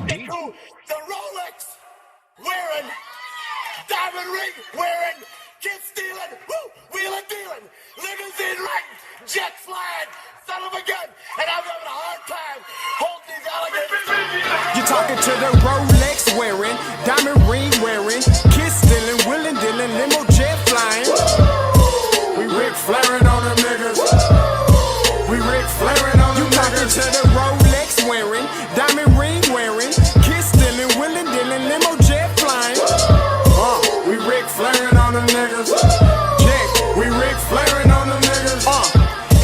Who the Rolex wearing, diamond ring wearing, kid stealing, wheeling dealing, limousine riding, jet flying, son of a gun, and I'm having a hard time holding these alligators. You're talking to the Rolex wearing, diamond ring wearing, kid stealing, wheeling dealing, limo jet flying. We Ric Flairing on them niggas. We Ric Flairing on them niggas. You talking to the Rolex wearing, diamond ring wearing, kid stealing, wheeling dealing, limo jet flying. We Ric Flairing on them niggas. Yeah, we Ric Flairing on them niggas.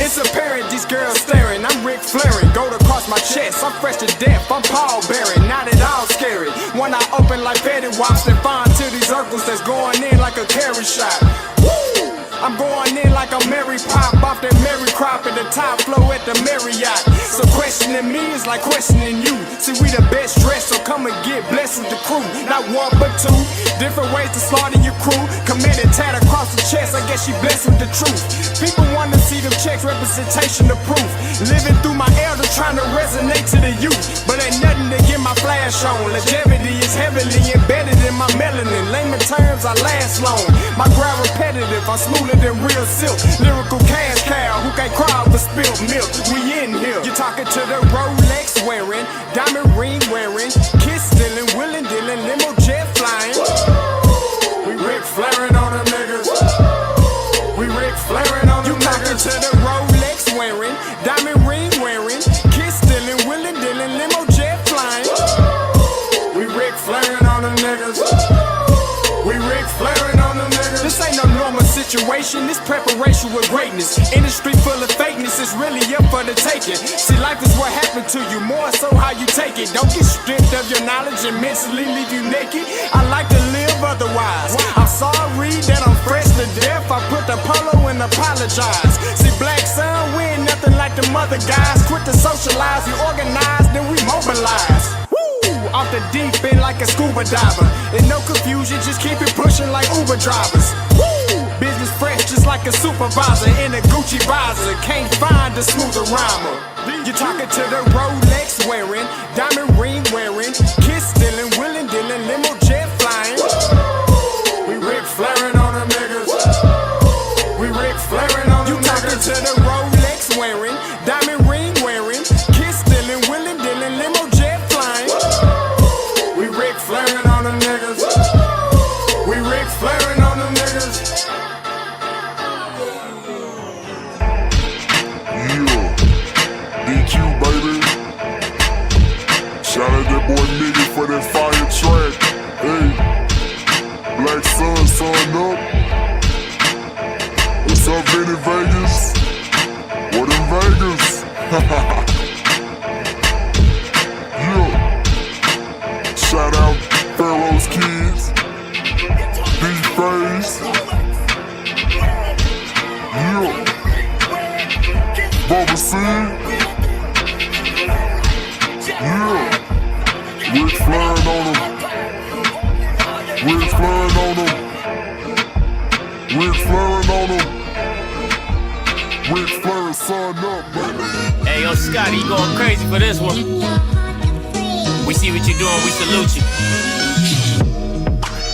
It's apparent these girls staring. I'm Ric Flairing, gold across my chest. I'm fresh to death. I'm Paul Bearing, not at all scary. When I open like Betty Wops and find to these circles that's going in like a carry shot. Woo! I'm going in like a Mary Pop off that Mary Crop at the top flow at the Marriott. So questioning me is like questioning you. See, we the best dressed, so come and get blessed with the crew. Not one but two, different ways to slaughter your crew. Committed tat across the chest, I guess she blessed with the truth. People want to see them checks, representation of proof. Living through my elders, trying to resonate to the youth. But ain't nothing to get my flash on. Longevity is heavily embedded in my melanin. Layman terms, I last long. My grind repetitive, I'm smoother than real silk. Lyrical cash cow who can't cry over spilled milk. We in here. You're talking to the Rolex wearing, diamond ring wearing, kiss stealing, wheeling dealing, limo jet flying. We Ric Flairing on them niggas. We Ric Flairing on them niggas. You talking to the Rolex wearing, diamond ring wearing, kiss stealing, wheeling dealing, limo jet flying. We Ric Flairing on them niggas. We Ric Flairing on them niggas. This ain't no normal situation, this preparation with greatness. Industry full of fakeness, it's really up for the taking. See, life is what happened to you, more so how you take it. Don't get stripped of your knowledge and mentally leave you naked. I like to live otherwise. I'm sorry that I'm fresh to death. I put the polo and apologize. See, Black Sun, we ain't nothing like the mother guys. Quit to socialize, we organize, then we mobilize. Off the deep end like a scuba diver. And no confusion, just keep it pushing like Uber drivers. Woo! Business fresh just like a supervisor in a Gucci visor. Can't find a smoother rhymer. You're talking to the Rolex wearing, diamond ring wearing, kiss stealing, wheeling dealing, limo jet flying. We Ric Flairing on them niggas. We Ric Flairing on them niggas. You talking to the Rolex wearing, diamond ring wearing, kiss stealing, wheeling dealing, limo jet flying. We Ric Flairing on them niggas. We Ric Flairing on them niggas. Yeah, DQ baby. Shout out that boy Nigga for that fire track. Hey, Black Sun, sun up. What's up, Vinny Vegas? What in Vegas? Yeah. Shout out Pharaoh's Kids, D-Face, yeah, Bubba C, yeah, Ric Flairing on them, Ric Flairing on them, Ric Flairing on them, Ric Flairing son up, baby. Hey, yo, Scotty, you going crazy for this one. We see what you're doing, we salute you.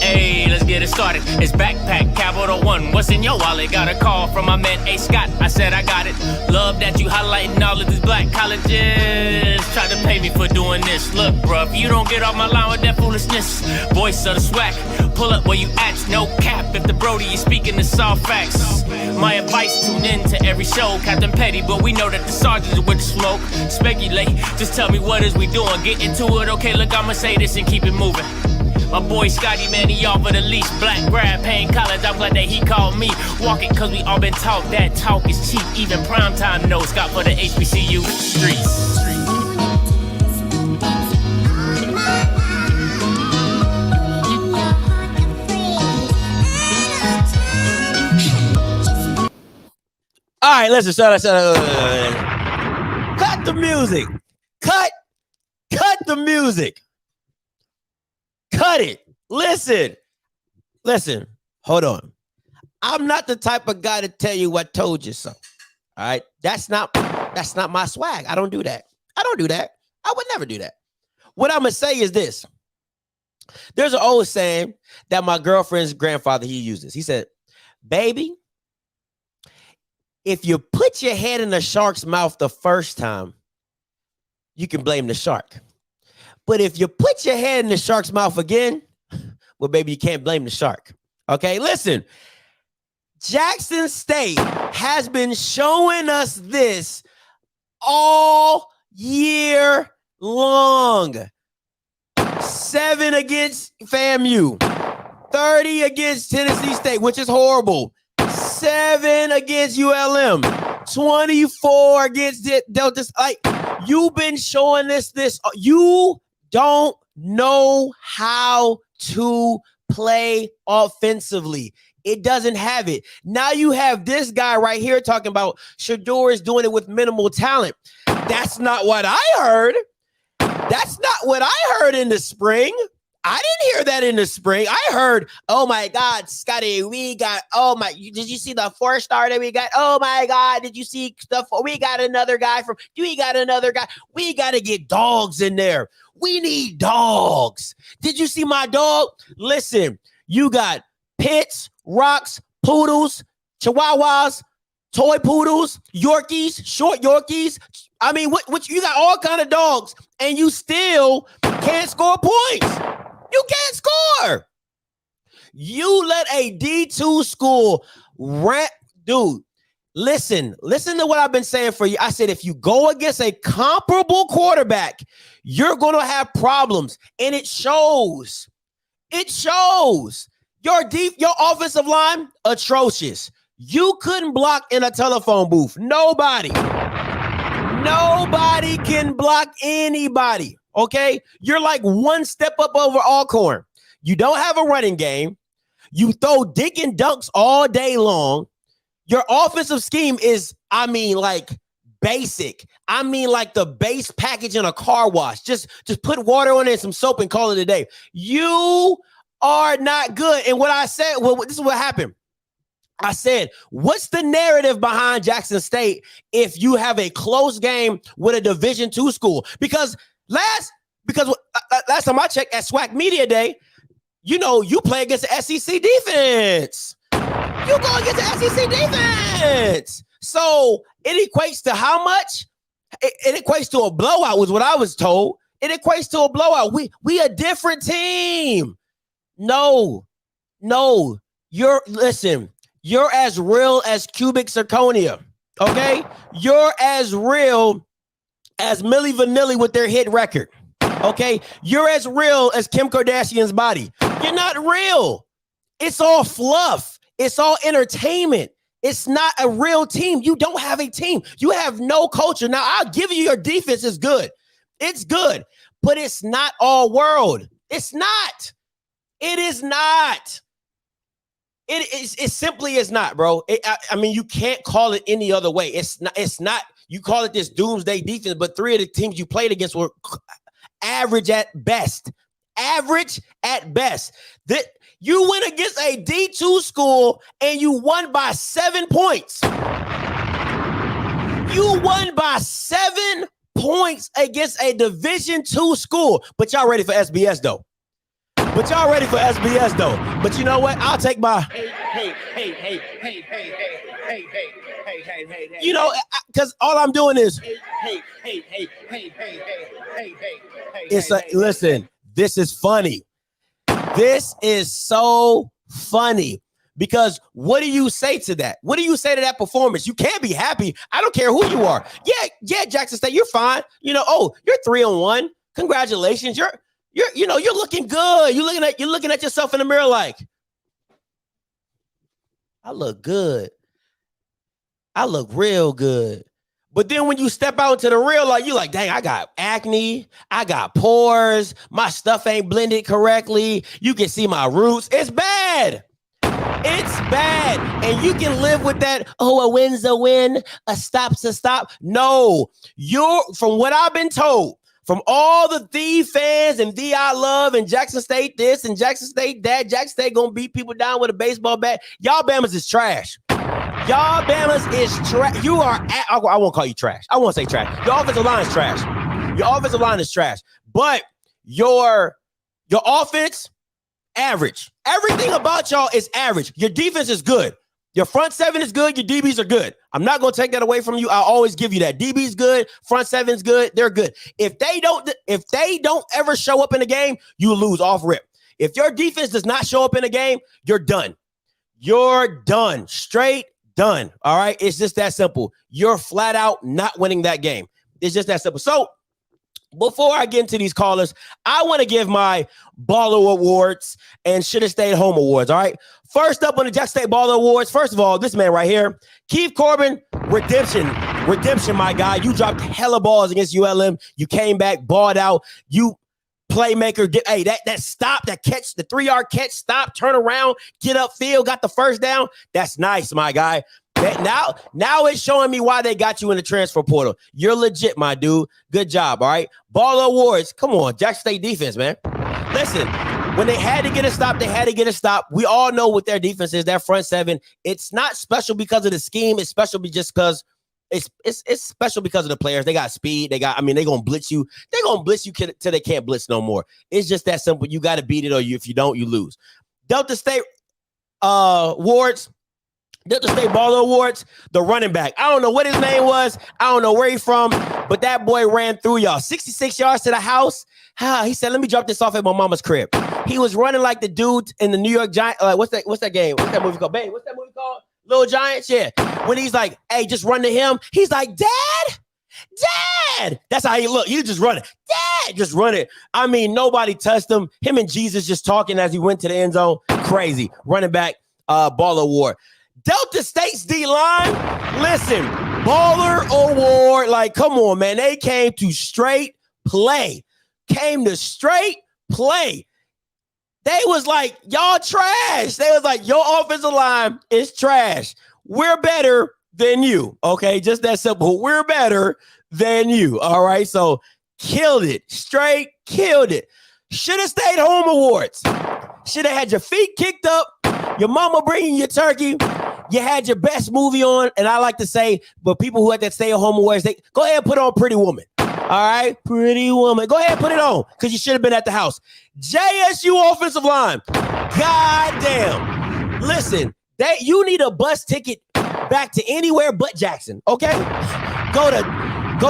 Hey, let's get it started. It's Backpack Capital One. What's in your wallet? Got a call from my man A. Scott. I said I got it. Love that you highlighting all of these black colleges. Try to pay me for doing this. Look, bruh, if you don't get off my line with that foolishness, voice of the swag, pull up where you at, no cap. If the Brody is speaking, it's all facts. My advice, tune in to every show. Captain Petty, but we know that the sergeants are with the smoke. Speculate, just tell me what is we doing. Get into it, okay, look, I'ma say this and keep it moving. My boy Scotty, man, he offered the least. Black grad paying college, I'm glad that he called me. Walk it, cause we all been taught that talk is cheap. Even primetime knows Scott for the HBCU streets. All right, listen, cut the music. Cut the music. Cut it. Listen. Hold on. I'm not the type of guy to tell you what told you so. All right. That's not my swag. I don't do that. I would never do that. what I'm gonna say is this. There's an old saying that my girlfriend's grandfather, he uses. He said, baby, if you put your head in a shark's mouth the first time, you can blame the shark. But if you put your head in the shark's mouth again, well, baby, you can't blame the shark. Okay, listen. Jackson State has been showing us this all year long. 7 against FAMU, 30 against Tennessee State, which is horrible. 7 against ULM, 24 against Delta. Like, you've been showing this. You don't know how to play offensively. It doesn't have it. Now you have this guy right here talking about Shedeur is doing it with minimal talent. That's not what I heard. That's not what I heard in the spring. I didn't hear that in the spring. I heard, oh my God, Scotty, we got, did you see the 4-star that we got? Oh my God, did you see we got another guy we got to get dogs in there. We need dogs. Did you see my dog? Listen, you got pits, rocks, poodles, chihuahuas, toy poodles, Yorkies, short Yorkies. I mean, what you got all kind of dogs, and you still can't score points. You can't score. You let a D2 school dude. Listen to what I've been saying for you. I said, if you go against a comparable quarterback, you're going to have problems, and it shows. It shows. Your offensive line, atrocious. You couldn't block in a telephone booth. Nobody can block anybody, okay? You're like one step up over Alcorn. You don't have a running game. You throw dick and dunks all day long. Your offensive scheme is, like basic. Like the base package in a car wash. Just put water on it and some soap and call it a day. You are not good. And what I said, this is what happened. I said, what's the narrative behind Jackson State if you have a close game with a Division II school? Because last time I checked at SWAC Media Day, you play against the SEC defense. You go against the SEC defense. So it equates to how much? It equates to a blowout was what I was told. It equates to a blowout. We a different team. No, you're as real as cubic zirconia, okay? You're as real as Milli Vanilli with their hit record, okay? You're as real as Kim Kardashian's body. You're not real. It's all fluff. It's all entertainment. It's not a real team. You don't have a team. You have no culture. Now, I'll give you your defense is good. It's good, but it's not all world. It's not. It is not. It simply is not, bro. You can't call it any other way. It's not. You call it this doomsday defense, but 3 of the teams you played against were average at best. Average at best. That you went against a D2 school and you won by 7 points. You won by 7 points against a Division II school. But y'all ready for SBS though. But you know what? I'll take my hey. Because all I'm doing is listen, this is funny. This is so funny. Because what do you say to that? What do you say to that performance? You can't be happy. I don't care who you are. Yeah, Jackson State, you're fine. You're 3-1. Congratulations. You're looking good. You're looking at yourself in the mirror like, I look good. I look real good. But then when you step out into the real life, you're like, dang, I got acne. I got pores. My stuff ain't blended correctly. You can see my roots. It's bad. It's bad. And you can live with that. Oh, a win's a win. A stop's a stop. No, from what I've been told, from all the fans and I love and Jackson State this and Jackson State that, Jackson State gonna beat people down with a baseball bat. Y'all Bamas is trash. Y'all Bamas is trash. I won't call you trash. I won't say trash. Your offensive line is trash. But Your offense, average. Everything about y'all is average. Your defense is good. Your front seven is good. Your DBs are good. I'm not going to take that away from you. I always give you that. DB's good. Front seven's good. They're good. If they don't ever show up in a game, you lose off rip. If your defense does not show up in a game, you're done. You're done. Straight done. All right. It's just that simple. You're flat out not winning that game. It's just that simple. So before I get into these callers, I want to give my Baller Awards and Should Have Stayed Home Awards. All right. First up on the Jackson State Baller Awards. First of all, this man right here, Keith Corbin, redemption, my guy. You dropped hella balls against ULM. You came back, balled out. You playmaker. Hey, that stop, that catch, the 3-yard catch, stop, turn around, get upfield, got the first down. That's nice, my guy. Now it's showing me why they got you in the transfer portal. You're legit, my dude. Good job, all right? Baller Awards. Come on, Jackson State defense, man. Listen, when they had to get a stop, they had to get a stop. We all know what their defense is, their front seven. It's not special because of the scheme. It's special just because it's special because of the players. They got speed. They're going to blitz you. They're going to blitz you till they can't blitz no more. It's just that simple. You got to beat it, or if you don't, you lose. Delta State awards. Delta State Baller Awards, the running back. I don't know what his name was. I don't know where he's from, but that boy ran through y'all. 66 yards to the house. He said, let me drop this off at my mama's crib. He was running like the dude in the New York Giants. What's that game? What's that movie called? Babe, what's that movie called? Little Giants? Yeah. When he's like, hey, just run to him. He's like, Dad. That's how he looked. He just running. Dad, just run it. I mean, nobody touched him. Him and Jesus just talking as he went to the end zone. Crazy. Running back, Baller Award. Delta State's D-line, listen, Baller Award, like, come on, man. They came to straight play. They was like, y'all trash. They was like, your offensive line is trash. We're better than you, okay? Just that simple. We're better than you, all right? So, killed it. Straight killed it. Should have stayed home awards. Should have had your feet kicked up, your mama bringing you turkey. You had your best movie on, and I like to say, but people who had that stay-at-home awards, they go ahead and put on Pretty Woman. All right? Pretty Woman. Go ahead and put it on, because you should have been at the house. JSU offensive line. Goddamn. Listen, you need a bus ticket back to anywhere but Jackson, okay? Go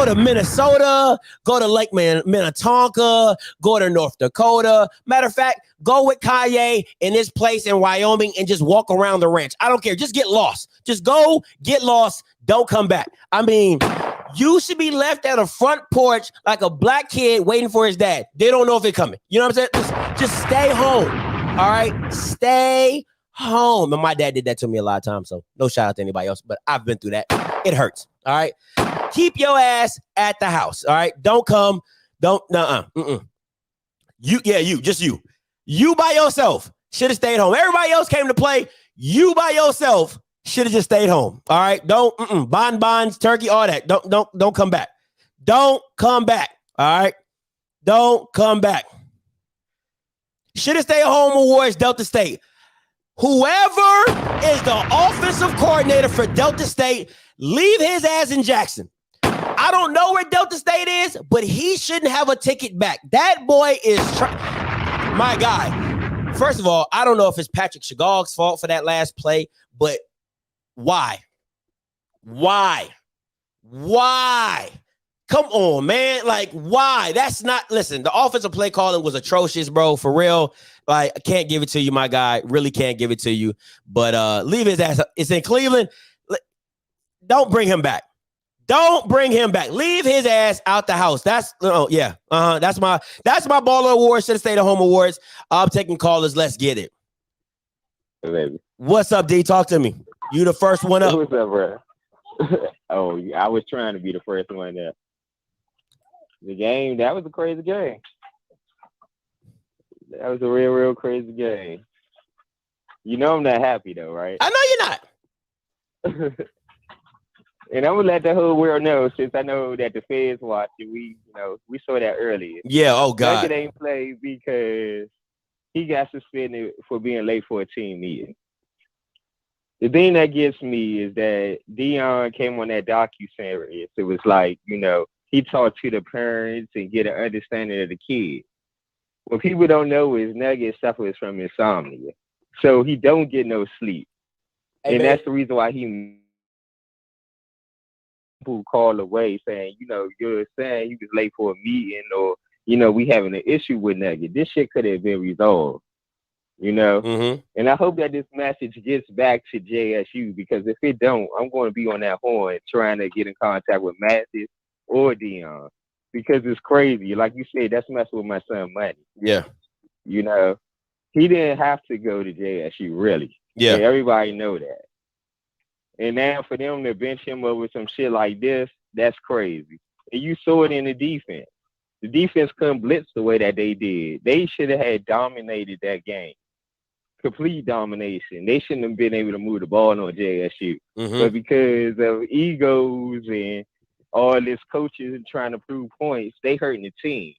to Minnesota, go to Lake Minnetonka, go to North Dakota. Matter of fact, go with Kanye in this place in Wyoming and just walk around the ranch. I don't care. Just get lost. Just go get lost. Don't come back. I mean, you should be left at a front porch like a black kid waiting for his dad. They don't know if it's coming. You know what I'm saying? Just stay home. All right? Stay home. And my dad did that to me a lot of times, so no shout out to anybody else, but I've been through that. It hurts. All right? Keep your ass at the house. All right. Don't come. Don't. You by yourself should have stayed home. Everybody else came to play. You by yourself should have just stayed home. All right. Don't bonbons, turkey, all that. Don't come back. Don't come back. All right. Don't come back. Should have stayed home awards, Delta State. Whoever is the offensive coordinator for Delta State, leave his ass in Jackson. I don't know where Delta State is, but he shouldn't have a ticket back. That boy is my guy. First of all, I don't know if it's Patrick Chagall's fault for that last play, but why? Come on, man. Like, why? That's not, listen, the offensive play calling was atrocious, bro, for real. Like, I can't give it to you, my guy. Really can't give it to you. But leave his ass. It's in Cleveland. Don't bring him back. Don't bring him back. Leave his ass out the house. That's That's my Baller Awards. Should have stayed at home awards. I'm taking callers. Let's get it. Hey, baby. What's up, D? Talk to me. You the first one up. What's up, bro? Oh, I was trying to be the first one there. The game, that was a crazy game. That was a real crazy game. You know I'm not happy though, right? I know you're not. And I'm gonna let the whole world know, since I know that the feds watch it. We saw that earlier. Yeah. Oh God. It ain't played because he got suspended for being late for a team meeting. The thing that gets me is that Dion came on that docu-series. It was like, he talked to the parents and get an understanding of the kid. What people don't know is Nugget suffers from insomnia, so he don't get no sleep, Hey, and man. that's the reason why he people call away saying, you're saying he was late for a meeting, or we having an issue with Nugget. This shit could have been resolved, Mm-hmm. And I hope that this message gets back to JSU, because if it don't, I'm going to be on that horn trying to get in contact with Mathis or Dion, because it's crazy. Like you said, that's messing with my son money. Yeah. He didn't have to go to JSU, really. Yeah. And everybody know that. And now for them to bench him over some shit like this, that's crazy. And you saw it in the defense. The defense couldn't blitz the way that they did. They should have had dominated that game. Complete domination. They shouldn't have been able to move the ball on JSU. Mm-hmm. But because of egos and all this coaches trying to prove points, they hurting the team.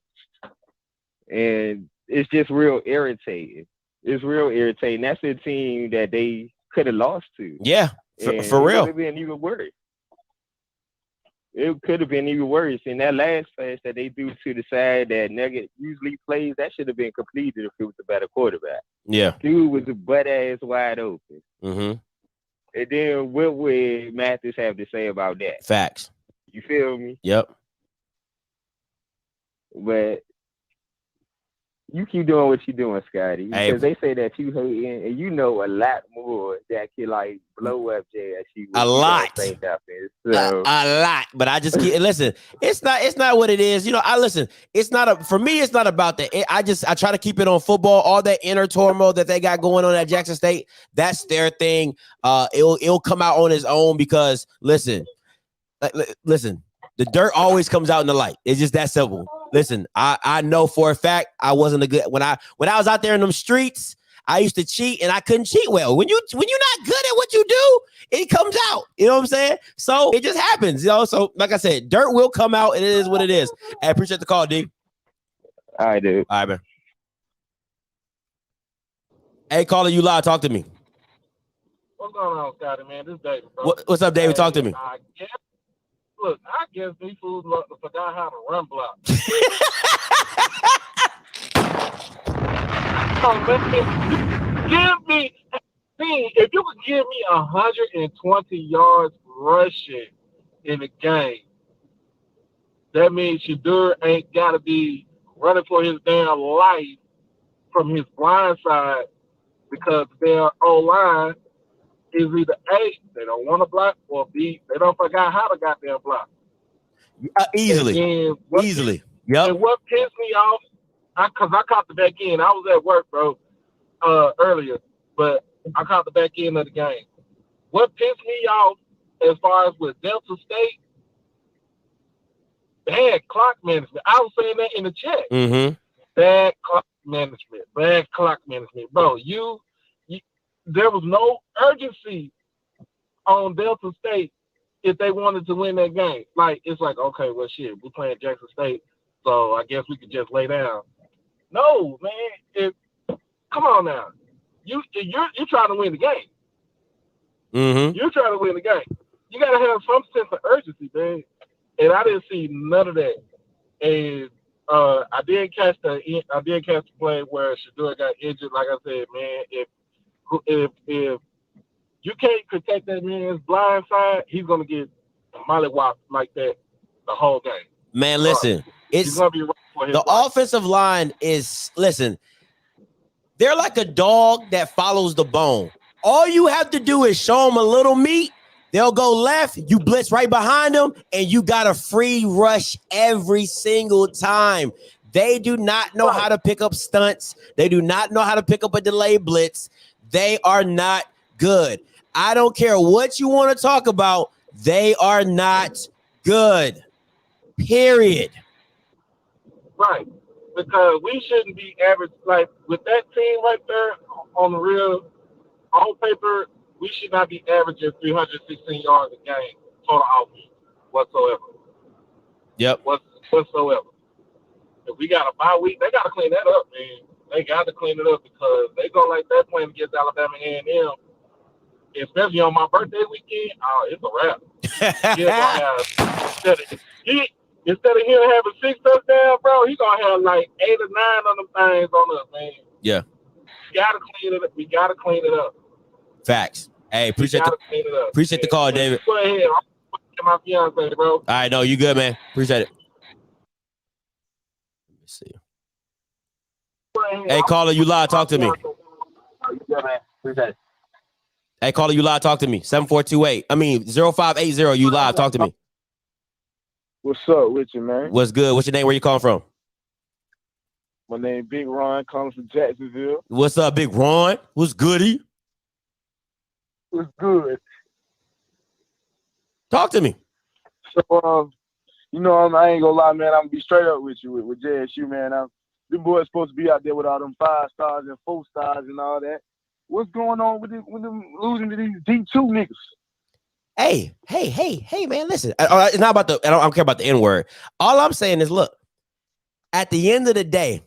And it's just real irritating. It's real irritating. That's a team that they could have lost to. Yeah, for real. It could have been even worse. It could have been even worse. And that last pass that they threw to the side that Nugget usually plays, that should have been completed if it was a better quarterback. Yeah. Dude was a butt ass wide open. Mm-hmm. And then what would Mathis have to say about that? Facts. You feel me? Yep. But you keep doing what you're doing, Scotty. Because they say that you hating, and you know a lot more that can like blow up JSU. A lot. Say nothing. So, a lot. But I just keep listen. It's not what it is. It's not for me. It's not about that. I try to keep it on football. All that inner turmoil that they got going on at Jackson State, that's their thing. It'll come out on its own because listen. The dirt always comes out in the light. It's just that simple. Listen, I know for a fact I wasn't a good when I was out there in them streets. I used to cheat and I couldn't cheat well. When you're not good at what you do, it comes out. You know what I'm saying? So it just happens. So like I said, dirt will come out, and it is what it is. I appreciate the call, D. I do. All right, man. Hey, caller, you live. Talk to me. What's going on, Scotty, man? This is David, bro. What's up, David? Talk to me. I guess these fools forgot how to run block. If you could give me 120 yards rushing in a game, that means Shadur ain't got to be running for his damn life from his blind side because their O-line is either A, they don't want to block, or B, they don't forgot how to goddamn block. Easily. Yep. And what pissed me off, because I caught the back end. I was at work, bro, earlier, but I caught the back end of the game. What pissed me off as far as with Delta State, bad clock management. I was saying that in the chat. Mm-hmm. Bad clock management. Bro, there was no urgency on Delta State if they wanted to win that game. Like, it's like, okay, well, shit, we're playing Jackson State, so I guess we could just lay down. No, man. Come on now. You're trying to win the game. Mm-hmm. You're trying to win the game. You got to have some sense of urgency, man. And I didn't see none of that. And I did catch the play where Shadur got injured. Like I said, man, if you can't protect that man's blind side, he's gonna get mollywopped like that the whole game. Man, listen, he's gonna be right for his the life. offensive line they're like a dog that follows the bone. All you have to do is show them a little meat. They'll go left, you blitz right behind them, and you got a free rush every single time. They do not know how to pick up stunts. They do not know how to pick up a delayed blitz. They are not good. I don't care what you want to talk about. They are not good. Period. Right. Because we shouldn't be average. Like, with that team right there, on the real, on paper, we should not be averaging 316 yards a game total offense whatsoever. Yep. Whatsoever. If we got a bye week, they got to clean that up, man. They got to clean it up because they go like that playing against Alabama A&M, especially on my birthday weekend. It's a wrap. Instead of him having 6 touchdowns, bro, he gonna have like 8 or 9 of them things on us, man. Yeah. We gotta clean it up. We gotta clean it up. Facts. Hey, appreciate clean it up. the call, David. Go ahead. I'm my fiance, bro. All right, no, you good, man. Appreciate it. Let me see. Hey, caller, you live. Talk to me. Yeah, man. Appreciate it. Hey, caller, you live. Talk to me. 7428. 0580. You live. Talk to me. What's up with you, man? What's good? What's your name? Where you calling from? My name Big Ron, calling from Jacksonville. What's up, Big Ron? What's goody? What's good? Talk to me. So, I ain't gonna lie, man. I'm gonna be straight up with you with JSU, man. Them boys supposed to be out there with all them 5 stars and 4 stars and all that. What's going on with them losing to these D2 niggas? Hey, man, listen. It's not about I don't care about the N-word. All I'm saying is, look, at the end of the day,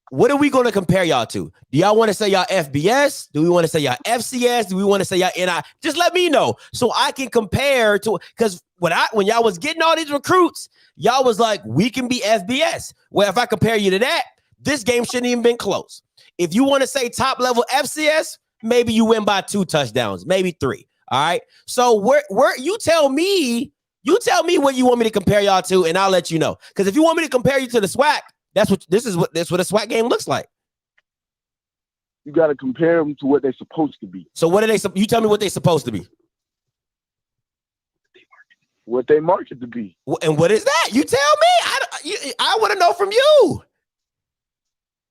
what are we going to compare y'all to? Do y'all want to say y'all FBS? Do we want to say y'all FCS? Do we want to say y'all NI? Just let me know so I can compare to, because when y'all was getting all these recruits, y'all was like, we can be FBS. Well, if I compare you to that, this game shouldn't even been close. If you want to say top level FCS, maybe you win by 2 touchdowns, maybe 3. All right. So where you tell me what you want me to compare y'all to, and I'll let you know. Because if you want me to compare you to the SWAC, that's what a SWAC game looks like. You got to compare them to what they're supposed to be. So what are they? You tell me what they're supposed to be. What they market to be. And what is that? You tell me. I want to know from you.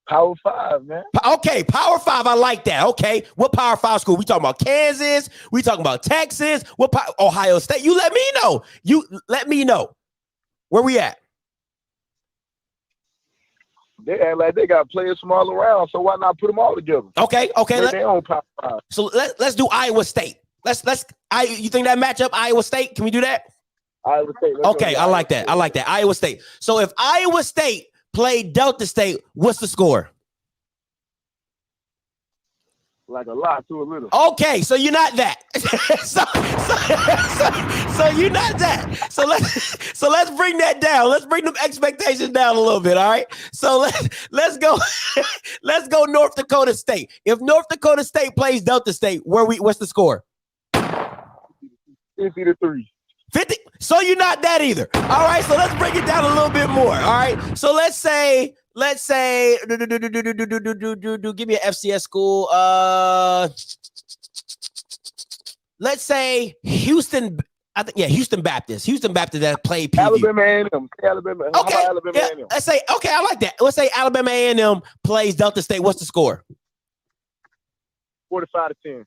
Power 5, man. Okay, Power 5. I like that. Okay, what Power 5 school? We talking about Kansas? We talking about Texas? Ohio State? You let me know. Let me know. Where we at? They act like they got players from all around, so why not put them all together? Okay. They own Power 5. So let's do Iowa State. You think that matchup Iowa State? Can we do that? Iowa State. Okay, I like that. Iowa State. So if Iowa State played Delta State, what's the score? Like a lot to a little. Okay, so you're not that. so you're not that. So let's bring that down. Let's bring them expectations down a little bit. All right. So let's go. Let's go North Dakota State. If North Dakota State plays Delta State, what's the score? 50-3. 50. So you're not that either. All right. So let's break it down a little bit more. All right. So let's say, give me an FCS school. Let's say Houston. I think Houston Baptist. Houston Baptist that played PV. Alabama A&M. Alabama. Okay. Alabama A&M. Let's say I like that. Let's say Alabama A&M plays Delta State. What's the score? 45-10.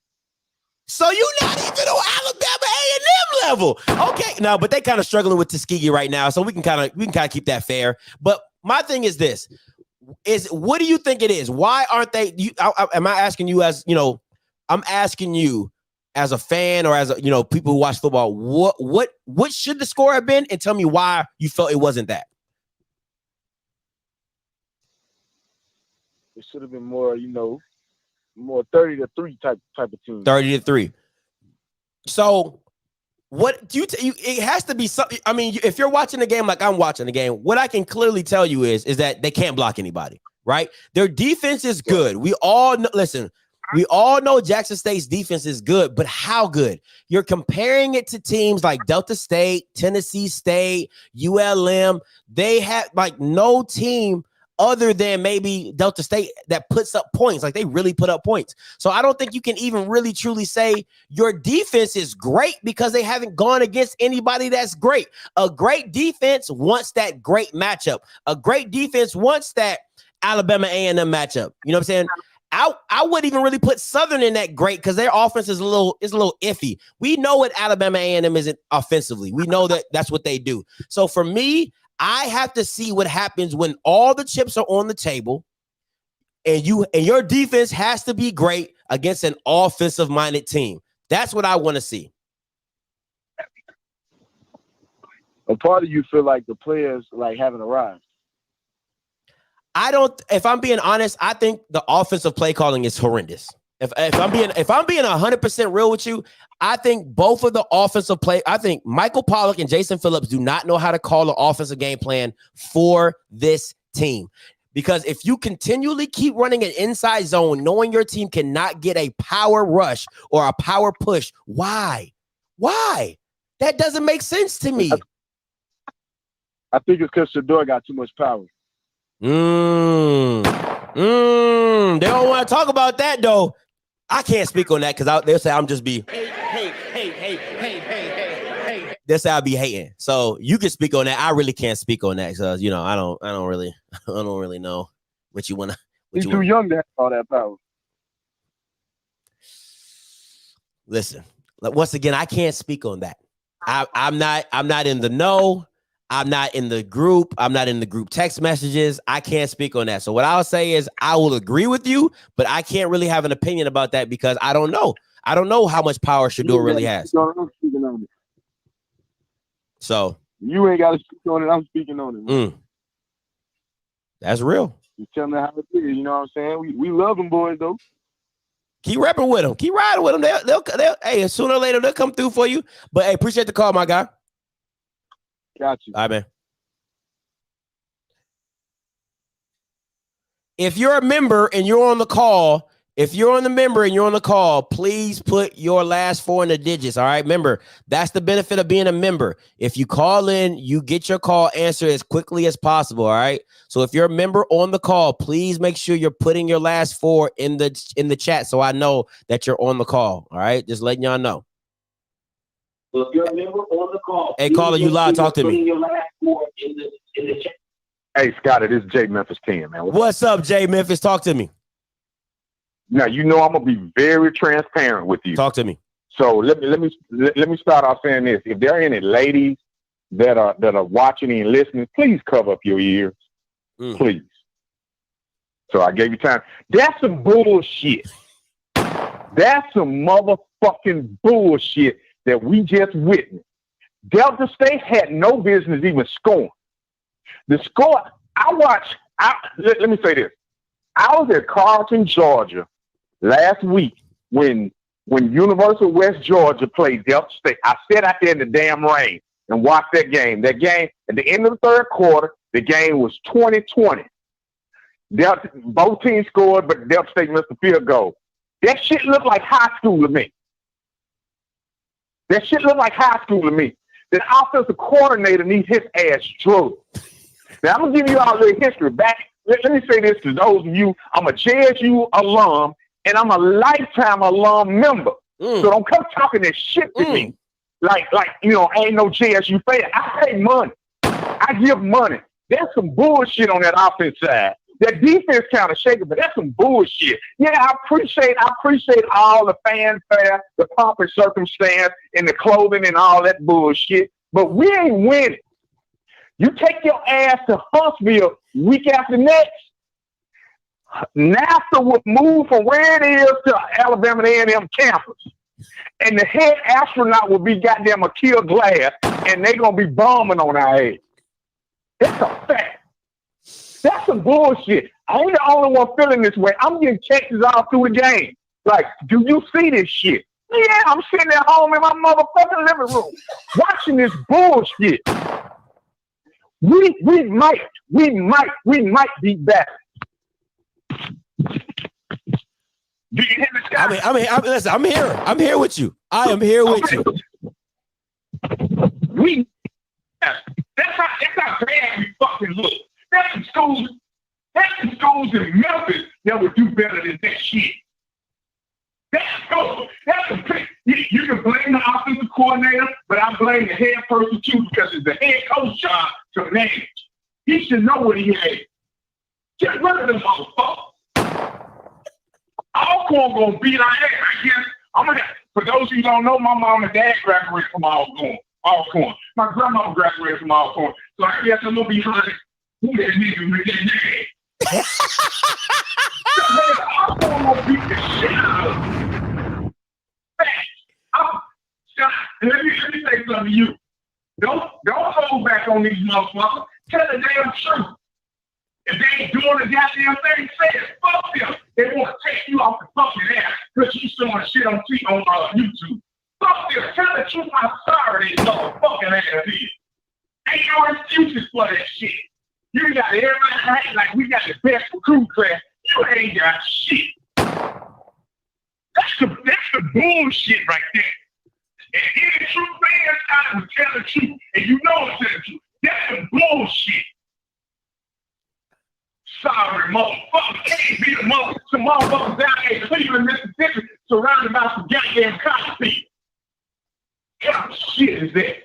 So you're not even on Alabama A&M level. Okay, no, but they kind of struggling with Tuskegee right now, so we can kind of keep that fair. But my thing is this: what do you think it is? Why aren't they? Am I asking you as I'm asking you as a fan or as people who watch football. What should the score have been? And tell me why you felt it wasn't that. It should have been more, more 30-3 type of team. 30-3. So what do you? It has to be something. I mean, if you're watching the game like I'm watching the game, what I can clearly tell you is that they can't block anybody. Right? Their defense is good. We all know. Listen, we all know Jackson State's defense is good, but how good? You're comparing it to teams like Delta State, Tennessee State, ULM. They have no team other than maybe Delta State that puts up points. Like they really put up points. So I don't think you can even really truly say your defense is great because they haven't gone against anybody that's great. A great defense wants that great matchup. A great defense wants that Alabama A&M matchup. You know what I'm saying? I wouldn't even really put Southern in that great because their offense is a little iffy. We know what Alabama A&M isn't offensively. We know that that's what they do. So for me, I have to see what happens when all the chips are on the table and your defense has to be great against an offensive-minded team. That's what I want to see. A part of you feel like the players haven't arrived. If I'm being honest, I think the offensive play calling is horrendous. If I'm being 100% real with you, I think both of the offensive play. I think Michael Pollock and Jason Phillips do not know how to call an offensive game plan for this team. Because if you continually keep running an inside zone, knowing your team cannot get a power rush or a power push, why? Why? That doesn't make sense to me. I think it's because Shador got too much power. They don't want to talk about that though. I can't speak on that because they'll say I'm just be hey. They'll say I'll be hating. So you can speak on that. I really can't speak on that because I don't really know what you want to. He's too young to have all that power. Listen, once again, I can't speak on that. I'm not in the know. I'm not in the group. I'm not in the group text messages. I can't speak on that. So what I'll say is I will agree with you, but I can't really have an opinion about that because I don't know. I don't know how much power Shador really has. I'm speaking on it. So you ain't got to speak on it. I'm speaking on it. That's real. You tell me how it is. You know what I'm saying? We love them boys though. Keep repping with them. Keep riding with them. They'll hey, sooner or later they'll come through for you. But hey, appreciate the call, my guy. Got you. All right, man. If you're a member and you're on the call, please put your last 4 in the digits. All right. Remember, that's the benefit of being a member. If you call in, you get your call answered as quickly as possible. All right. So if you're a member on the call, please make sure you're putting your last 4 in the chat so I know that you're on the call. All right. Just letting y'all know. So if you're a member on the call, hey, caller, you live. Talk to me. Your last 4 in the chat. Hey, Scotty, this is Jay Memphis 10, man. What's up, Jay Memphis? Talk to me. Now, I'm gonna be very transparent with you. Talk to me. So let me start off saying this: if there are any ladies that are watching and listening, please cover up your ears, please. So I gave you time. That's some bullshit. That's some motherfucking bullshit that we just witnessed. Delta State had no business even scoring. The score let me say this. I was at Carlton, Georgia last week when University of West Georgia played Delta State. I sat out there in the damn rain and watched that game. That game, at the end of the third quarter, the game was 20-20. Both teams scored, but Delta State missed a field goal. That shit looked like high school to me. The offensive coordinator needs his ass drilled. Now, I'm going to give you all a little history back. Let me say this to those of you. I'm a JSU alum, and I'm a lifetime alum member. So don't come talking that shit to me. Like I ain't no JSU fan. I pay money. I give money. There's some bullshit on that offense side. That defense kind of shaking, but that's some bullshit. Yeah, I appreciate all the fanfare, the pomp and circumstance, and the clothing and all that bullshit, but we ain't winning. You take your ass to Huntsville week after next. NASA would move from where it is to Alabama A&M campus. And the head astronaut will be goddamn Akil Glass, and they're going to be bombing on our head. That's a fact. That's some bullshit. I ain't the only one feeling this way. I'm getting texts all through the game. Like, do you see this shit? Yeah, I'm sitting at home in my motherfucking living room watching this bullshit. We might be better. Do you hear this guy? Listen, I'm here. I'm here with you. I am here with you. That's how bad we fucking look. There's some schools in Memphis that would do better than that shit. You can blame the offensive coordinator, but I blame the head person too because it's the head coach job to manage. He should know what he had. Get rid of them motherfuckers. Alcorn gonna beat our ass. I guess for those of you who don't know, my mom and dad graduated from Alcorn. My grandma graduated from Alcorn. So I guess I'm gonna be hunting. Who that nigga with that name? Alcorn gonna beat the shit out of him. Let me say something to you. Don't hold back on these motherfuckers. Tell the damn truth. If they ain't doing the goddamn thing, say it. Fuck them. They want to take you off the fucking air because you showing shit on YouTube. Fuck them. Tell the truth how sorry they motherfucking ass is. Ain't no excuses for that shit. You got everybody acting like we got the best recruit class. You ain't got shit. That's the bullshit right there. And any true fans out would tell the truth, and you know it's the truth. That's the bullshit. Sorry, motherfucker. Can't be some motherfuckers down there in Cleveland, Mississippi, surrounded by some goddamn cotton people. What kind of shit is that?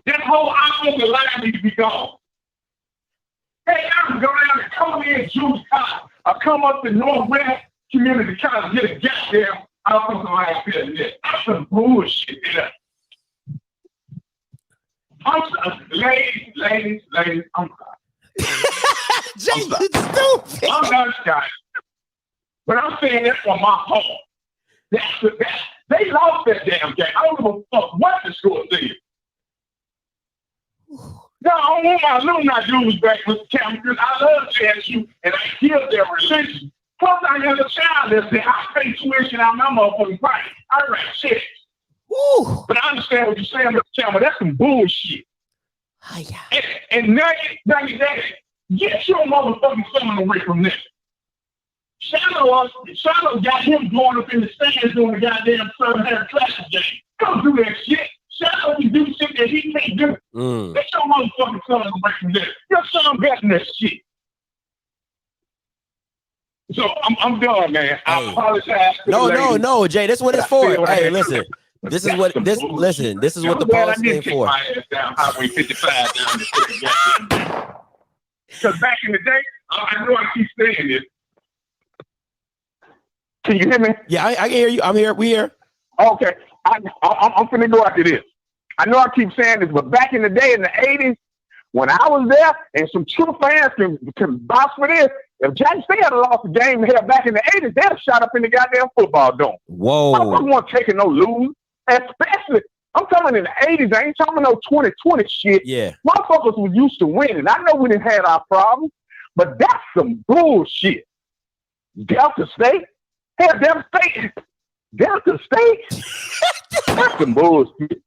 That whole Iowa line needs to be gone. Hey, I can go down to Columbia Junior College or come up to Northwest Community College, get a goddamn offensive line field there. That's some bullshit there. I'm sorry. Ladies, I'm sorry. Jay, you stupid. I'm not sorry. But I'm saying that from my heart. They lost that damn game. I don't give a fuck what the score said. No, I don't want my alumni dudes back, Mr. Cameron, because I love JSU and I killed their religion. Plus, I have a child that said, I pay tuition out my motherfucking price. I write checks. Woo. But I understand what you're saying, Mr. Cameron. That's some bullshit. Oh, yeah. And now, get your motherfucking son away from this. Shadow got him going up in the stands doing the goddamn Southern Hair Classic game. Don't do that shit. Shadow can do shit that he can't do. Get your motherfucking son away from this. Your son better than that shit. So I'm done, man. I apologize. No, Jay. This is what it's for. Hey, listen. This is what the Postgame for. My ass down Highway 55 down the because back in the day, I know I keep saying this. Can you hear me? Yeah, I can hear you. I'm here. We here. Okay. I'm finna go after this. I know I keep saying this, but back in the day in the 80s, when I was there, and some true fans can vouch for this, if Jackson State had lost the game here back in the 80s, they'd have shot up in the goddamn football dome. Whoa. I wasn't taking no lose. Especially, I'm talking in the 80s. I ain't talking no 2020 shit. Yeah. Motherfuckers was used to winning. I know we didn't have our problems, but that's some bullshit. Delta State? Hell, Delta State? That's some bullshit.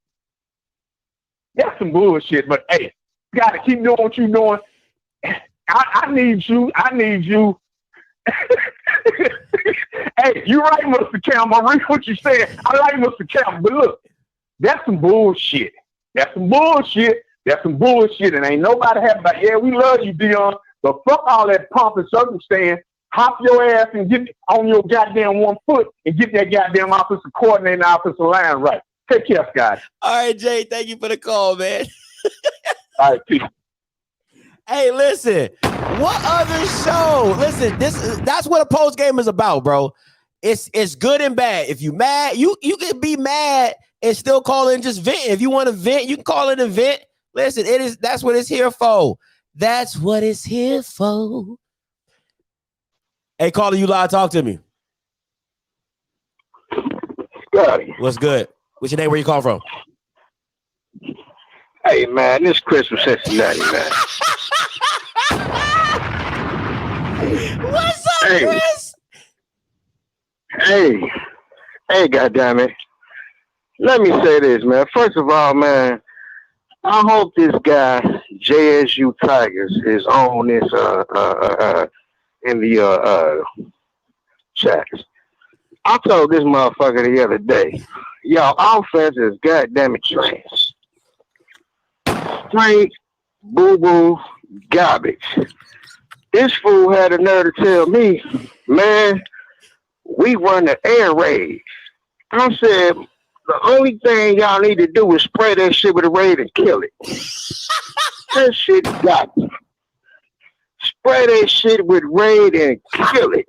That's some bullshit. But hey, you gotta keep doing what you're doing. I need you. Hey, you're right, Mr. Campbell. I read what you said. I like Mr. Campbell. But look, that's some bullshit. And ain't nobody happy about it. Yeah, we love you, Dion. But fuck all that pomp and circumstance. Hop your ass and get on your goddamn 1 foot and get that goddamn offensive coordinator and offensive line right. Take care, Scott. All right, Jay. Thank you for the call, man. All right, peace. Hey, listen. What other show? Listen, that's what a post game is about, bro. It's good and bad. If you mad, you can be mad and still call in just vent. If you want to vent, you can call it an event. Listen, that's what it's here for. That's what it's here for. Hey, caller, you live, talk to me. Scotty. What's good? What's your name? Where you call from? Hey, man, this is Chris from Cincinnati, man. What's up, Chris? Hey, goddammit. Let me say this, man. First of all, man, I hope this guy, JSU Tigers, is on this in the chats. I told this motherfucker the other day, y'all offense is goddamn trash. Straight boo-boo garbage. This fool had the nerve to tell me, man, we run the air raid. I said, the only thing y'all need to do is spray that shit with a raid and kill it. That shit got me. Spray that shit with raid and kill it.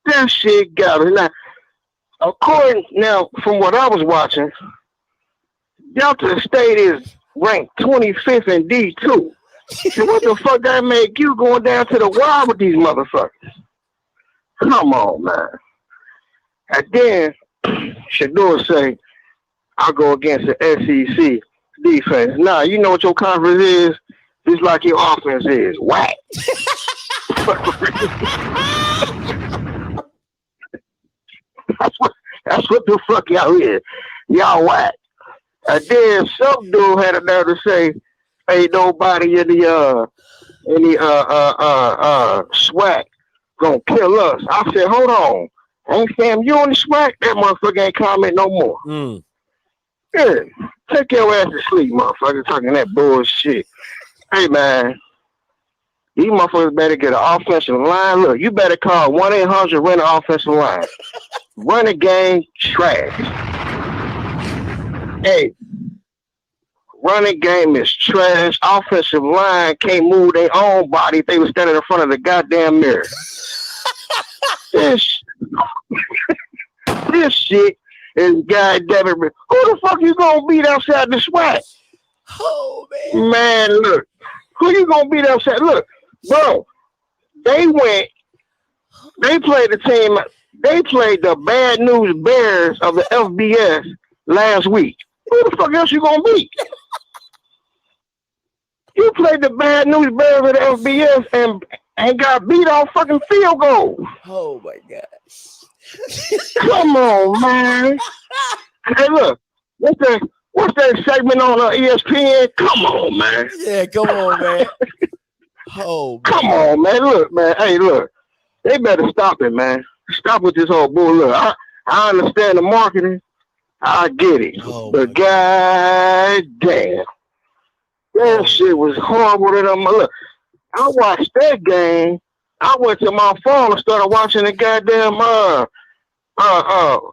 That shit got me. Now, from what I was watching, Delta State is ranked 25th in D2. So what the fuck that make you going down to the wire with these motherfuckers? Come on, man. And then Shador say, I'll go against the SEC defense. Nah, you know what your conference is? just like your offense is. Whack. That's what the fuck y'all is. Y'all whack. And then some dude had a nerve to say, ain't nobody in the SWAC gonna kill us. I said, hold on. Ain't fam, you on the SWAC? That motherfucker ain't comment no more. Yeah. Take your ass to sleep, motherfucker, talking that bullshit. Hey, man. These motherfuckers better get an offensive line. Look, you better call 1-800 rent an offensive line. Running game trash. Hey, running game is trash. Offensive line can't move their own body if they were standing in front of the goddamn mirror. This shit is goddamn it. Who the fuck you gonna beat outside the SWAT? Oh, man. Man, look. Who you gonna beat outside? Look, bro, they played the Bad News Bears of the FBS last week. Who the fuck else you gonna beat? You played the Bad News Bears of the FBS and got beat on fucking field goal. Oh my gosh. Come on, man. Hey, look, what's that segment on ESPN? Come on, man. Yeah, come on, man. Oh, man. Come on, man. Look, man. Hey, look. They better stop it, man. Stop with this whole bull. Look, I understand the marketing. I get it. Oh, but goddamn, that shit was horrible to them. Look, I watched that game. I went to my phone and started watching the goddamn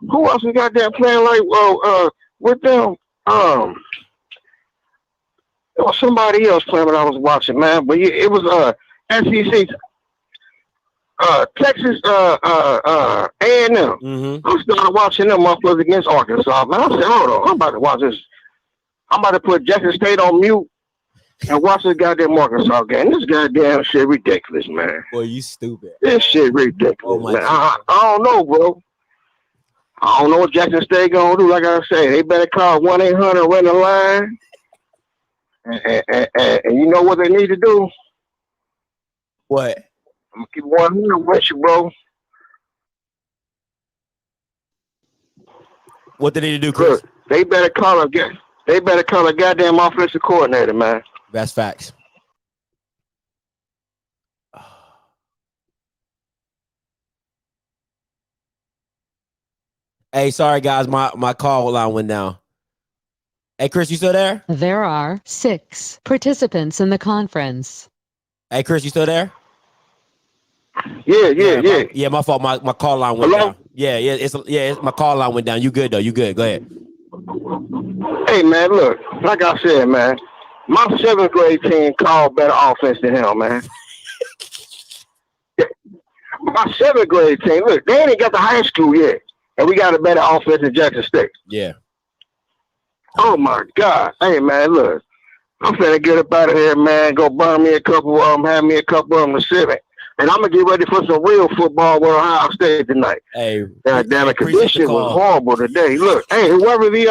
who else was goddamn playing like with them? There was somebody else playing what I was watching, man. But it was SEC, Texas, A&M. Mm-hmm. I started watching them motherfuckers against Arkansas, man. I said, hold on, I'm about to watch this. I'm about to put Jackson State on mute and watch this goddamn Arkansas game. This goddamn shit ridiculous, man. Boy, you stupid. This shit ridiculous, man. I don't know, bro. I don't know what Jackson State gonna do. Like I say, they better call 1-800 rent a line. And you know what they need to do? What? I'm gonna keep 100 with you, bro. What they need to do, Chris? Look, they better call a goddamn offensive coordinator, man. That's facts. Hey, sorry guys, my call line went down. Hey, Chris, you still there? There are 6 participants in the conference. Hey, Chris, you still there? Yeah. My fault. My call line went down. It's my call line went down. You good though? You good? Go ahead. Hey man, look, like I said, man, my 7th grade team called better offense than him, man. My 7th grade team, look, they ain't got to high school yet, and we got a better offense than Jackson State. Yeah. Oh my God. Hey man, look, I'm finna get up out of here, man. Go burn me a couple of them, have me a couple of them to 7. And I'm gonna get ready for some real football with Ohio State tonight. Hey, God damn it, because this shit was horrible today. Look, hey, whoever the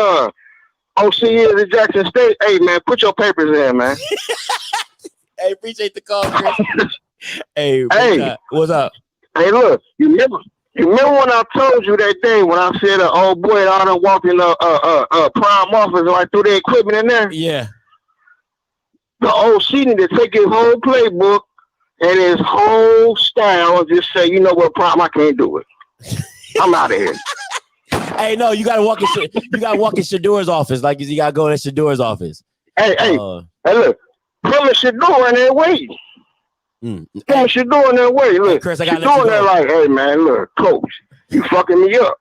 OC is at Jackson State, hey man, put your papers in, man. Hey, appreciate the call, Chris. Hey, what's up? Hey, look, you remember when I told you that day when I said, "Oh boy, I done walked in prime office and I threw the equipment in there"? Yeah. The OC need to take his whole playbook and his whole style and just say, you know what, prime, I can't do it. I'm out of here. Hey, no, you gotta walk in Shadur's office. Like you gotta go in Shadur's office. Hey, look, come and Shadur in there waiting. Come and Shadur in there waiting. Look, Chris, I gotta Shadur in there like, hey man, look, coach, you fucking me up.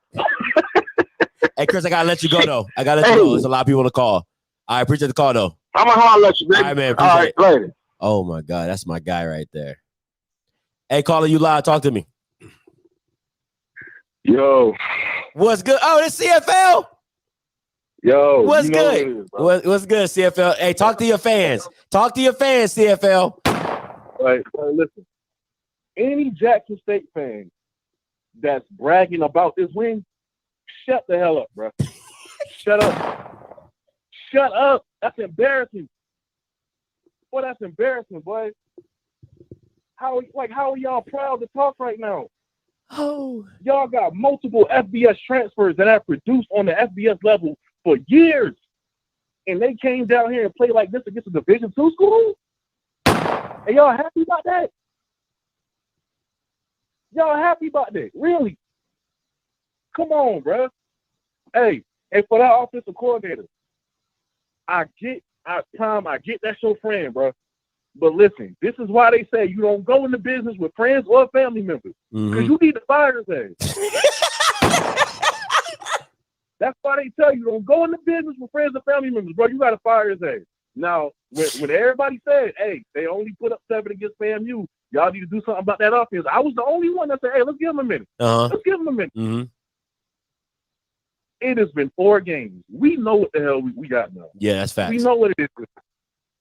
Hey, Chris, I gotta let you go though. I gotta let you go. There's a lot of people on the call. I appreciate the call though. I'm gonna holler at you, baby. All right, man. All right, later. Oh my God, that's my guy right there. Hey, caller, you live? Talk to me. Yo, what's good? Oh, it's CFL. Yo, what's good? What's good, CFL? Hey, talk to your fans. Talk to your fans, CFL. Right, listen. Any Jackson State fan that's bragging about this win, shut the hell up, bro. Shut up. Shut up. That's embarrassing. Boy, that's embarrassing, boy. How are y'all proud to talk right now? Oh, y'all got multiple FBS transfers that have produced on the FBS level for years, and they came down here and played like this against a Division II school. And y'all happy about that? Y'all happy about that? Really? Come on, bro. Hey, and for that offensive coordinator, I get that's your friend, bro. But listen, this is why they say you don't go into business with friends or family members. Because you need to fire his ass. That's why they tell you don't go into business with friends or family members, bro. You got to fire his ass. Now, when everybody said, hey, they only put up 7 against FAMU, y'all need to do something about that offense. I was the only one that said, hey, let's give him a minute. Let's give him a minute. Mm-hmm. It has been 4 games. We know what the hell we got now. Yeah, that's facts. We know what it is.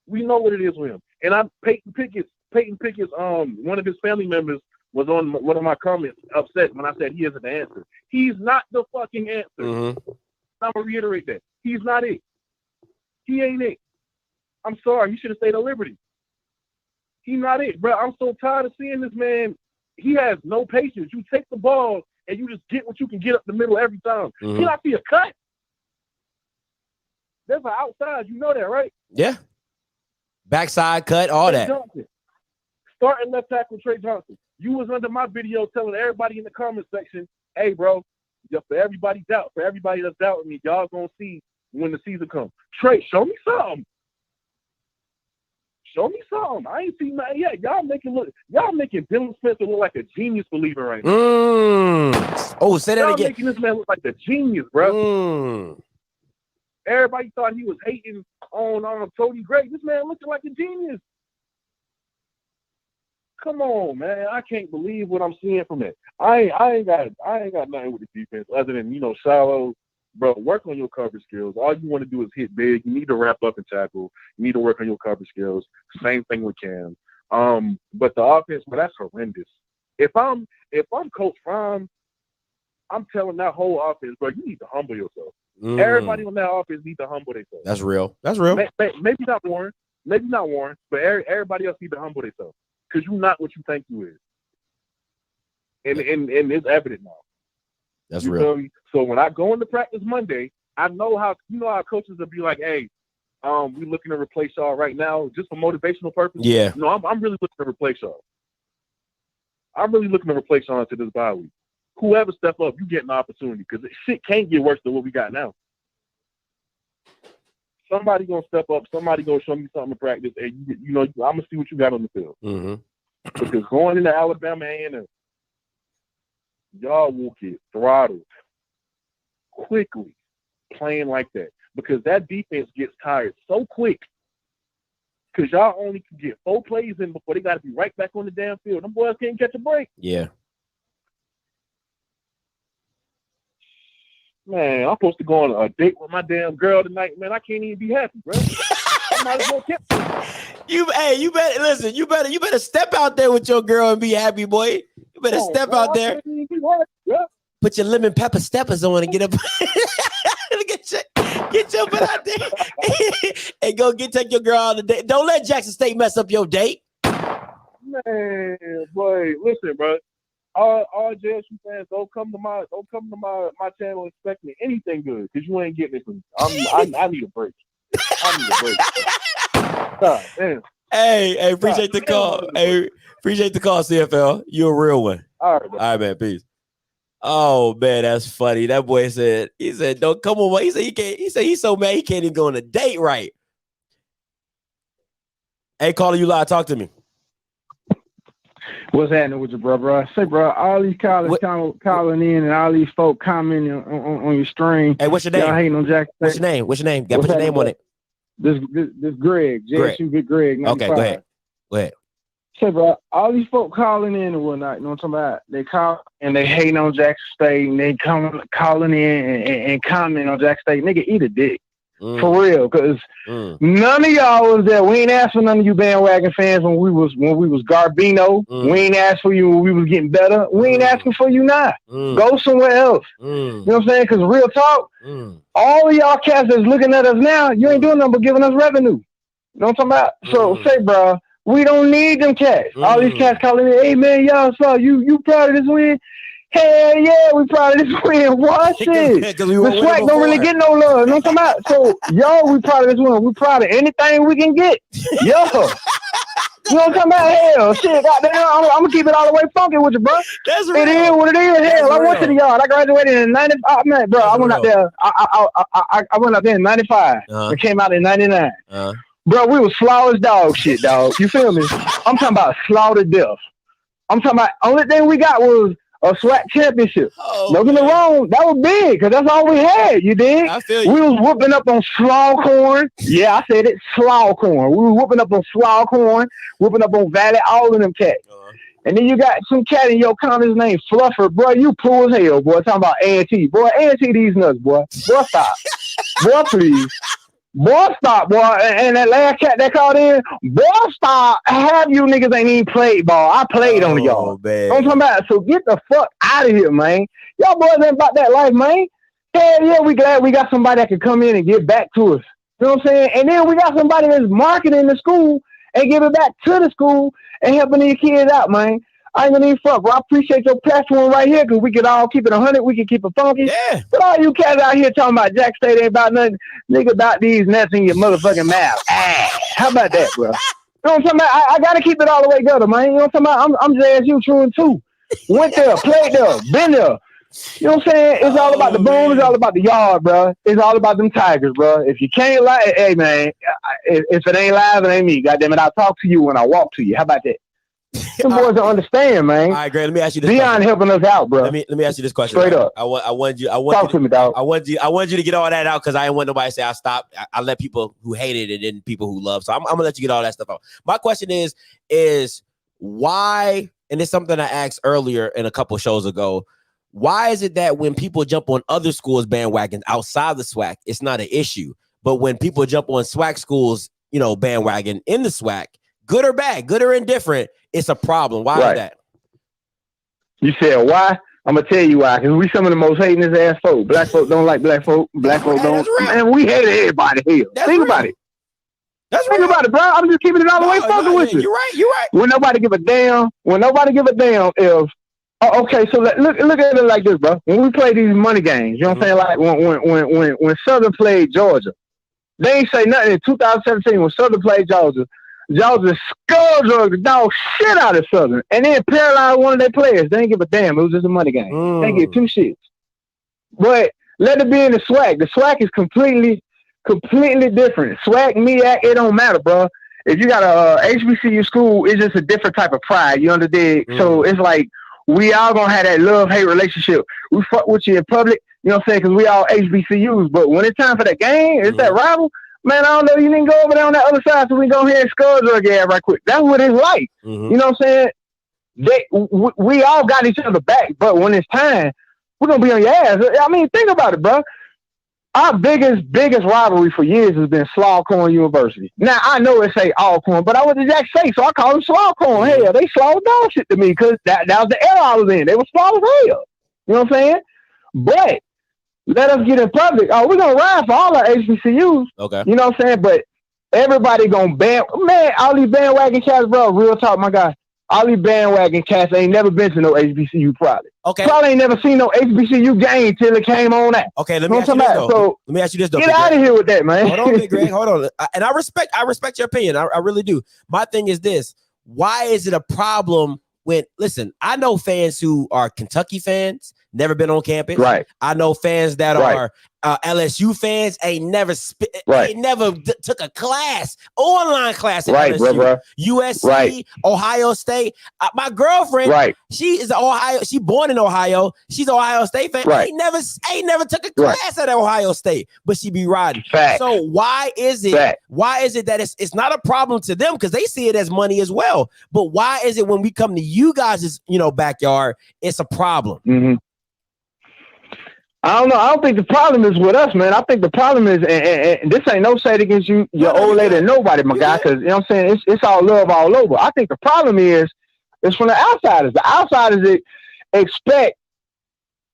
We know what it is with him. And Peyton Pickett's one of his family members was on one of my comments upset when I said he isn't the answer. He's not the fucking answer. I'm gonna reiterate that. He's not it. He ain't it. I'm sorry. He should have stayed at Liberty. He's not it, bro. I'm so tired of seeing this man. He has no patience. You take the ball and you just get what you can get up the middle every time. Can I see a cut? There's an outside. You know that, right? Yeah. Backside cut, all Trey that. Johnson. Starting left tackle Trey Johnson. You was under my video telling everybody in the comment section, hey, bro, for everybody that's doubting me, y'all gonna see when the season comes. Trey, show me something. Show me something. I ain't seen nothing yet. Y'all making Dylan Spencer look like a genius believer right now. Oh, say that y'all again. Making this man look like a genius, bro. Everybody thought he was hating on Tony Gray. This man looking like a genius. Come on, man. I can't believe what I'm seeing from it. I ain't got nothing with the defense other than, shallow. Bro, work on your coverage skills. All you want to do is hit big. You need to wrap up and tackle. You need to work on your coverage skills. Same thing with Cam. But the offense, that's horrendous. If I'm Coach Prime, I'm telling that whole offense, bro, you need to humble yourself. Everybody on that offense needs to humble themselves. That's real. That's real. Maybe not Warren, but everybody else needs to humble themselves because you're not what you think you is. And it's evident now. That's you real. Feel me? So when I go into practice Monday, I know how coaches will be like, hey, we looking to replace y'all right now just for motivational purposes. Yeah. No, I'm really looking to replace y'all. I'm really looking to replace y'all into this bye week. Whoever step up, you get an opportunity because shit can't get worse than what we got now. Somebody gonna step up. Somebody gonna show me something to practice, and I'm gonna see what you got on the field. Because going into Alabama A&M, y'all will get throttled quickly playing like that because that defense gets tired so quick. Because y'all only can get 4 plays in before they got to be right back on the damn field. Them boys can't catch a break. Yeah. Man, I'm supposed to go on a date with my damn girl tonight, man. I can't even be happy, bro. I might as well keep You better listen. You better step out there with your girl and be happy, boy. You better step out there. Put your lemon pepper steppers on and get up. get your butt out there and go take your girl on the date. Don't let Jackson State mess up your date. Man, boy, listen, bro. All JSU fans, don't come to my channel expecting anything good because you ain't getting it from me. I need a break. God, damn. Hey, appreciate the call. Hey, appreciate the call, CFL. You're a real one. All right, man. Peace. Oh man, that's funny. That boy said, don't come on. He said he can't. He said he's so mad he can't even go on a date right. Hey, caller, you live. Talk to me. What's happening with you, bro? Say, bro, all these callers calling in and all these folk commenting on your stream. Hey, what's your name? Y'all hating on Jack. What's your name? Got to put your name on it. This Greg. JSU Big Greg. 95. Okay, go ahead. Say, bro, all these folk calling in and whatnot, you know what I'm talking about? They call and they hating on Jackson State and they calling in and commenting on Jackson State. Nigga, eat a dick. For real, because none of y'all was there. We ain't asked for none of you bandwagon fans when we was Garbino. We ain't asked for you when we was getting better. We ain't asking for you now. Go somewhere else. You know what I'm saying? Because real talk, all of y'all cats that's looking at us now, you ain't doing nothing but giving us revenue. You know what I'm talking about? So say, bro, we don't need them cats. All these cats calling in, hey man, y'all saw you proud of this win? Hell yeah, we proud of this win. Watch it. The swag don't really get no love. You know what I'm talking about? So y'all, we proud of this win. We proud of anything we can get. Yo. You know what I'm talking about? Hell, shit, goddamn, I'm gonna keep it all the way funky with you, bro. That's real. It is what it is. Hell, I went to the yard. I graduated in 95. Man, bro, I went out there. I went out there in 95. And came out in 99. Bro, we was slaughtered dog shit, dog. You feel me? I'm talking about slaughtered death. I'm talking about only thing we got was a SWAC championship. Don't get me wrong, that was big because that's all we had. You dig? I feel you. We was whooping up on Slaughorn. Yeah, I said it, Slaughorn. We was whooping up on Slaughorn, whooping up on Valley, all of them cats. And then you got some cat in your comments named Fluffer. Boy, you poor as hell, boy. Talking about A&T. Boy, A&T these nuts, boy. Boy, stop. Boy, please. Boy, stop, boy. And that last cat that called in, boy, stop. Half you niggas ain't even played ball. I played on y'all. Man. I'm talking about. So get the fuck out of here, man. Y'all boys ain't about that life, man. Hell yeah, we glad we got somebody that can come in and get back to us. You know what I'm saying? And then we got somebody that's marketing the school and give it back to the school and helping these kids out, man. I ain't gonna even fuck. Well, I appreciate your platform right here because we could all keep it 100. We can keep it funky. Yeah. But all you cats out here talking about Jack State ain't about nothing. Nigga, about these nuts in your motherfucking mouth. How about that, bro? You know what I'm talking about? I gotta keep it all the way gutter, man. You know what I'm talking about? I'm JSU true and true. Went there, played there, been there. You know what I'm saying? It's all about the boom. It's all about the yard, bro. It's all about them Tigers, bro. If you can't lie, hey, man, if it ain't live, it ain't me. Goddamn it, I'll talk to you when I walk to you. How about that? Them boys don't understand, man. All right, Greg. Let me ask you this. Deion helping us out, bro. Let me ask you this question. Straight up. I want you. Talk to me, dog. I want you to get all that out because I didn't want nobody to say I stopped. I let people who hated it and people who love. So I'm gonna let you get all that stuff out. My question is why? And it's something I asked earlier in a couple shows ago. Why is it that when people jump on other schools' bandwagons outside the SWAC, it's not an issue, but when people jump on SWAC schools, bandwagon in the SWAC, good or bad, good or indifferent, it's a problem. Why is that? You said why? I'm gonna tell you why. Because we some of the most hating ass folk. Black folk don't like black folk. Black folk don't. Man, we hate everybody here. Think about it. Think about it, bro. I'm just keeping it all the way fucking with you. You're right. When nobody give a damn. If okay, so look at it like this, bro. When we play these money games, you know what I'm saying? Like when Southern played Georgia, they ain't say nothing in 2017 when Southern played Georgia. Georgia skull the dog shit out of Southern, and then paralyzed one of their players. They didn't give a damn. It was just a money game. They get two shits. But let it be in the SWAC. The SWAC is completely different. SWAC, MEAC, it don't matter, bro. If you got a HBCU school, it's just a different type of pride. You understand? So it's like we all gonna have that love-hate relationship. We fuck with you in public, you know what I'm saying? Because we all HBCUs. But when it's time for that game, it's that rival. Man, I don't know. You didn't go over there on that other side, so we go here and skull drug your ass right quick. That's what it's like. You know what I'm saying? We all got each other back, but when it's time, we're gonna be on your ass. I mean, think about it, bro. Our biggest rivalry for years has been Slaughorn University. Now I know it say Alcorn, but I went to Jack State, so I call them Slaughorn. Hell, they slowed dog shit to me because that was the era I was in. They were slow as hell. You know what I'm saying? But let us get in public. Oh, we're gonna ride for all our HBCUs. Okay. You know what I'm saying? But everybody gonna all these bandwagon cats, bro. Real talk, my guy. All these bandwagon cats ain't never been to no HBCU probably. Okay. Probably ain't never seen no HBCU game till it came on that. Okay, let me ask you this though. So let me ask you this though. Get out of here with that, man. Hold on, Big Greg. Hold on. And I respect your opinion. I really do. My thing is this. Why is it a problem when, listen, I know fans who are Kentucky fans, never been on campus. Right. I know fans that are LSU fans, ain't never took a class, online class at LSU. Bro. USC, Ohio State. My girlfriend, she is Ohio. She born in Ohio. She's an Ohio State fan. Ain't never took a class at Ohio State, but she be riding. Fact. So why is it that it's not a problem to them because they see it as money as well? But why is it when we come to you guys' backyard, it's a problem? Mm-hmm. I don't know. I don't think the problem is with us, man. I think the problem is, and this ain't no shade against you, your old lady, and nobody, my guy, because, you know what I'm saying, it's all love all over. I think the problem is from the outsiders. The outsiders expect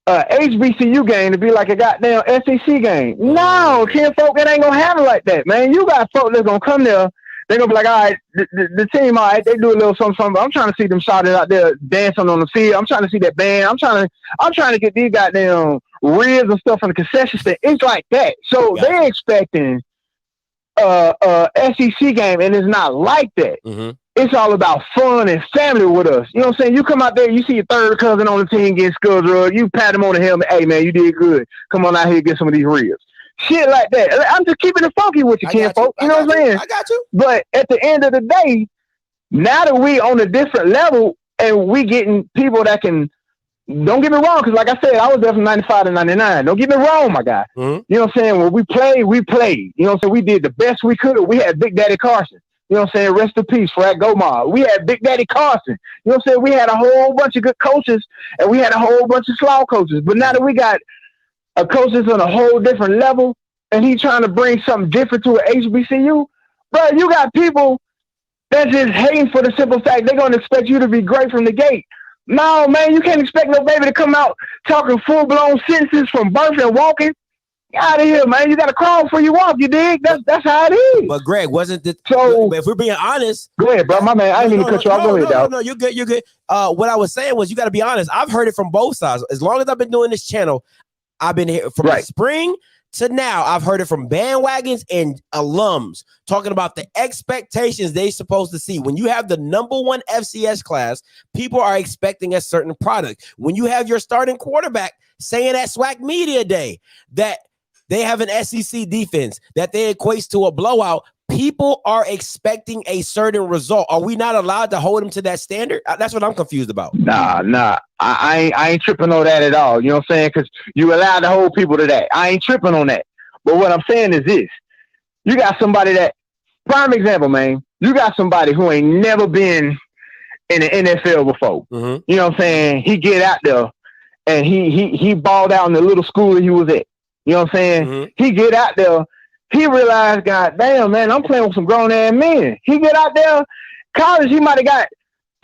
HBCU game to be like a goddamn SEC game. No, 10 folk, it ain't going to happen like that, man. You got folk that's going to come there they're gonna be like, all right, the team, all right, they do a little something. But I'm trying to see them shouted out there dancing on the field. I'm trying to see that band. I'm trying to get these goddamn ribs and stuff from the concession stand. It's like that. So they're expecting SEC game, and it's not like that. Mm-hmm. It's all about fun and family with us. You know what I'm saying? You come out there, you see your third cousin on the team getting skull drug. You pat him on the helmet. Hey, man, you did good. Come on out here and get some of these ribs. Shit like that. I'm just keeping it funky with you, kinfolk. You know what I'm saying? I got you. But at the end of the day, now that we on a different level and we getting people that can, don't get me wrong, because like I said, I was there from 95 to 99. Don't get me wrong, my guy. Mm-hmm. You know what I'm saying? When we played. You know what I'm saying? We did the best we could. We had Big Daddy Carson. You know what I'm saying? Rest in peace, Frat Gomar. We had Big Daddy Carson. You know what I'm saying? We had a whole bunch of good coaches, and we had a whole bunch of slow coaches. But now that we got a coach that's on a whole different level, and he's trying to bring something different to an HBCU, bro, you got people that's just hating for the simple fact they're going to expect you to be great from the gate. No, man, you can't expect no baby to come out talking full-blown sentences from birth and walking. Get out of here, man. You got to crawl before you walk, you dig? That's how it is. But Greg, wasn't the so? If we're being honest, go ahead, bro. My man, I didn't mean to cut you off. Go ahead, dog. No, you're good. You're good. What I was saying was, you got to be honest. I've heard it from both sides. As long as I've been doing this channel, I've been here from the spring to now. I've heard it from bandwagons and alums talking about the expectations they're supposed to see. When you have the #1 FCS class, people are expecting a certain product. When you have your starting quarterback saying at SWAC Media Day that they have an SEC defense that they equates to a blowout, people are expecting a certain result. Are we not allowed to hold them to that standard? That's what I'm confused about. Nah. I ain't tripping on that at all. You know what I'm saying? Because you allowed to hold people to that. I ain't tripping on that. But what I'm saying is this. You got somebody that, prime example, man, you got somebody who ain't never been in the NFL before. Mm-hmm. You know what I'm saying? He get out there and he balled out in the little school that he was at. You know what I'm saying? Mm-hmm. He get out there. He realized, God damn, man, I'm playing with some grown-ass men. He get out there, college, he might have got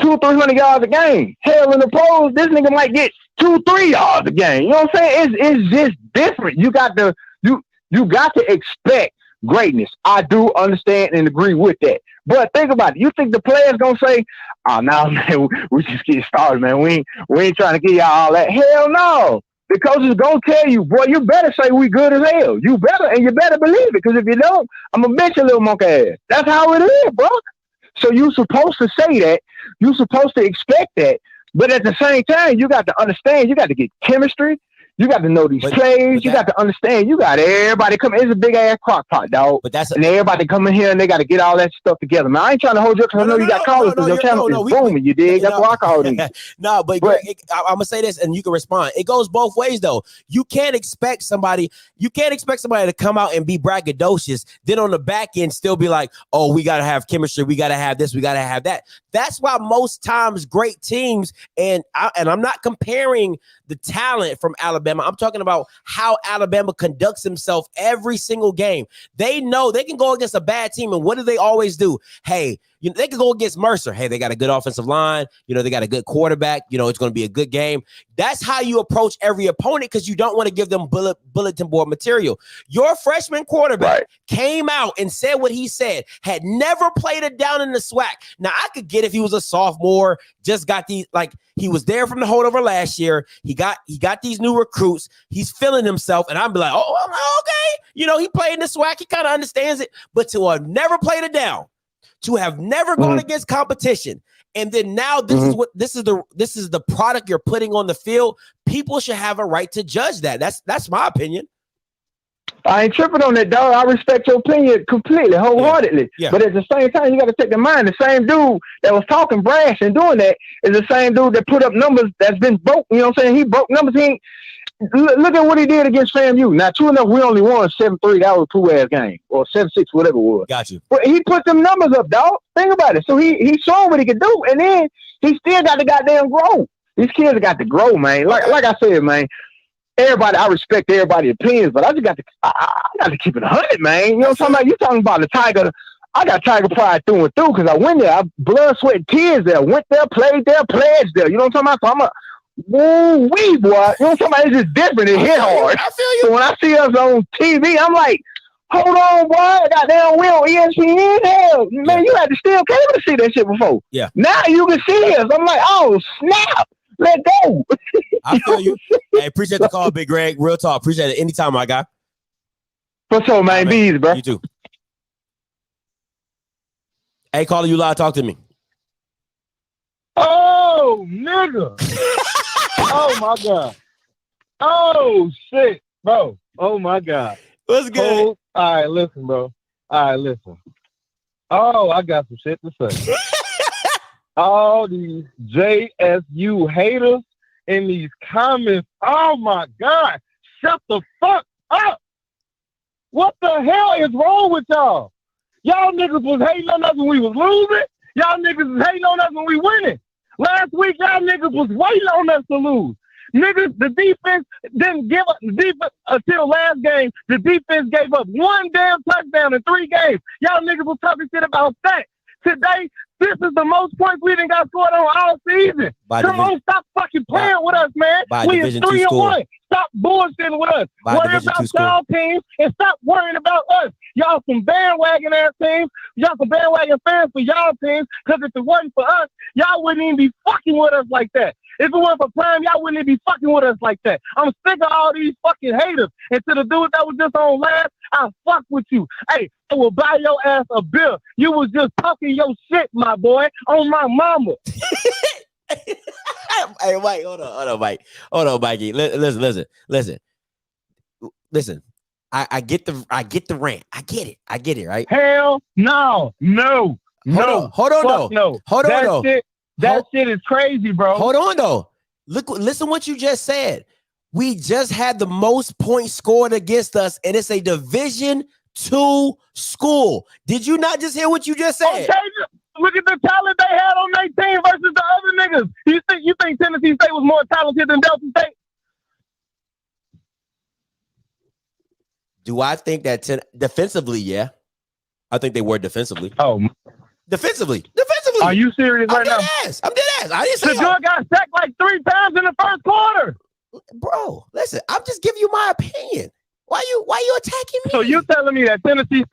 200-300 yards a game. Hell, in the pros, this nigga might get 2-3 yards a game. You know what I'm saying? It's just different. You got to expect greatness. I do understand and agree with that. But think about it. You think the players gonna say, "Oh no, man, we just get started, man. We ain't trying to get y'all all that." Hell no. The coach is gonna tell you, boy, you better say we good as hell. You better believe it. Because if you don't, I'm gonna bet your little monkey ass. That's how it is, bro. So you supposed to say that. You supposed to expect that. But at the same time, you got to understand. You got to get chemistry. You got to know these plays. You got to understand. You got everybody come. It's a big ass crock pot, dog. And everybody come in here and they got to get all that stuff together. Man, I ain't trying to hold you because I know you got callers because your channel is booming. You dig? That's why I called you. No, but I'm gonna say this, and you can respond. It goes both ways, though. You can't expect somebody to come out and be braggadocious, then on the back end still be like, "Oh, we gotta have chemistry. We gotta have this. We gotta have that." That's why most times great teams, and I'm not comparing the talent from Alabama. I'm talking about how Alabama conducts himself every single game. They know they can go against a bad team, and what do they always do? Hey, they can go against Mercer. Hey, they got a good offensive line. They got a good quarterback. It's going to be a good game. That's how you approach every opponent because you don't want to give them bulletin board material. Your freshman quarterback came out and said what he said, had never played it down in the SWAC. Now, I could get if he was a sophomore, just got these, like, he was there from the holdover last year. He got these new recruits. He's feeling himself, and I'd be like, oh, okay. He played in the SWAC. He kind of understands it. But to have never played it down, to have never gone against competition, and then now this is the product you're putting on the field. People should have a right to judge that. That's my opinion. I ain't tripping on that, dog. I respect your opinion completely, wholeheartedly. Yeah. But at the same time, you got to take in mind the same dude that was talking brash and doing that is the same dude that put up numbers that's been broke. You know what I'm saying? He broke numbers. Look at what he did against FAMU. Now, true enough, we only won 7-3. That was a 2-ass game, or 7-6, whatever it was. Got you. But he put them numbers up, dog. Think about it. So he showed what he could do, and then he still got to goddamn grow. These kids got to grow, man. Like I said, man. Everybody, I respect everybody's opinions, but I just got to keep it 100, man. You know what I'm talking about? You talking about the Tiger? I got Tiger pride through and through because I went there. I blood, sweat, and tears there. Went there, played there, pledged there. You know what I'm talking about? So I'm woo-wee, boy. You know what I'm talking about? It's just different. It hit hard. I feel you. So when I see us on TV, I'm like, Hold on, boy. Goddamn, we on ESPN. Hell, man, you had to still came to see that shit before. Yeah. Now you can see us. I'm like, oh, snap. Let go. I feel you. Hey, appreciate the call, Big Greg. Real talk. Appreciate it. Anytime, my guy. For sure, man. Right, Be easy, bro. You too. Hey, caller, you live. Talk to me. Oh, nigga. Oh, my God. Oh, shit, bro. Oh, my God. What's good? All right, listen, bro. All right, listen. Oh, I got some shit to say. All these JSU haters in these comments. Oh, my God. Shut the fuck up. What the hell is wrong with y'all? Y'all niggas was hating on us when we was losing. Y'all niggas was hating on us when we winning. Last week, y'all niggas was waiting on us to lose. Niggas, the defense didn't give up until last game. The defense gave up one damn touchdown in 3 games. Y'all niggas was talking shit about that. Today, this is the most points we done got scored on all season. Come on, stop fucking playing with us, man. We is 3-1. Stop bullshitting with us. Worry about y'all teams and stop worrying about us. Y'all some bandwagon ass teams. Y'all some bandwagon fans for y'all teams. Because if it wasn't for us, y'all wouldn't even be fucking with us like that. If it wasn't for Prime, y'all wouldn't even be fucking with us like that. I'm sick of all these fucking haters. And to the dude that was just on last, I'll fuck with you. Hey, I will buy your ass a bill. You was just talking your shit, my boy, on my mama. Hey, Mike, hold on, Mike. Hold on, Mikey. Listen. I get the rant. I get it, right? Hell no. Hold on, no. That shit is crazy, bro. Hold on, though. Listen what you just said. We just had the most points scored against us, and it's a Division II school. Did you not just hear what you just said? Okay, look at the talent they had on their team versus the other niggas. You think Tennessee State was more talented than Delta State? Do I think that defensively? Yeah, I think they were defensively. Oh, defensively. Are you serious right now? I'm dead ass. I didn't say Shedeur got sacked like 3 times in the first quarter. Bro, listen, I'm just giving you my opinion. Why you attacking me? So you telling me that Tennessee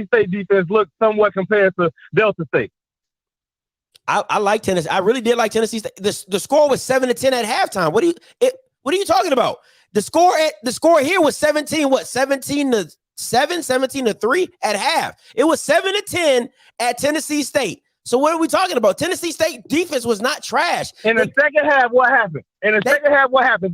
State defense looks somewhat compared to Delta State? I like Tennessee. I really did like Tennessee State. The score was 7-10 at halftime. What are you talking about? The score here was 17-7, 17-3 at half. It was 7-10 at Tennessee State. So what are we talking about? Tennessee State defense was not trash. In the second half, what happened?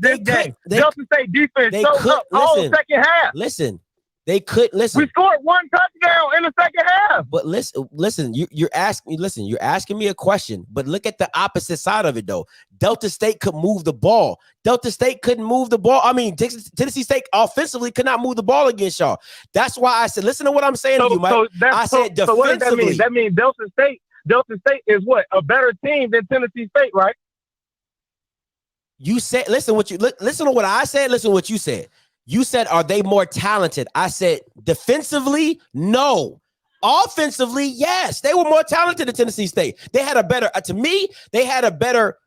This game, Delta State defense showed up all second half. Listen, they could listen. We scored 1 touchdown in the second half. But listen, you're asking me a question, but look at the opposite side of it though. Delta State could move the ball. Delta State couldn't move the ball. I mean, Tennessee State offensively could not move the ball against y'all. That's why I said, listen to what I'm saying to you, Mike. I said defensively. So what does that mean? That means Delta State is what? A better team than Tennessee State, right? You said, listen to what I said, listen to what you said. You said, are they more talented? I said, defensively, no. Offensively, yes. They were more talented than Tennessee State. They had a better, to me, they had a better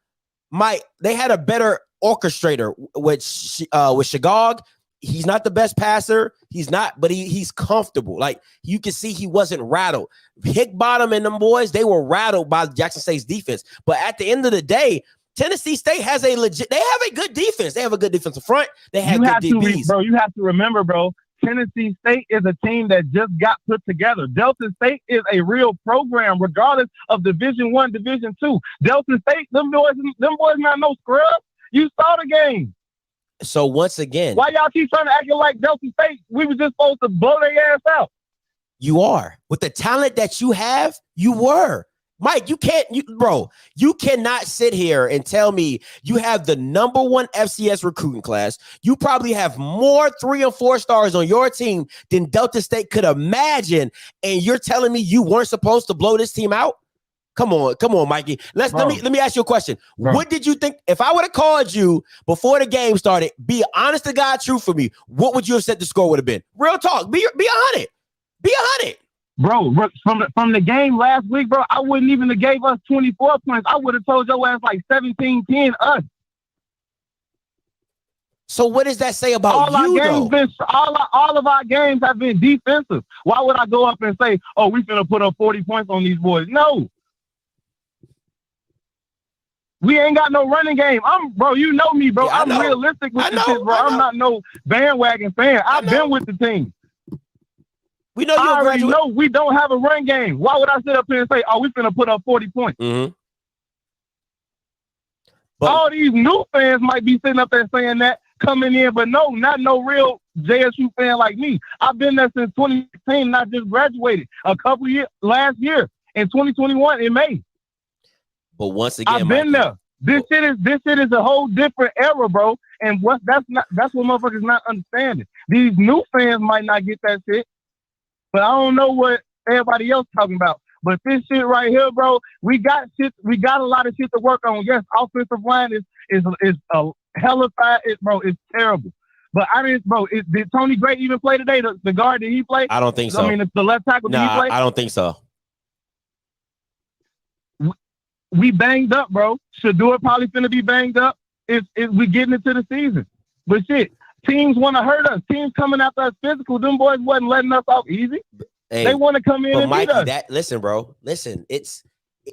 orchestrator with Shagog. He's not the best passer. He's not, but he's comfortable. Like, you can see he wasn't rattled. Hickbottom and them boys, they were rattled by Jackson State's defense. But at the end of the day, Tennessee State has they have a good defense. They have a good defensive front. They have good DBs. Bro, you have to remember, bro, Tennessee State is a team that just got put together. Delta State is a real program, regardless of Division I, Division II. Delta State, them boys not no scrubs. You saw the game. So once again, why y'all keep trying to act like Delta State? We were just supposed to blow their ass out. You are. With the talent that you have, you were. Mike, you cannot sit here and tell me you have the #1 FCS recruiting class. You probably have more 3 and 4 stars on your team than Delta State could imagine. And you're telling me you weren't supposed to blow this team out? Come on, Mikey. Let me ask you a question. Bro. What did you think? If I would have called you before the game started, be honest to God, true for me, what would you have said the score would have been? Real talk. Be on it. Be on it. Bro, from the game last week, bro, I wouldn't even have gave us 24 points. I would have told your ass like 17-10 us. So what does that say about all of our games have been defensive. Why would I go up and say, "Oh, we finna put up 40 points on these boys"? No. We ain't got no running game. Bro, you know me, bro. I'm realistic with this shit, bro. I'm not no bandwagon fan. I've been with the team. We know I already know we don't have a run game. Why would I sit up here and say, "Oh, we finna put up 40 points"? Mm-hmm. All these new fans might be sitting up there saying that coming in, but no, not no real JSU fan like me. I've been there since 2016, and I just graduated a couple years last year in 2021 in May. But once again, I've been there. This shit is a whole different era, bro. And that's what motherfuckers not understanding. These new fans might not get that shit, but I don't know what everybody else talking about. But this shit right here, bro, we got a lot of shit to work on. Yes, offensive line is a hellified, bro. It's terrible. But did Tony Gray even play today? The guard, did he play? I don't think so. I mean, the left tackle, did he play? I don't think so. We banged up, bro. Shador probably finna be banged up if we getting into the season. But shit, teams want to hurt us. Teams coming after us physical. Them boys wasn't letting us off easy. Hey, they want to come in and Mikey, beat us. Listen, bro. Listen, it's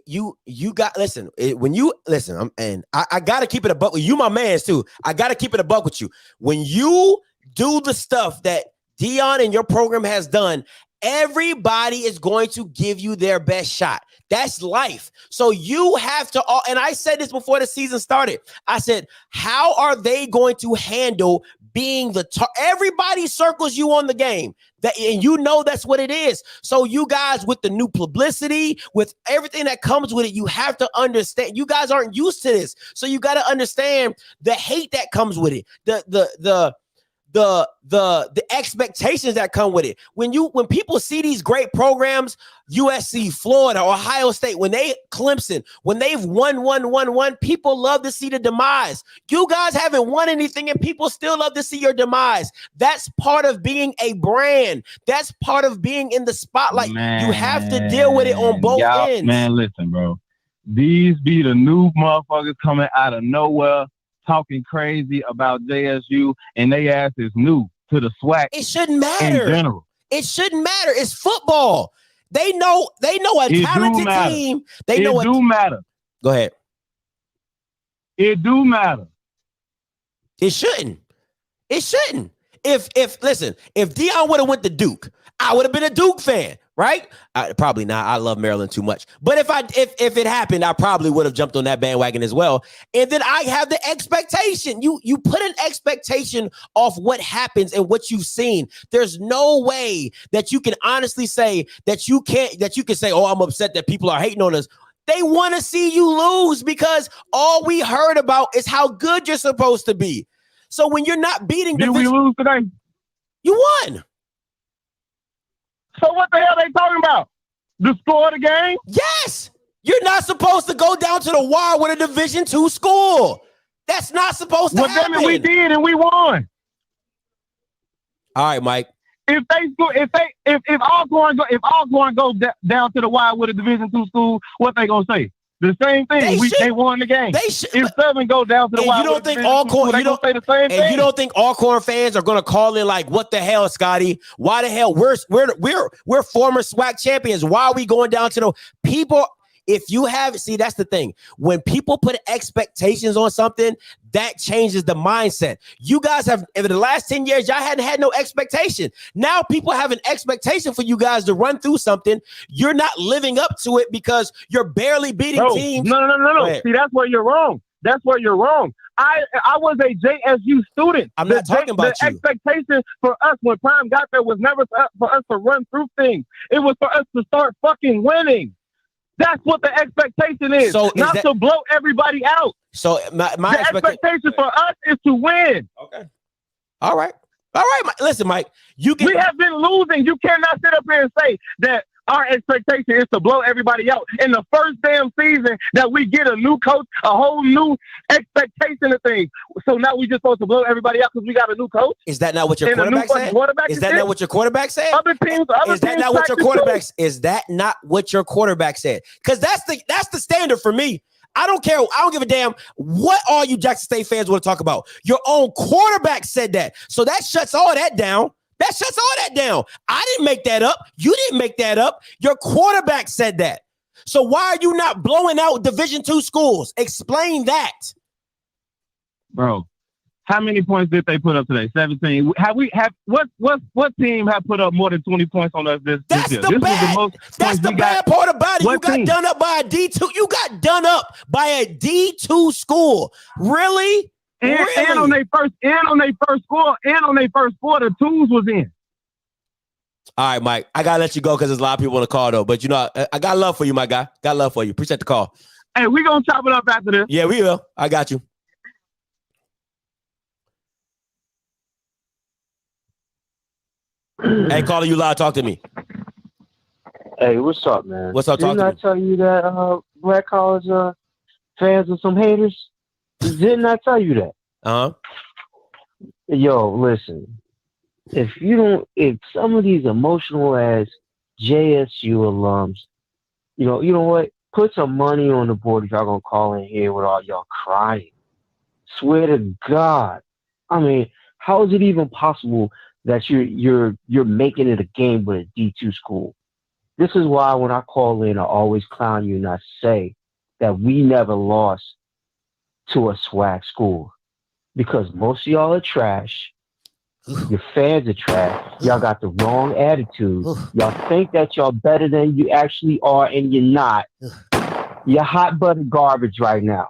you got listen. When you listen, I gotta keep it a buck with you, my mans too. I gotta keep it a buck with you. When you do the stuff that Dion and your program has done, everybody is going to give you their best shot. That's life. So you have to, and I said this before the season started. I said, how are they going to handle being everybody circles you on the game, and you know that's what it is. So you guys, with the new publicity, with everything that comes with it, you have to understand. You guys aren't used to this, so you got to understand the hate that comes with it, the expectations that come with it. When people see these great programs, USC, Florida, Ohio State, Clemson, when they've won, people love to see the demise. You guys haven't won anything and people still love to see your demise. That's part of being a brand. That's part of being in the spotlight. Man, you have to deal with it on both ends. Man, listen, bro. These be the new motherfuckers coming out of nowhere, talking crazy about JSU, and they ass is new to the SWAC. It shouldn't matter. In general. It shouldn't matter. It's football. They know a talented team. It do matter. Go ahead. It do matter. It shouldn't. It shouldn't. If Dion would have went to Duke, I would have been a Duke fan, right? Probably not. I love Maryland too much. But if it happened, I probably would have jumped on that bandwagon as well. And then I have the expectation. You put an expectation off what happens and what you've seen. There's no way that you can honestly say that you can say, "Oh, I'm upset that people are hating on us." They want to see you lose because all we heard about is how good you're supposed to be. So when you're not beating Did we lose today? You won. So what the hell they talking about? The score of the game? Yes. You're not supposed to go down to the wire with a Division II school. That's not supposed to happen. Well, damn it, we did and we won. All right, Mike. If Alcorn go down to the wire with a Division II school, what they gonna say? The same thing. They won the game. If Southern go down to the wire, you don't think Alcorn? You don't say the same thing. And you don't think Alcorn fans are going to call in like, "What the hell, Scotty? Why the hell? We're former SWAC champions. Why are we going down to the people?" If you have, that's the thing. When people put expectations on something, that changes the mindset. You guys have, in the last 10 years, y'all hadn't had no expectation. Now people have an expectation for you guys to run through something. You're not living up to it because you're barely beating teams. No. See, that's where you're wrong. That's where you're wrong. I was a JSU student. I'm not talking about you. The expectation for us when Prime got there was never for us to run through things. It was for us to start fucking winning. That's what the expectation is. So not to blow everybody out. So my expectation for us is to win. Okay. All right. Listen, Mike. We have been losing. You cannot sit up here and say that our expectation is to blow everybody out. In the first damn season that we get a new coach, a whole new expectation of things. So now we just supposed to blow everybody out because we got a new coach? Is that not what your quarterback said? Is that not what your quarterback said? Is that not what your quarterback said? Because that's the standard for me. I don't care. I don't give a damn what all you Jackson State fans want to talk about. Your own quarterback said that. So that shuts all that down. That shuts all that down. I didn't make that up. You didn't make that up. Your quarterback said that. So why are you not blowing out Division II schools? Explain that. Bro, how many points did they put up today? 17. What team have put up more than 20 points on us this year? That's the bad part about it. You got done up by a D2. You got done up by a D2 school. Really? And on their first score, the twos was in. All right, Mike. I gotta let you go because there's a lot of people on the call though. But you know, I got love for you, my guy. Got love for you. Appreciate the call. Hey, we gonna chop it up after this. Yeah, we will. I got you. Hey, caller, you loud. Talk to me. Hey, what's up, man? What's up? Talk Didn't to I me. tell you that black college fans are some haters? Didn't I tell you that? Yo, listen. If some of these emotional ass JSU alums, you know what? Put some money on the board if y'all gonna call in here with all y'all crying. Swear to God. I mean, how is it even possible that you're making it a game with a D2 school? This is why when I call in, I always clown you and I say that we never lost to a swag school because most of y'all are trash. Your fans are trash. Y'all got the wrong attitude. Y'all think that y'all better than you actually are, and you're not. You're hot buttered garbage right now.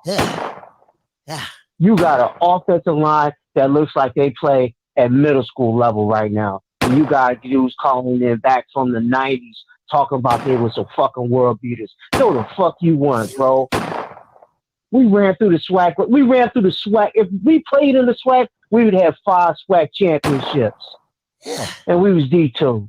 You got an offensive line that looks like they play at middle school level right now. And you got dudes calling in back from the 90s talking about they were some fucking world beaters. No, the fuck you want, bro. We ran through the swag. If we played in the swag, we would have 5 swag championships. And we was D2.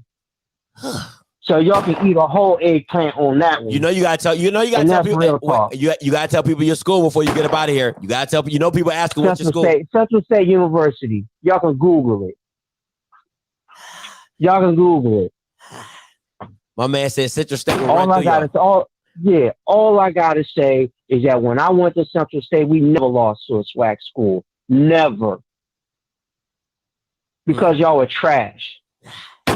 So y'all can eat a whole eggplant on that one. You gotta tell people. You gotta tell people your school before you get up out of here. You gotta tell people. People asking what's your school. Central State University. Y'all can Google it. My man said Central State. All I gotta say is that when I went to Central State, we never lost to a swag school. Never. Because y'all were trash.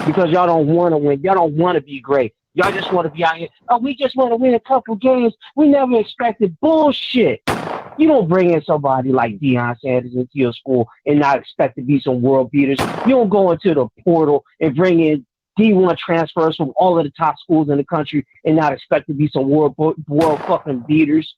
Because y'all don't want to win. Y'all don't want to be great. Y'all just want to be out here. Oh, we just want to win a couple games. We never expected bullshit. You don't bring in somebody like Deion Sanders into your school and not expect to be some world beaters. You don't go into the portal and bring in D1 transfers from all of the top schools in the country and not expect to be some world fucking beaters.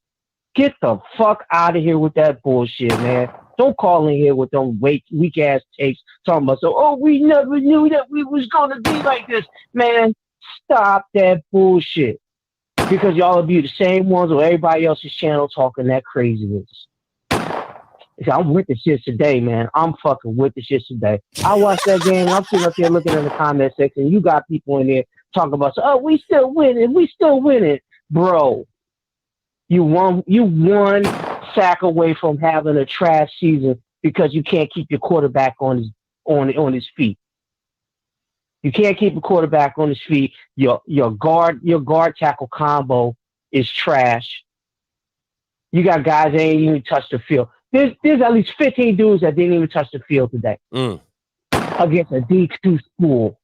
Get the fuck out of here with that bullshit, man. Don't call in here with them weak ass takes talking about we never knew that we was gonna be like this. Man, stop that bullshit. Because y'all will be the same ones on everybody else's channel talking that craziness. I'm with the shit today, man. I'm fucking with the shit today. I watched that game. I'm sitting up here looking in the comment section. You got people in there talking about, we still winning. Bro, you one sack away from having a trash season because you can't keep your quarterback on his feet. You can't keep a quarterback on his feet. Your guard tackle combo is trash. You got guys that ain't even touched the field. There's at least 15 dudes that didn't even touch the field today against a D2 school.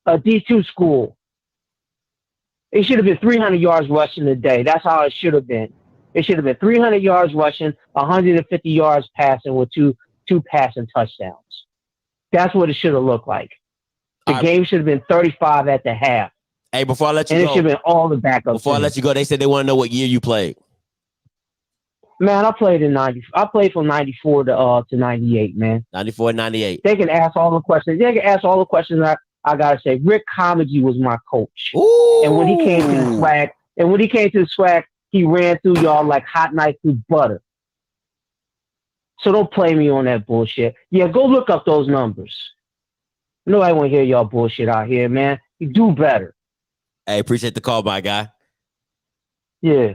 A D2 school. It should have been 300 yards rushing today. That's how it should have been. It should have been 300 yards rushing, 150 yards passing with two passing touchdowns. That's what it should have looked like. The game should have been 35 at the half. Hey, before I let you go, it should have been all the backups. Before I let you go, they said they want to know what year you played. Man, I played in 90. I played from 94 to 98, man. 94 and 98. They can ask all the questions. I gotta say, Rick Comedy was my coach. Ooh. And when he came to the swag, he ran through y'all like hot knife through butter. So don't play me on that bullshit. Yeah, go look up those numbers. Nobody want to hear y'all bullshit out here, man. You do better. Hey, appreciate the call, my guy. Yeah.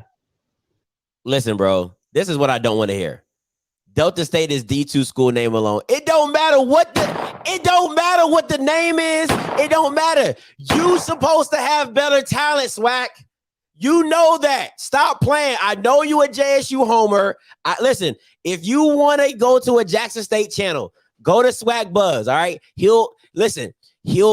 Listen, bro. This is what I don't want to hear. Delta State is D2 school name alone. It don't matter what the name is. It don't matter. You supposed to have better talent, Swag. You know that. Stop playing. I know you a JSU homer. Listen, if you want to go to a Jackson State channel, go to Swag Buzz, all right? He'll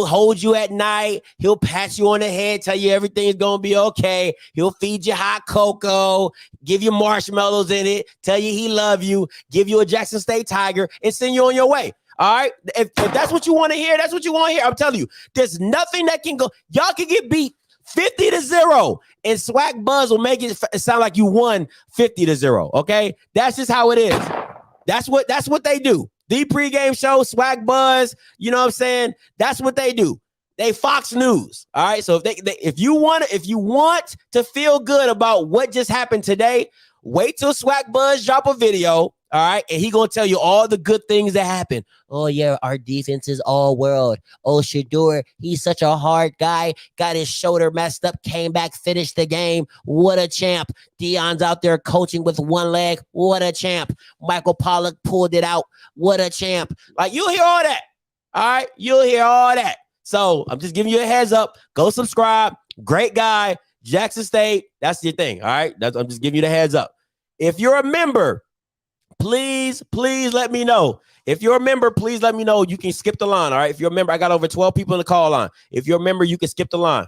hold you at night. He'll pat you on the head, tell you everything's going to be okay. He'll feed you hot cocoa, give you marshmallows in it, tell you he love you, give you a Jackson State Tiger, and send you on your way. All right? If that's what you want to hear, that's what you want to hear. I'm telling you, there's nothing that can go. Y'all can get beat 50-0, and Swag Buzz will make it sound like you won 50-0, okay? That's just how it is. That's what they do. The pregame show, Swag Buzz, you know what I'm saying? That's what they do. They Fox News. All right. So if you want to feel good about what just happened today, wait till Swag Buzz drop a video. All right. And he gonna tell you all the good things that happened. Oh, yeah, our defense is all world. Oh, Shedeur, he's such a hard guy. Got his shoulder messed up, came back, finished the game. What a champ. Deion's out there coaching with one leg. What a champ. Michael Pollock pulled it out. What a champ. Like, you'll hear all that. All right. You'll hear all that. So I'm just giving you a heads up. Go subscribe. Great guy. Jackson State. That's your thing. All right. I'm just giving you the heads up. If you're a member, please let me know. If you're a member, please let me know. You can skip the line. All right. If you're a member, I got over 12 people in the call line. If you're a member, you can skip the line.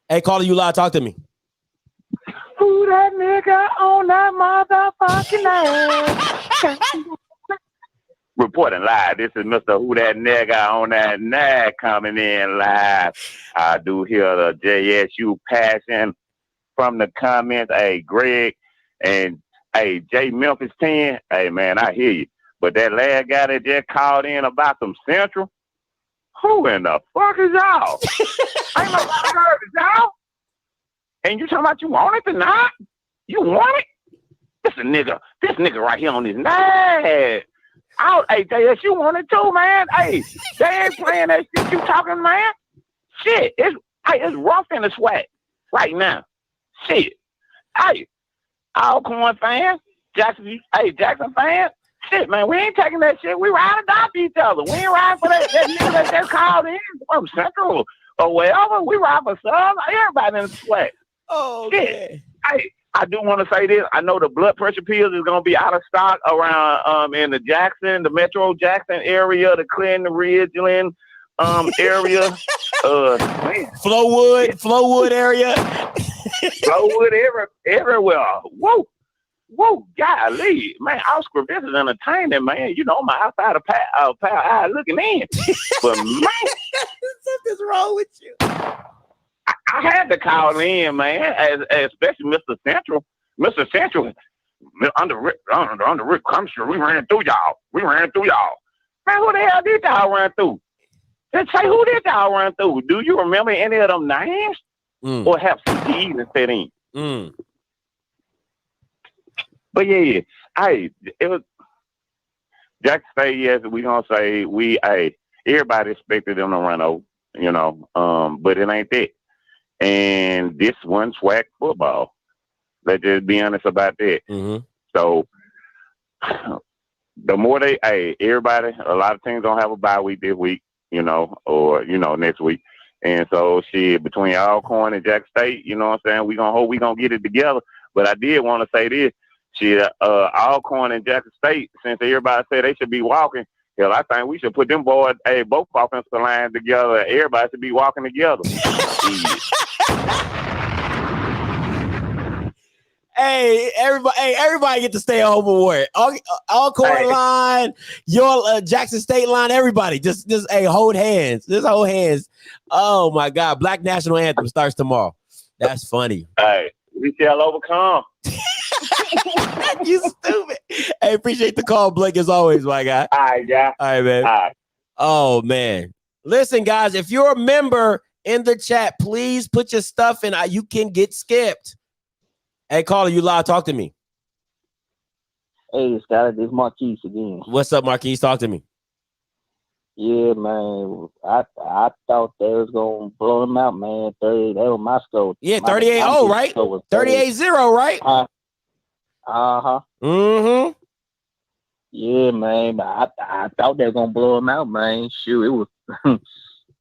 Hey, caller, you live. Talk to me. Who that nigga on that motherfucking ass? Reporting live. This is Mr. Who That Nigga on That Nag coming in live. I do hear the JSU passion from the comments. Hey, Greg and hey, J Memphis 10. Hey, man, I hear you. But that last guy that just called in about some Central, who in the fuck is y'all? Ain't nobody heard of y'all. And you talking about you want it tonight? You want it? This nigga right here on his nag. Hey, JSU want it too, man. Hey, they ain't playing that shit you talking, man. Shit, it's rough in the sweat right now. Shit. Hey, Alcorn fans, Jackson fans. Shit, man, we ain't taking that shit. We ride or die for each other. We ain't riding for that nigga that just called in from Central or wherever. We ride for Southern. Everybody in the sweat. Oh, shit. man. Hey, I do want to say this. I know the blood pressure pills is going to be out of stock around in the Metro Jackson area, the Clinton, Ridgeland area. Flowwood area. Flowwood everywhere. Whoa, golly, man, Offscript, this is entertaining, man. You know, my outside of power eye looking in. But man, something's wrong with you. I had to call in, man, especially Mr. Central. Mr. Central, under Rick Cumster, we ran through y'all. Man, who the hell did y'all run through? Just say, who did y'all run through? Do you remember any of them names? Or have CTEs and set in? But yeah, it was Jackson State. Yes, we gonna say everybody expected them to run over, you know, but it ain't that. And this one swag football. Let's just be honest about that. So the more everybody, a lot of teams don't have a bye week this week, you know, or next week. And so between Alcorn and Jackson State, you know what I'm saying, we gonna hope we gonna get it together. But I did want to say this. Alcorn and Jackson State, since everybody said they should be walking, hell, I think we should put them boys, both offensive lines together. Everybody should be walking together. Hey, everybody get to stay home and work. Alcorn line, your Jackson State line, everybody just hold hands. Just hold hands. Oh my God, Black National Anthem starts tomorrow. That's funny. Hey, we shall overcome. You stupid. Hey, appreciate the call, Blake, as always, my guy. All right, guy. All right, man. All right. Oh man, listen, guys, if you're a member in the chat, please put your stuff in. You can get skipped. Hey, caller, you live. Talk to me. Hey, Scott, this is Marquise again. What's up, Marquise? Talk to me. Yeah, man. I thought they was gonna blow them out, man. 30. That was my score. Yeah, 38-0, right? 38-0, right? Mm-hmm. Yeah, man. But I thought they were gonna blow them out, man. Shoot, it was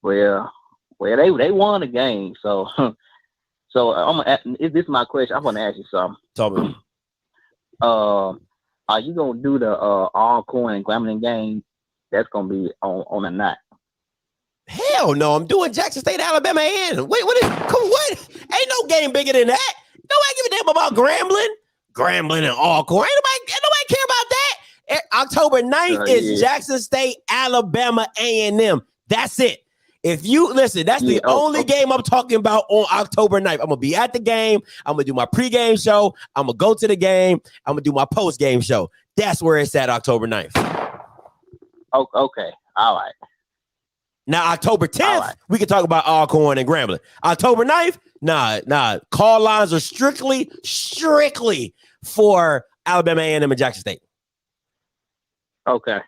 well, they won the game, so So this is my question. I want to ask you something. Tell me. Are you gonna do the Alcorn and Grambling game? That's gonna be on a night. Hell no, I'm doing Jackson State, Alabama, and wait, what? Ain't no game bigger than that. Nobody give a damn about Grambling and Alcorn. Ain't nobody care about that. October 9th is Jackson State, Alabama, A&M. That's it. If you listen, that's the only game I'm talking about on October 9th. I'm gonna be at the game. I'm gonna do my pregame show. I'm gonna go to the game. I'm gonna do my postgame show. That's where it's at, October 9th. Oh, okay. All right. Now, October 10th, we can talk about Alcorn and Grambling. October 9th, nah. Call lines are strictly for Alabama, A&M, and Jackson State. Okay.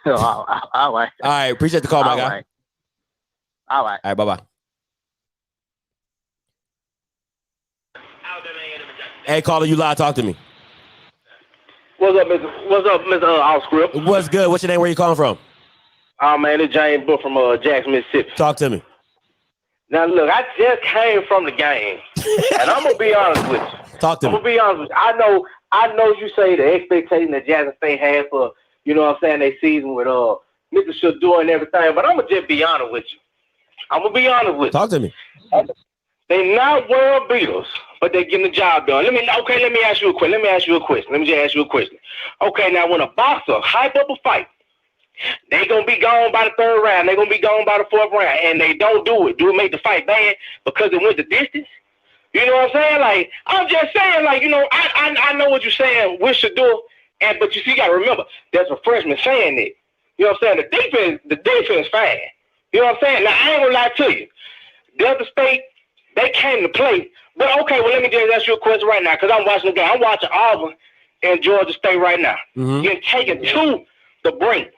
All right. All right. Appreciate the call, my guy. Right. All right. All right. Bye-bye. Hey, caller, you live. Talk to me. What's up, Mr. Offscript? What's good? What's your name? Where you calling from? Oh, man, it's James Bull from Jackson, Mississippi. Talk to me. Now, look, I just came from the game, and I'm going to be honest with you. Talk to me. I'm going to be honest with you. I know you say the expectation that Jackson State had for, you know what I'm saying, their season with Mr. Shador and everything, but I'm going to just be honest with you. I'm going to be honest with you. Talk to me. They're not world beaters, but they're getting the job done. Let me ask you a question. Let me just ask you a question. Okay, now when a boxer hype up a fight, they going to be gone by the third round. They're going to be gone by the fourth round, and they don't do it. Do it make the fight bad because it went the distance? You know what I'm saying? Like, I'm just saying, like, you know, I know what you're saying with Shador, but you see, you got to remember, there's a freshman saying that. You know what I'm saying? The defense fine. You know what I'm saying? Now, I ain't going to lie to you. Delta State, they came to play. But, okay, well, let me just ask you a question right now because I'm watching the game. I'm watching Auburn and Georgia State right now. Getting taken to the brink.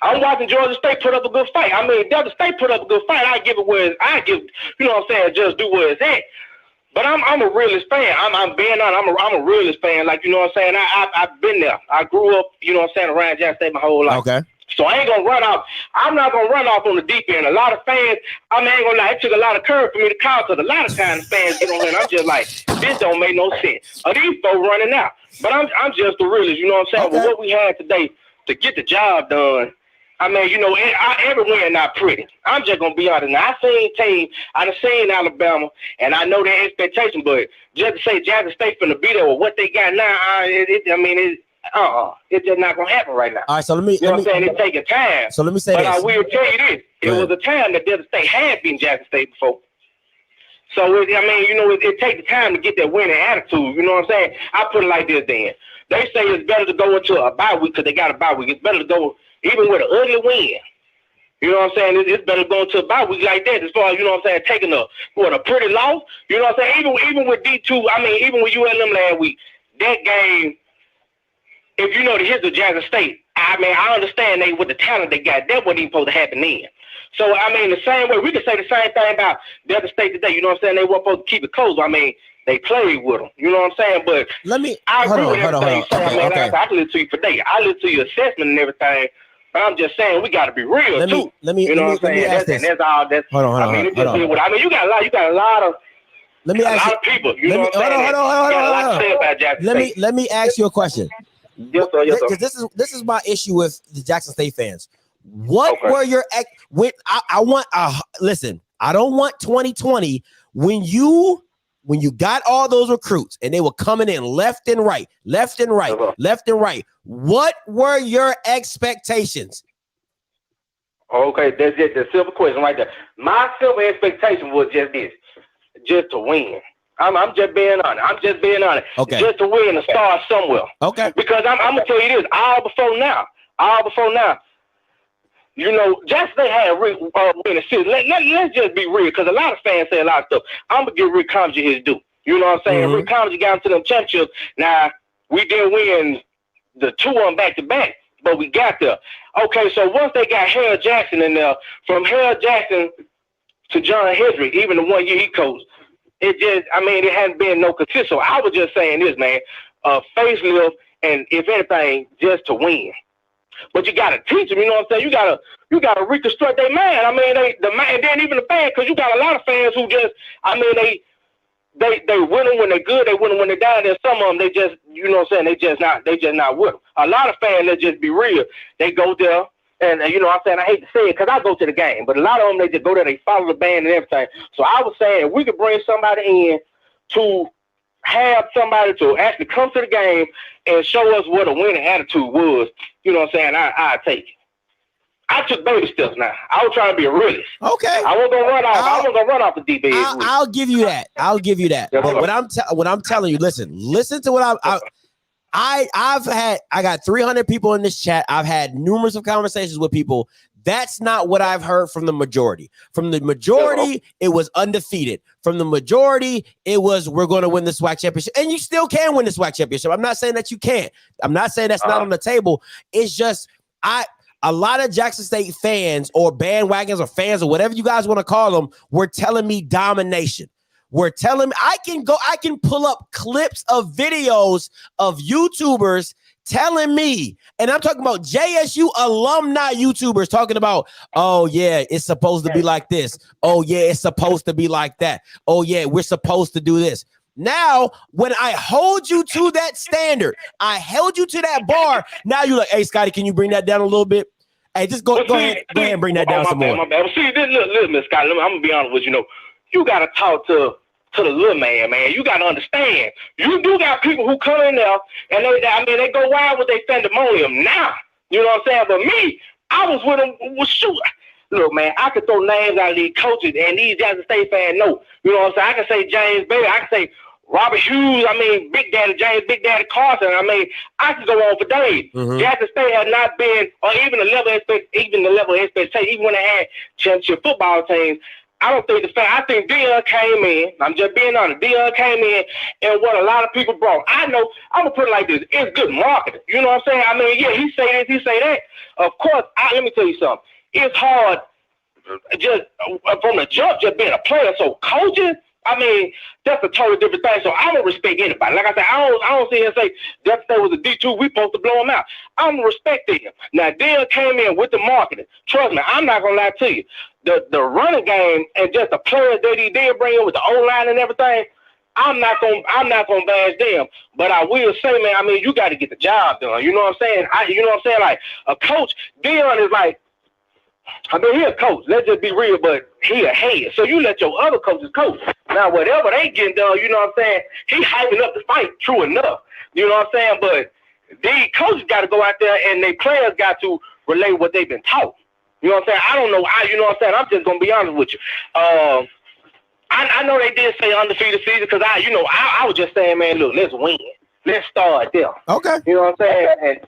I'm watching Georgia State put up a good fight. I mean, Delta State put up a good fight. I give, you know what I'm saying, just do where it's at. But I'm a Realist fan. I'm being honest. I'm a Realist fan. Like, you know what I'm saying? I've been there. I grew up, you know what I'm saying, around Jackson State my whole life. Okay. So I ain't going to run off. I'm not going to run off on the deep end. A lot of fans, I ain't going to lie, it took a lot of courage for me to call because a lot of times fans get on here and I'm just like, this don't make no sense. Are these folks running out? But I'm just a Realist, you know what I'm saying? Okay. But what we had today to get the job done, I mean, you know, every win not pretty. I'm just going to be honest. Now, I done seen Alabama, and I know their expectation, but just to say Jackson State finna be there with what they got now, it's just not going to happen right now. All right, so you know what I'm saying? It's taking time. So let me say this. But I will tell you this. It was a time that Delta State had beaten Jackson State before. So, it takes time to get that winning attitude. You know what I'm saying? I put it like this, Dan. They say it's better to go into a bye week because they got a bye week. It's better to go even with an ugly win. You know what I'm saying? It's better going to a bye week like that as far as, you know what I'm saying, taking a pretty loss. You know what I'm saying? Even with D2, even with ULM last week, that game, if you know the history of Jackson State, I understand with the talent they got, that wasn't even supposed to happen then. So, the same way, we can say the same thing about Delta State today. You know what I'm saying? They weren't supposed to keep it close. They played with them. You know what I'm saying? But I agree with everything you're saying, man. I can listen to you for days. I listen to your assessment and everything. But I'm just saying we got to be real too. You know what I'm saying? That's all. Hold on. You got a lot of. Let me ask you. People. You know what I'm saying? Hold on. Got a lot to say about Jackson State. Let me ask you a question. Yes, sir. Yes, sir. Because this is my issue with the Jackson State fans. What were your I want listen. I don't want 2020 when you got all those recruits and they were coming in left and right. What were your expectations? Okay, that's just a simple question right there. My simple expectation was just this, just to win. I'm just being honest. Okay. Just to win and start somewhere. Okay. Because I'm gonna tell you this, all before now. You know, Jackson State had winning season. Let's just be real, because a lot of fans say a lot of stuff. I'm gonna give Rick Comedy his due. You know what I'm saying? Rick Comedy got into them championships. Now, we didn't win the two of them back to back, but we got there. Okay, so once they got Harold Jackson in there, from Harold Jackson to John Hendrick, even the 1 year he coached, it hadn't been no consistent. So I was just saying this, man, facelift, and if anything, just to win. But you gotta teach them, you know what I'm saying? You gotta reconstruct their mind. And then even the fans, because you got a lot of fans who just, they win them when they're good, they win them when they're down. Then some of them, they just, you know what I'm saying, they just not with them. A lot of fans, let's just be real, they go there, and you know what I'm saying, I hate to say it because I go to the game, but a lot of them, they just go there, they follow the band and everything. So I was saying, if we could bring somebody in to have somebody to actually come to the game and show us what a winning attitude was, you know what I'm saying, I'd take it. I took baby steps now. I was trying to be a realist. Okay. I wasn't gonna run off. I wasn't gonna run off the deep end. I'll give you that. I'll give you that. But what I'm telling you, listen to what I got 300 people in this chat. I've had numerous of conversations with people. That's not what I've heard from the majority. From the majority, it was undefeated. From the majority, it was we're going to win the SWAC championship. And you still can win the SWAC championship. I'm not saying that you can't. I'm not saying that's not on the table. It's just a lot of Jackson State fans or bandwagons or fans or whatever you guys want to call them were telling me domination. We're telling me I can pull up clips of videos of YouTubers telling me, and I'm talking about JSU alumni YouTubers talking about, oh yeah, it's supposed to be like this. Oh yeah, it's supposed to be like that. Oh yeah, we're supposed to do this. Now, when I hold you to that standard, I held you to that bar. Now you're like, hey, Scotty, can you bring that down a little bit? Hey, just go ahead and bring that down some more. My bad. See, look, Miss Scotty, I'm gonna be honest with you. You gotta talk to the little man. You gotta understand. You do got people who come in there and they go wild with their pandemonium now. You know what I'm saying? But me, I was with them. Well, shoot. Look, man, I could throw names out of these coaches, and these Jackson State fans know. You know what I'm saying? I can say James Bailey. I can say Robert Hughes. Big Daddy James, Big Daddy Carson. I could go on for days. Mm-hmm. Jackson State has not been, or even the level of expectation, even when they had championship football teams. I don't think I think Dion came in. I'm just being honest. Dion came in, and what a lot of people brought. I know. I'm gonna put it like this: it's good marketing. You know what I'm saying? Yeah, he say this, he say that. Of course, let me tell you something. It's hard just from the jump, just being a player. So coaching, that's a totally different thing. So I don't respect anybody. Like I said, I don't sit here and say Jackson State was a D2. We supposed to blow him out. I'm respecting him. Now, Dion came in with the marketing. Trust me, I'm not gonna lie to you. The running game and just the players that he did bring in with the O-line and everything, I'm not gonna bash them. But I will say, man, you got to get the job done. You know what I'm saying? Like a coach, Dion is like, he a coach. Let's just be real, but he a head. So you let your other coaches coach. Now, whatever they getting done, you know what I'm saying? He hyping up the fight, true enough. You know what I'm saying? But these coaches got to go out there, and their players got to relay what they've been taught. You know what I'm saying? I don't know. You know what I'm saying? I'm just going to be honest with you. I know they did say undefeated season because I was just saying, man, look, let's win. Let's start there. Okay. You know what I'm saying?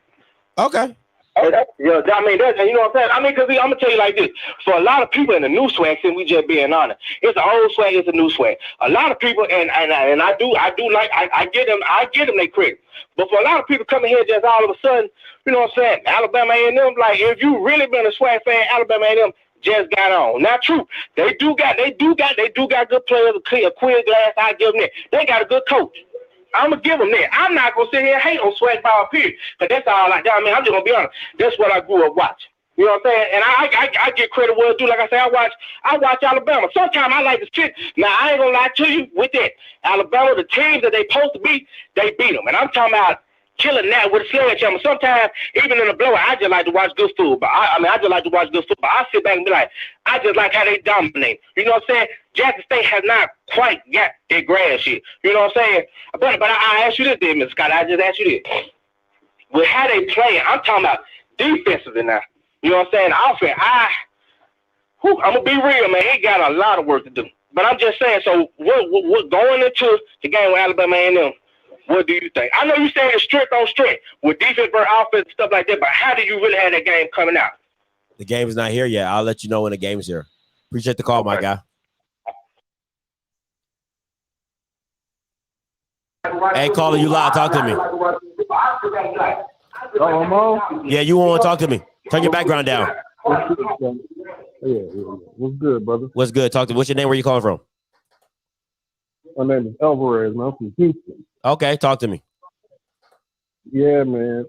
Okay. Yeah, you know what I'm saying? Because I'm gonna tell you like this: for a lot of people in the new swag, since we just being honest, it's an old swag, it's a new swag. A lot of people, and I do like I get them their credit. But for a lot of people coming here just all of a sudden, you know what I'm saying? Alabama A&M, like if you really been a swag fan, Alabama A&M just got on. Not true. They do got good players. A Quinn Glass, I give them that. They got a good coach. I'm gonna give them that. I'm not gonna sit here and hate on swag ball period, because that's all like that. I'm just gonna be honest. That's what I grew up watching. You know what I'm saying? And I get credit where it's due. Like I say, I watch Alabama. Sometimes I like to sit. Now I ain't gonna lie to you with that. Alabama, the teams that they supposed to beat, they beat them. And I'm talking about killing that with a sledgehammer. Sometimes, even in the blowout, I just like to watch good football. I just like to watch good football. I sit back and be like, I just like how they dominate. You know what I'm saying? Jackson State has not quite got their grass yet. You know what I'm saying? But I ask you this, then, Mr. Scott. I just ask you this. With how they play, I'm talking about defensively now. You know what I'm saying? Offense, I'm gonna be real, man. He got a lot of work to do. But I'm just saying. So, what going into the game with Alabama A&M? What do you think? I know you saying it's strict on strict with defense versus offense and stuff like that, but how do you really have that game coming out? The game is not here yet. I'll let you know when the game's here. Appreciate the call, my guy. Hey, caller, you live. Talk to me. Yeah, you want to talk to me. Turn your background down. Yeah. What's good, brother? What's good? Talk to me. What's your name? Where you calling from? My name is Alvarez, man. I'm from Houston. Okay, talk to me. Yeah, man.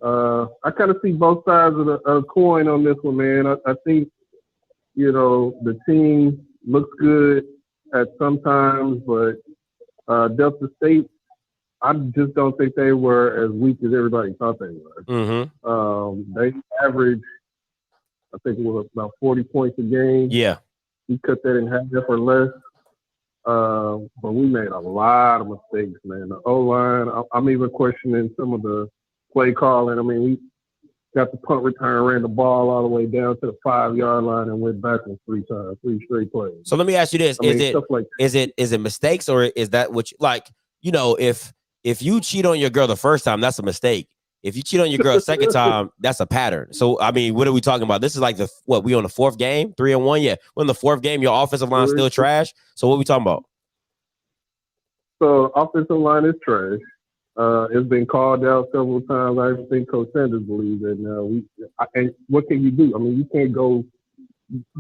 I kind of see both sides of the coin on this one, man. I think, the team looks good at some times, but Delta State, I just don't think they were as weak as everybody thought they were. They averaged, I think it was about 40 points a game. Yeah. We cut that in half or less. But we made a lot of mistakes, man. The O-line, I'm even questioning some of the play calling. I mean, we got the punt return, ran the ball all the way down to the 5-yard line and went backwards 3 times, 3 straight plays. So let me ask you this. Is it mistakes, or is that what you like, you know, if you cheat on your girl the first time, that's a mistake. If you cheat on your girl the second time, that's a pattern. So, I mean, what are we talking about? This is like we on the 4th game, 3-1? Yeah. We're in the 4th game. Your offensive line still trash. So what are we talking about? So offensive line is trash. It's been called out several times. I think Coach Sanders believes that now. And what can you do? I mean, you can't go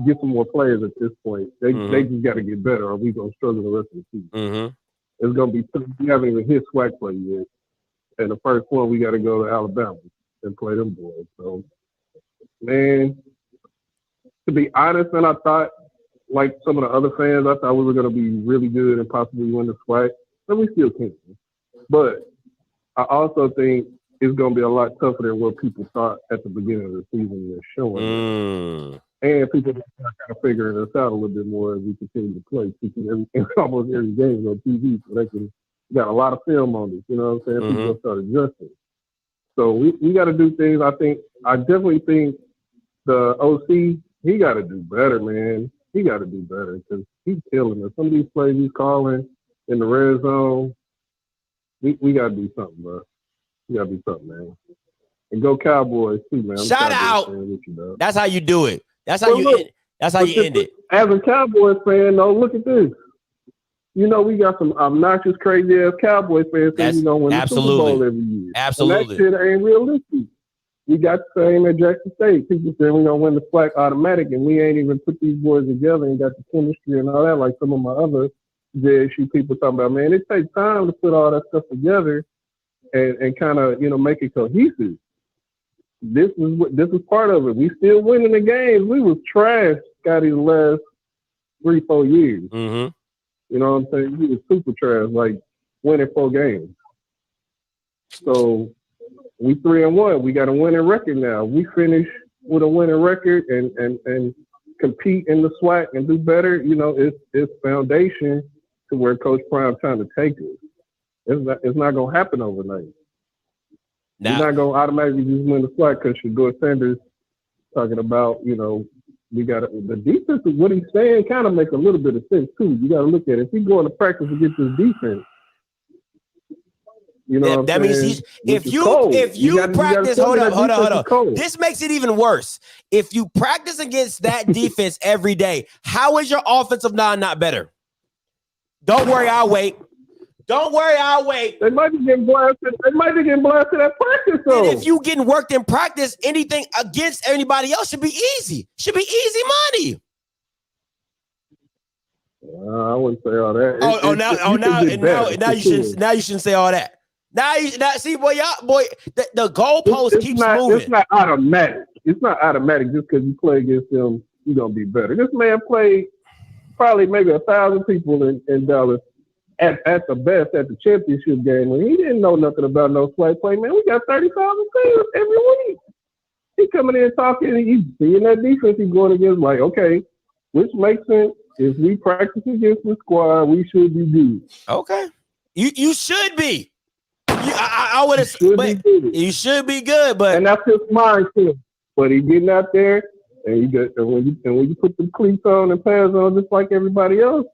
get some more players at this point. They just got to get better, or we're going to struggle the rest of the season. It's going to be tough. We haven't even hit SWAC play yet. And the first one, we got to go to Alabama and play them boys. So, man, to be honest, man, I thought, like some of the other fans, I thought we were going to be really good and possibly win the SWAC. And we still can. But I also think it's going to be a lot tougher than what people thought at the beginning of the season. They're showing. And people are kind of figuring us out a little bit more as we continue to play. Almost every game is on TV, so they can got a lot of film on this. You know what I'm saying? People start adjusting. So we got to do things. I definitely think the OC, he got to do better, man. He got to do better because he's killing us. Some of these plays he's calling in the red zone, we got to do something, bro. We got to do something, man. And go Cowboys too, man. Shout out. That's how you do it. That's how you end it. As a Cowboys fan, though, look at this. You know, we got some obnoxious, crazy ass Cowboys fans saying we're gonna win the Super Bowl every year. Absolutely. And that shit ain't realistic. We got the same at Jackson State. People saying we're gonna win the SWAC automatic, and we ain't even put these boys together and got the chemistry and all that like some of my other JSU people talking about. Man, it takes time to put all that stuff together and kind of, you know, make it cohesive. This is part of it. We still winning the games. We was trash, Scotty, the last 3-4 years. You know what I'm saying? We was super trash, like winning 4 games. So we 3-1. We got a winning record now. We finish with a winning record and compete in the SWAC and do better. You know, it's foundation to where Coach Prime trying to take it. It's not gonna happen overnight. We're not gonna automatically just win the SWAC because Shedeur Sanders talking about, you know, we got the defense of what he's saying kind of makes a little bit of sense too. You got to look at it. If he's going to practice against this defense, you know, that means if you practice, hold on. This makes it even worse. If you practice against that defense every day, how is your offensive line not better? Don't worry, I'll wait. Don't worry, I'll wait. They might be getting blasted. They might be getting blasted at practice, though. And if you getting worked in practice, anything against anybody else should be easy. Should be easy money. I wouldn't say all that. Now you shouldn't say all that. Now see, boy, the goalpost keeps moving. It's not automatic. It's not automatic just because you play against them, you're gonna be better. This man played probably maybe 1,000 people in Dallas. At the best, at the championship game, when he didn't know nothing about no SWAC play, man, we got 30,000 players every week. He coming in talking, and he's seeing that defense he's going against, like, okay, which makes sense. If we practice against the squad, we should be good. Okay. You should be. I would have said you should be good, but and that's his mindset. But he getting out there, and when you put the cleats on and pads on just like everybody else,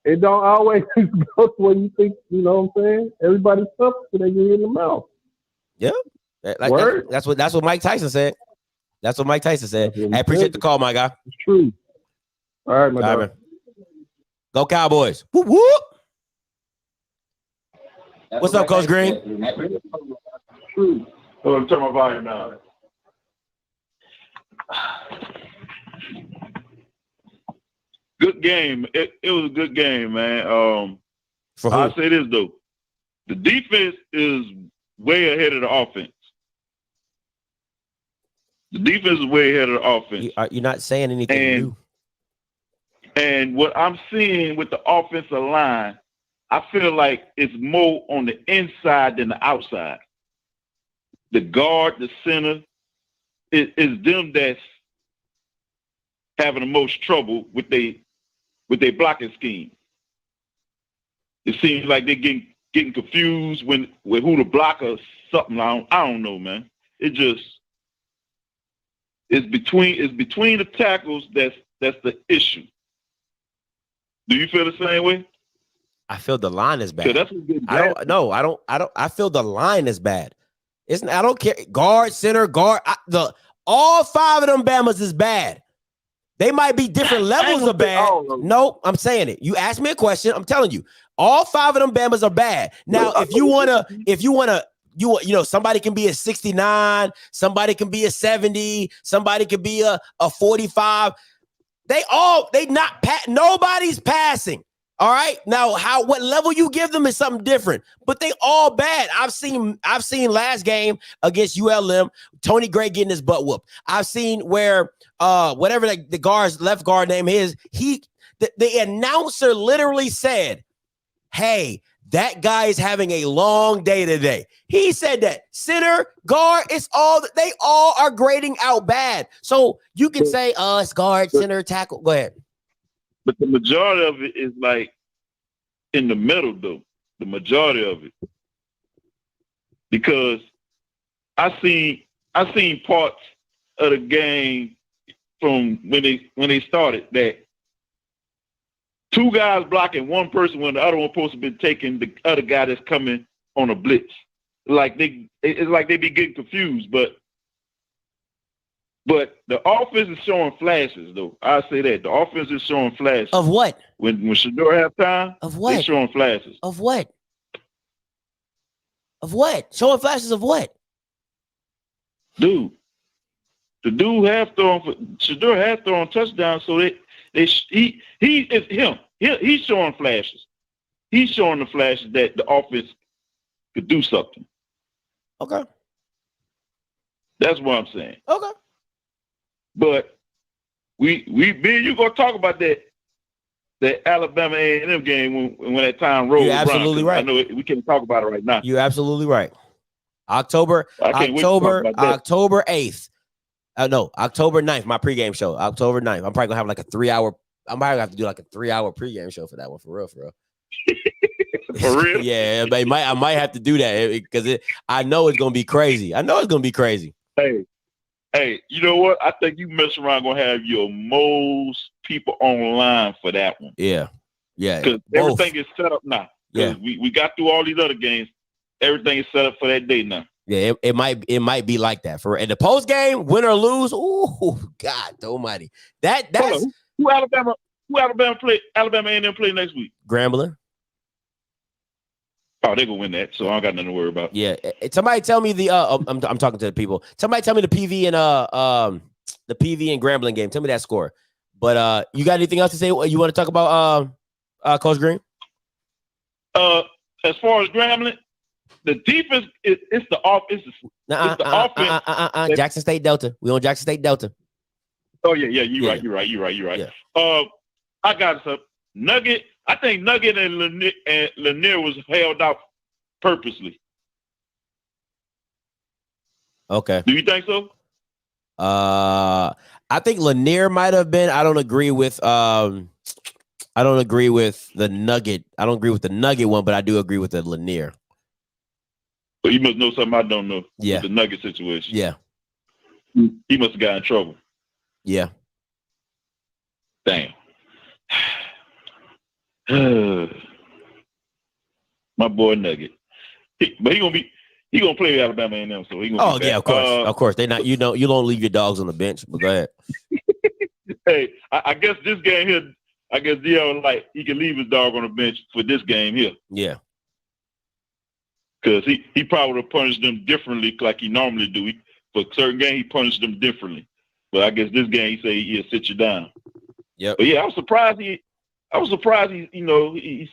it don't always go to where you think, you know what I'm saying? Everybody sucks when they get in the mouth. Yeah. That's what Mike Tyson said. That's what Mike Tyson said. I appreciate the call, my guy. It's true. All right, my guy. Go Cowboys. Whoop, whoop. What's up, Coach Green? True. Oh, I'm turning my volume down. Good game. It was a good game, man. I'll say this, though. The defense is way ahead of the offense. The defense is way ahead of the offense. You're not saying anything new. And what I'm seeing with the offensive line, I feel like it's more on the inside than the outside. The guard, the center, is them that's having the most trouble with their blocking scheme. It seems like they're getting confused with who to block or something. I don't know, man. It's between the tackles that's the issue. Do you feel the same way? I feel the line is bad. So that's what's getting I bad. don't. I feel the line is bad. I don't care. Guard, center, guard. All 5 of them Bamas is bad. They might be different levels of bad. No, I'm saying it. You asked me a question. I'm telling you, all 5 of them Bamas are bad. Now, if you wanna, somebody can be a 69, somebody can be a 70, somebody can be a 45. Nobody's passing. All right. Now, what level you give them is something different, but they all bad. I've seen last game against ULM, Tony Gray getting his butt whooped. I've seen where whatever the guard's left guard name is, the announcer literally said, "Hey, that guy is having a long day today." He said that. Center, guard, they all are grading out bad. So you can say, it's guard, center, tackle. Go ahead. But the majority of it is like in the middle, though. The majority of it, because I seen parts of the game from when they started that 2 guys blocking one person when the other one supposed to be taking the other guy that's coming on a blitz. It's like they be getting confused, but the offense is showing flashes, though. I say that the offense is showing flashes of what? When Shador have time, of what? They're showing flashes of what? Of what? Showing flashes of what? Dude, the dude Shador have thrown touchdowns, so he is him. He's showing flashes. He's showing the flashes that the offense could do something. Okay, that's what I'm saying. Okay. But me and you gonna talk about that Alabama A&M game when that time rolls. You're absolutely right. I know we can't talk about it right now. You're absolutely right. October 8th. October 9th, my pregame show. October 9th. I'm probably gonna have like a 3-hour. I might have to do like a 3-hour pregame show for that one. For real. For real? Yeah, I might have to do that because I know it's gonna be crazy. Hey, you know what? I think you mess around gonna have your most people online for that one. Yeah. Because everything is set up now. Yeah. We got through all these other games. Everything is set up for that day now. Yeah, it might be like that for the post game, win or lose. Ooh, God Almighty! That's who Alabama play. Alabama A&M play next week. Grambling. Oh, they're gonna win that, so I don't got nothing to worry about. Yeah, somebody tell me I'm talking to the people. Somebody tell me the PV and Grambling game. Tell me that score. But you got anything else to say? You want to talk about Coach Green? As far as Grambling, the defense it's the offense. Jackson State Delta. We on Jackson State Delta. Oh yeah. You're right. Yeah. I got some Nugget. I think Nugget and Lanier was held out purposely. Okay. Do you think so? I think Lanier might have been. I don't agree with the Nugget. I don't agree with the Nugget one, but I do agree with the Lanier. But you must know something I don't know. Yeah. With the Nugget situation. Yeah. He must have got in trouble. Yeah. Damn. My boy Nugget. But he gonna play with Alabama A&M, so he gonna be yeah, back. of course. They not you don't leave your dogs on the bench, but go ahead. Hey, I guess this game here, Dion he can leave his dog on the bench for this game here. Yeah. Because he probably would have punished them differently like he normally do. For certain game, he punished them differently. But I guess this game, he say he'll sit you down. Yep. But yeah, I was surprised he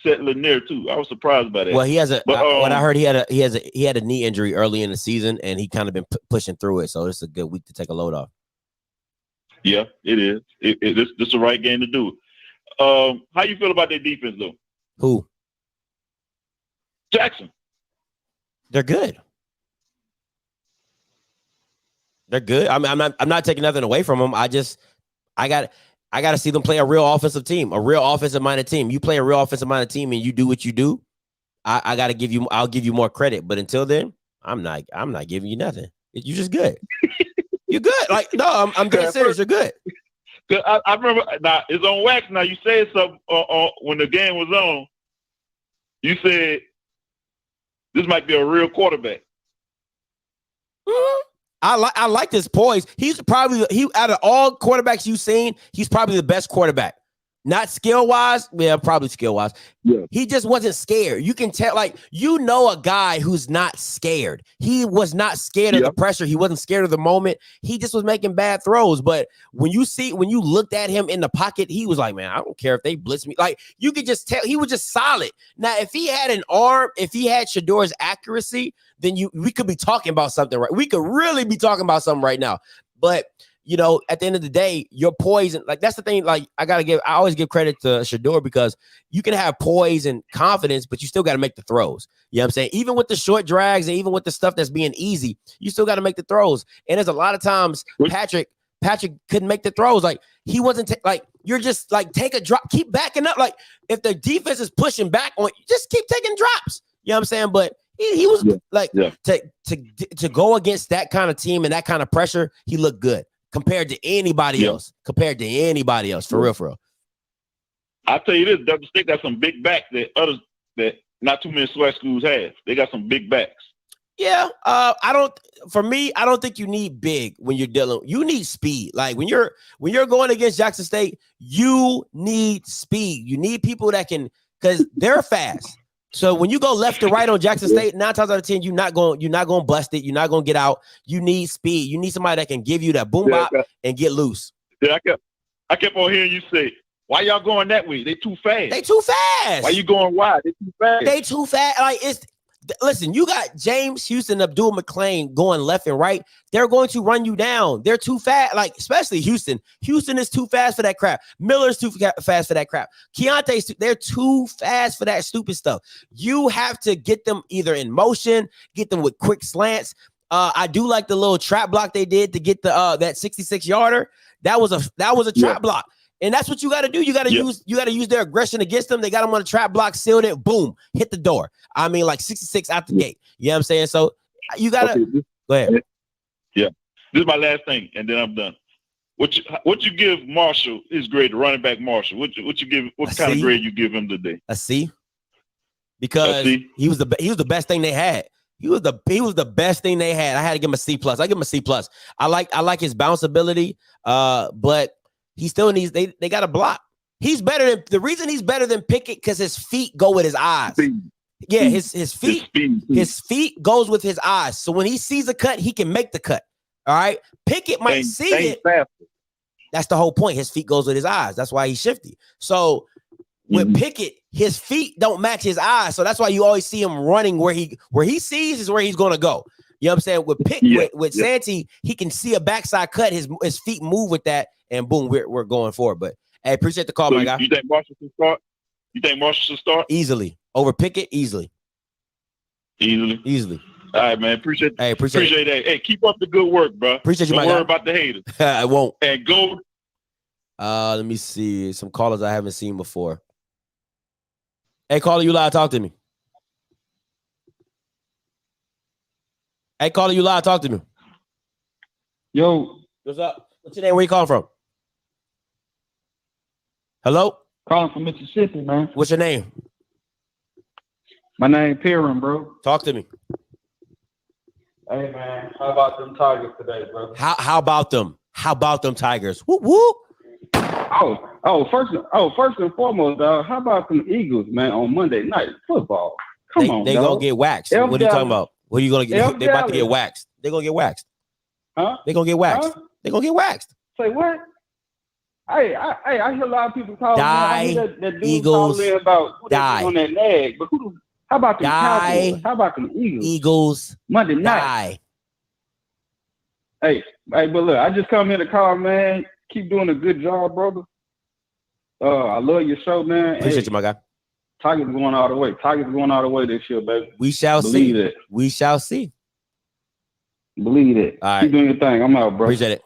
set Lanier too. I was surprised by that. Well, he has what I heard, he had a knee injury early in the season, and he kind of been pushing through it. So it's a good week to take a load off. Yeah, it is. This the right game to do it. How you feel about their defense though? Who? Jackson. They're good. They're good. I mean, I'm not taking nothing away from them. I got to see them play a real offensive team, a real offensive minded team. You play a real offensive minded team and you do what you do. I'll give you more credit. But until then, I'm not giving you nothing. You're just good. You're good. Like, no, I'm dead serious. You're good. I remember now it's on wax. Now you said something when the game was on. You said this might be a real quarterback. Mm-hmm. I like this poise. He's probably out of all quarterbacks you've seen, he's probably the best quarterback. Not skill wise, probably skill wise. Yeah. He just wasn't scared. You can tell, like, a guy who's not scared. He was not scared of the pressure. He wasn't scared of the moment. He just was making bad throws. But when you looked at him in the pocket, he was like, man, I don't care if they blitz me. Like, you could just tell he was just solid. Now, if he had an arm, if he had Shador's accuracy, then we could be talking about something, right? We could really be talking about something right now. But at the end of the day, your poise, and like that's the thing. Like I always give credit to Shador because you can have poise and confidence, but you still got to make the throws. You know what I'm saying? Even with the short drags and even with the stuff that's being easy, you still got to make the throws. And there's a lot of times Patrick couldn't make the throws. Like he wasn't you're just like take a drop, keep backing up. Like if the defense is pushing back on, just keep taking drops. You know what I'm saying? But he was to go against that kind of team and that kind of pressure, he looked good. Compared to anybody else. For real. I'll tell you this, Double Stick got some big backs that not too many swag schools have. They got some big backs. Yeah. I don't think you need big when you're you need speed. Like when you're going against Jackson State, you need speed. You need people that can, because they're fast. So when you go left to right on Jackson State, 9 times out of 10, you're not going to bust it. You're not going to get out. You need speed. You need somebody that can give you that boom bop and get loose. Yeah, I kept on hearing you say, why y'all going that way? They too fast. Why you going wide? They too fast. Like listen, you got James Houston, Abdul McClain going left and right. They're going to run you down. They're too fast. Like, especially Houston. Houston is too fast for that crap. Miller's too fast for that crap. They're too fast for that stupid stuff. You have to get them either in motion, get them with quick slants. I do like the little trap block they did to get the that 66-yarder. That was a trap block. And that's what you got to do. You got to use their aggression against them. They got them on a trap block, sealed it, boom, hit the door. I mean, like 66 out the gate. You know what I'm saying? So you got to go ahead. Yeah. This is my last thing, and then I'm done. What you give Marshall his grade, running back Marshall? What kind of grade you give him today? A C. Because he was the best thing they had. He was the best thing they had. I had to give him a C+. I give him a C+. I like his bounce ability, but he still needs they got to block. The reason he's better than Pickett because his feet go with his eyes. Yeah, his feet goes with his eyes. So when he sees a cut, he can make the cut. All right. Pickett might see it. Faster. That's the whole point. His feet goes with his eyes. That's why he's shifty. So with Pickett, his feet don't match his eyes. So that's why you always see him running where he sees is where he's gonna go. You know what I'm saying? With Santee, he can see a backside cut, his feet move with that, and boom, we're going forward. But hey, appreciate the call, my guy. You think Marshall should start? Easily. Over Pickett, easily. Easily. All right, man. Appreciate that. Hey, keep up the good work, bro. Appreciate you, Don't my worry guy. about the haters. I won't. And go. Let me see. Some callers I haven't seen before. Hey, caller, you live, talk to me. Talk to me. Yo. What's up? What's your name? Where you calling from? Hello? Calling from Mississippi, man. What's your name? My name Perrin, bro. Talk to me. Hey, man. How about them Tigers today, bro? How about them? How about them Tigers? Whoop, whoop. First and foremost, how about them Eagles, man, on Monday night football? Come on, they gonna get waxed. What are you talking about? What are you gonna get? They about to get waxed. They're gonna get waxed. Huh? They're gonna get waxed. Huh? They're gonna get waxed. Say what? Hey, I hear a lot of people calling. I hear that dude Eagles calling about who die on that leg, but how about the Cowboys? How about the Eagles? Eagles Monday night. Die. Hey, but look, I just come here to call, man. Keep doing a good job, brother. I love your show, man. Appreciate you, my guy. Tigers going all the way. Tigers going all the way this year, baby. We shall Believe see. it. We shall see. Believe it. All right. Keep doing your thing. I'm out, bro. Appreciate it.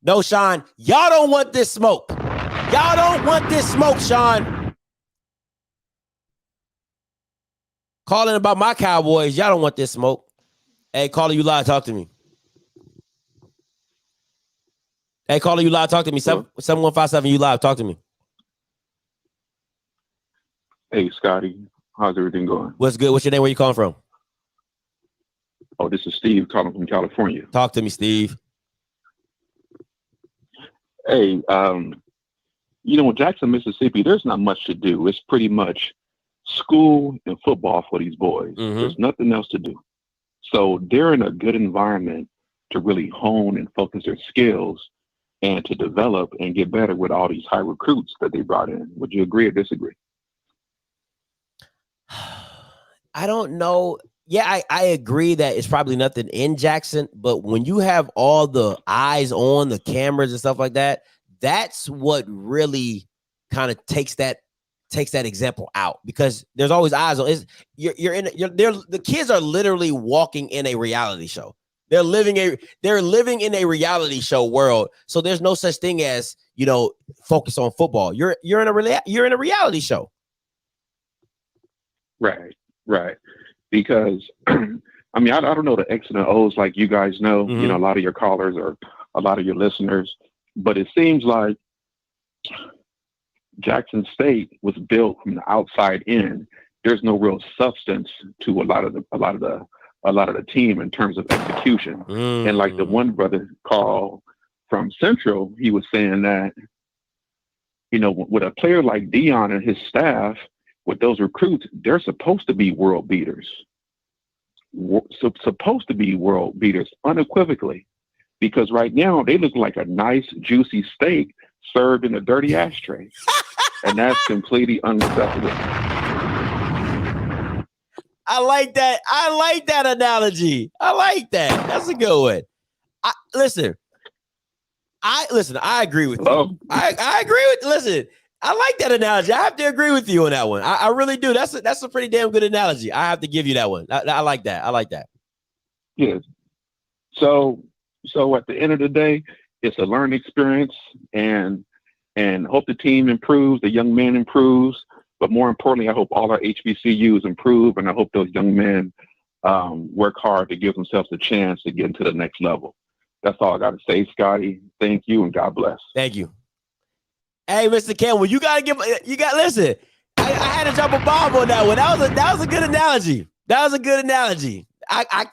No, Sean, y'all don't want this smoke. Y'all don't want this smoke, Sean. Calling about my Cowboys. Y'all don't want this smoke. Hey, caller, you live. Talk to me. Hey, caller, you live. Talk to me. 7157, you live. Talk to me. Hey, Scotty. How's everything going? What's good? What's your name? Where you calling from? Oh, this is Steve calling from California. Talk to me, Steve. Hey, Jackson, Mississippi, there's not much to do. It's pretty much school and football for these boys. There's nothing else to do. So they're in a good environment to really hone and focus their skills and to develop and get better with all these high recruits that they brought in. Would you agree or disagree? I don't know. Yeah, I agree that it's probably nothing in Jackson, but when you have all the eyes on the cameras and stuff like that, that's what really kind of takes that example out, because there's always eyes on. The kids are literally walking in a reality show. They're living in a reality show world. So there's no such thing as, focus on football. You're in a reality show. Right. Because I mean, I don't know the X and the O's like you guys know. A lot of your callers or a lot of your listeners, but it seems like Jackson State was built from the outside in. There's no real substance to a lot of the team in terms of execution. And like the one brother call from Central, he was saying that, with a player like Dion and his staff, with those recruits, they're supposed to be world beaters. Supposed to be world beaters unequivocally, because right now they look like a nice juicy steak served in a dirty ashtray, and that's completely unacceptable. I like that analogy. I like that. That's a good one. I agree with you. I agree with. Listen, I like that analogy. I have to agree with you on that one. I really do. That's a pretty damn good analogy. I have to give you that one. I like that. I like that. Yes. So at the end of the day, it's a learning experience, and hope the team improves, the young man improves, but more importantly, I hope all our HBCUs improve, and I hope those young men work hard to give themselves a chance to get into the next level. That's all I got to say, Scotty. Thank you, and God bless. Thank you. Hey, Mr. Campbell, listen. I had to drop a bomb on that one. That was a good analogy. That was a good analogy. I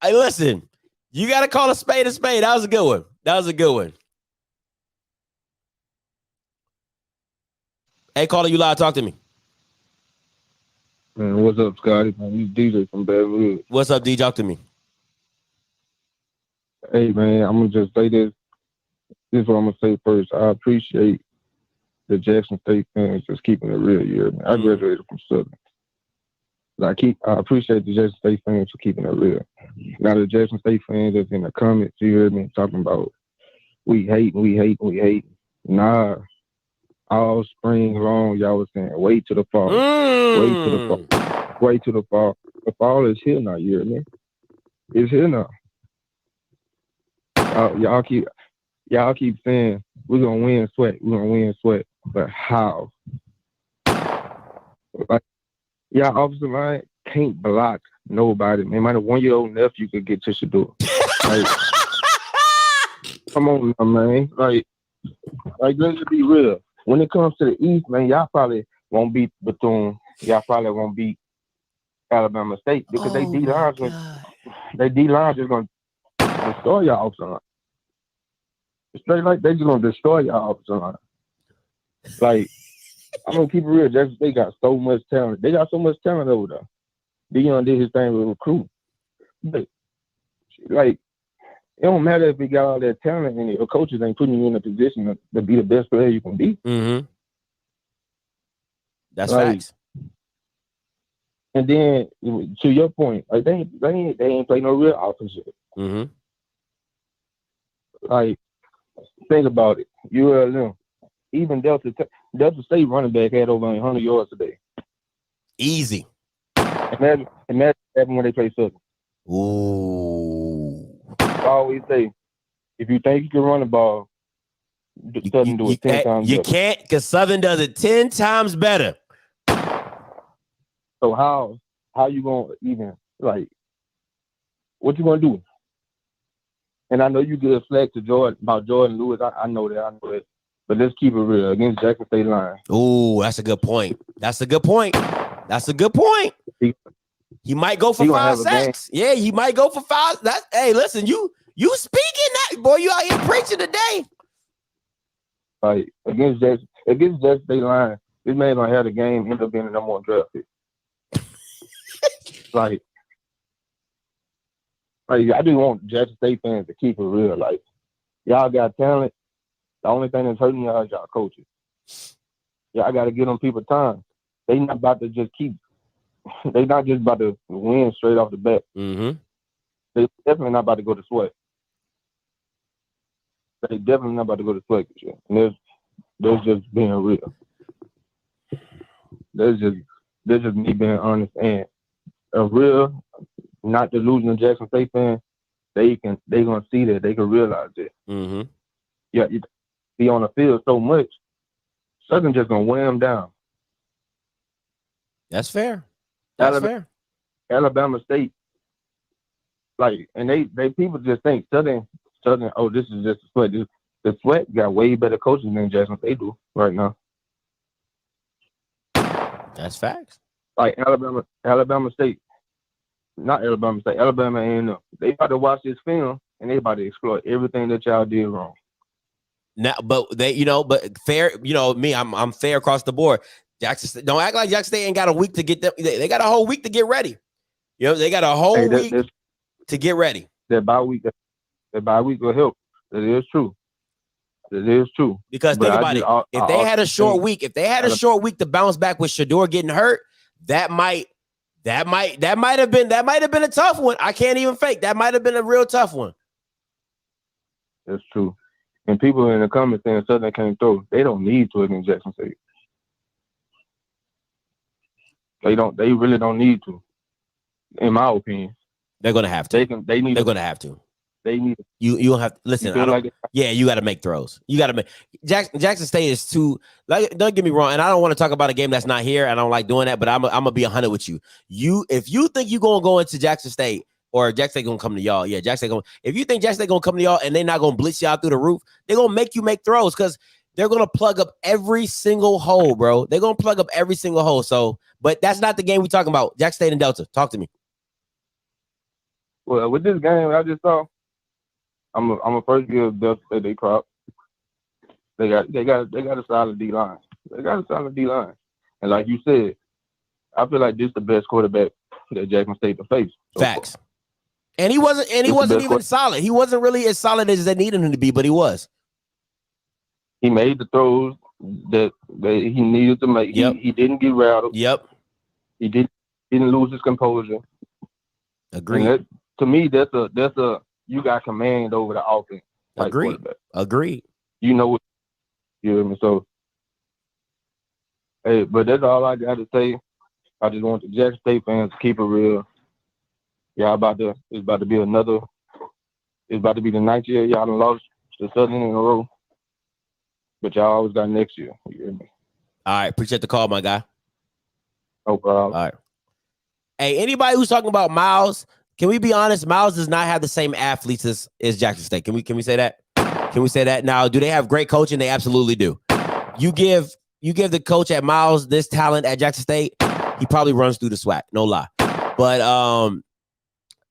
listen. You got to call a spade a spade. That was a good one. Hey, caller, you live. Talk to me. Man, what's up, Scotty? Man, you DJ from Beverly. What's up, D? Talk to me. Hey, man, I'm gonna just say this. This is what I'm gonna say first. I appreciate the Jackson State fans just keeping it real here, man. I graduated from Southern. I appreciate the Jackson State fans for keeping it real. Now the Jackson State fans that's in the comments, you heard me talking about we hate. Nah, all spring long y'all was saying wait till the fall. Wait till the fall. The fall is here now, you hear me? It's here now. Y'all keep saying we're gonna win sweat, but how? Like, y'all offensive line can't block nobody. Man, my 1-year-old nephew could get to the door. Like, come on, man. Like, let's be real. When it comes to the East, man, y'all probably won't beat Bethune. Y'all probably won't beat Alabama State because they D-line just gonna destroy y'all offensive line. Straight like they just gonna destroy y'all offensive line. Like, I'm gonna keep it real. Jackson State got so much talent. They got so much talent over there. Dion did his thing with recruit. But like, it don't matter if he got all that talent and your coaches ain't putting you in a position to be the best player you can be. That's facts. And then to your point, like they ain't play no real offensive. Like, think about it. ULM, even Delta Tech. Delta State running back had over 100 yards today. Easy. Imagine when they play Southern. Ooh. I always say, if you think you can run the ball, Southern do it 10 times You better. can't, because Southern does it 10 times better. So how you gonna even, like, what you gonna do? And I know you give flack to Jordan Lewis. I know that. But let's keep it real against Jackson State line. Ooh, that's a good point. He might go for 5 sacks. Yeah, he might go for 5. Hey, listen, you speaking that, boy. You out here preaching today. Like against Jackson State line, this man gonna have the game end up being the number 1 draft pick. like I just want Jackson State fans to keep it real. Like, y'all got talent. The only thing that's hurting y'all is y'all coaches. Y'all got to give them people time. They not about to just keep. They not just about to win straight off the bat. Mm-hmm. They definitely not about to go to sweat. They definitely not about to go to sweat. And there's just being real. There's just me being honest, and a real, not the losing Jackson State fan. They gonna see that. They can realize it. Mm-hmm. Yeah, you be on the field so much, Southern just gonna wear them down. That's fair. Alabama State, like, and they people just think Southern. Oh, this is just a sweat. The sweat got way better coaches than Jackson State do right now. That's facts. Like Alabama State, not Alabama State, Alabama A&M. They about to watch this film and they about to exploit everything that y'all did wrong. Now, but but fair, me, I'm fair across the board. Jackson State, don't act like Jackson State ain't got a week to get them. They got a whole week to get ready. They got a whole week to get ready. That bye week will help. That is true. Because think about it. If they had a short week, to bounce back with Shador getting hurt, that might have been a tough one. I can't even fake. That might have been a real tough one. That's true. And people in the comments saying Southern can't throw. They don't need to against Jackson State. They really don't need to. In my opinion, they're gonna have to. They're gonna have to. They need you don't have to listen. You got to make throws. You got to make Jackson State is too. Like, don't get me wrong, and I don't want to talk about a game that's not here. I don't like doing that, but I'm gonna be 100 with you. If you think you're gonna go into Jackson State or Jackson State gonna come to y'all, yeah, Jackson State gonna. If you think Jackson State gonna come to y'all and they're not gonna blitz y'all through the roof, they're gonna make you make throws because they're gonna plug up every single hole, bro. They're gonna plug up every single hole. So, but that's not the game we're talking about. Jackson State and Delta. Talk to me. Well, with this game I just saw, I'm a first give Delta State they prop. They got a solid D line. And like you said, I feel like this is the best quarterback that Jackson State to face. Facts. Far. And he wasn't even solid. He wasn't really as solid as they needed him to be, but he was. He made the throws that he needed to make. Yep. He didn't get rattled. Yep. He didn't lose his composure. Agreed. To me, that's a you got command over the offense. Agreed. You know what? You hear me? So, hey, but that's all I got to say. I just want the Jackson State fans to keep it real. Y'all it's about to be the 9th year y'all done lost to Southern in a row. But y'all always got next year. You hear me? All right. Appreciate the call, my guy. No problem. All right. Hey, anybody who's talking about Miles, can we be honest? Miles does not have the same athletes as Jackson State. Can we say that? Can we say that? Now, do they have great coaching? They absolutely do. You give the coach at Miles this talent at Jackson State, he probably runs through the SWAC. No lie. But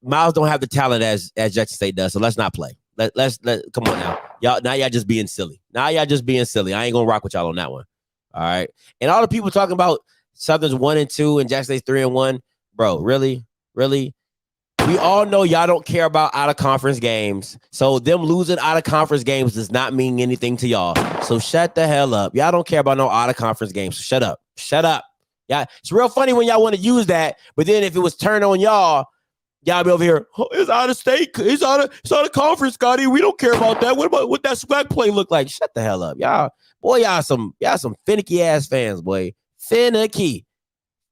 Miles don't have the talent as Jackson State does. So let's not play. Let's come on now. Y'all just being silly. I ain't gonna rock with y'all on that one. All right. And all the people talking about Southern's 1-2 and Jackson State's 3-1, bro. Really? We all know y'all don't care about out-of-conference games. So them losing out-of-conference games does not mean anything to y'all. So shut the hell up. Y'all don't care about no out-of-conference games. So shut up. Yeah, it's real funny when y'all want to use that, but then if it was turned on y'all be over here, oh, it's out of state. It's out of conference, Scotty. We don't care about that. What about what that SWAC play look like? Shut the hell up. Y'all, Boy, y'all some finicky ass fans, boy. Finicky.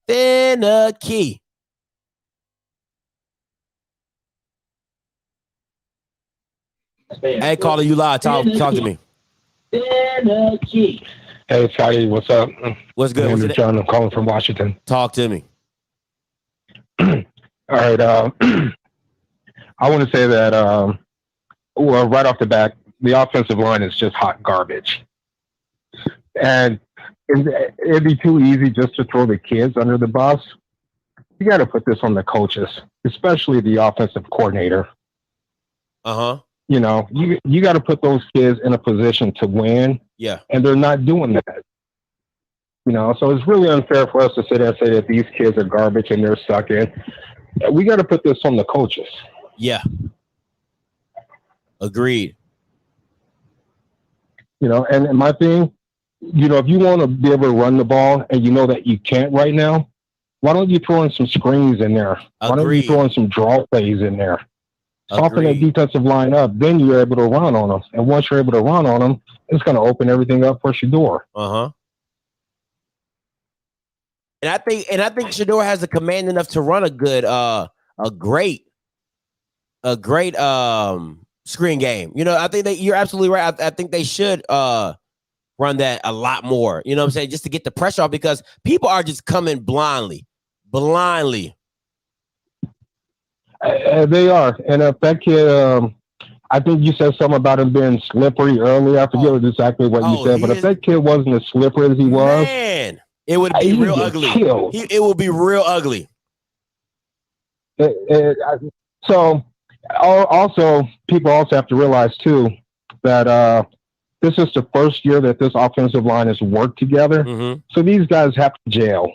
Hey, caller, you live. Talk to me. Hey, Scotty, what's up? What's good? Andrew John, I'm calling from Washington. Talk to me. All right. I want to say that, well, right off the bat, the offensive line is just hot garbage. And it'd be too easy just to throw the kids under the bus. You got to put this on the coaches, especially the offensive coordinator. Uh-huh. You know, you got to put those kids in a position to win. Yeah. And they're not doing that. You know, so it's really unfair for us to sit there and say that these kids are garbage and they're sucking. We got to put this on the coaches. Yeah. Agreed. You know, and my thing, you know, if you want to be able to run the ball and you know that you can't right now, why don't you throw in some screens in there? Why don't you throw in some draw plays in there? Soften that defensive line up, then you're able to run on them. And once you're able to run on them, it's going to open everything up for Shedeur. Uh-huh. And I think Shedeur has the command enough to run a great screen game. You know, I think that you're absolutely right. I think they should run that a lot more. You know what I'm saying? Just to get the pressure off, because people are just coming blindly. They are. And if that kid, I think you said something about him being slippery earlier. I forget exactly what you said, but if that kid wasn't as slippery as he was, man, it would be real ugly. It would be real ugly. So also, people also have to realize too that this is the first year that this offensive line has worked together. Mm-hmm. So these guys have to gel,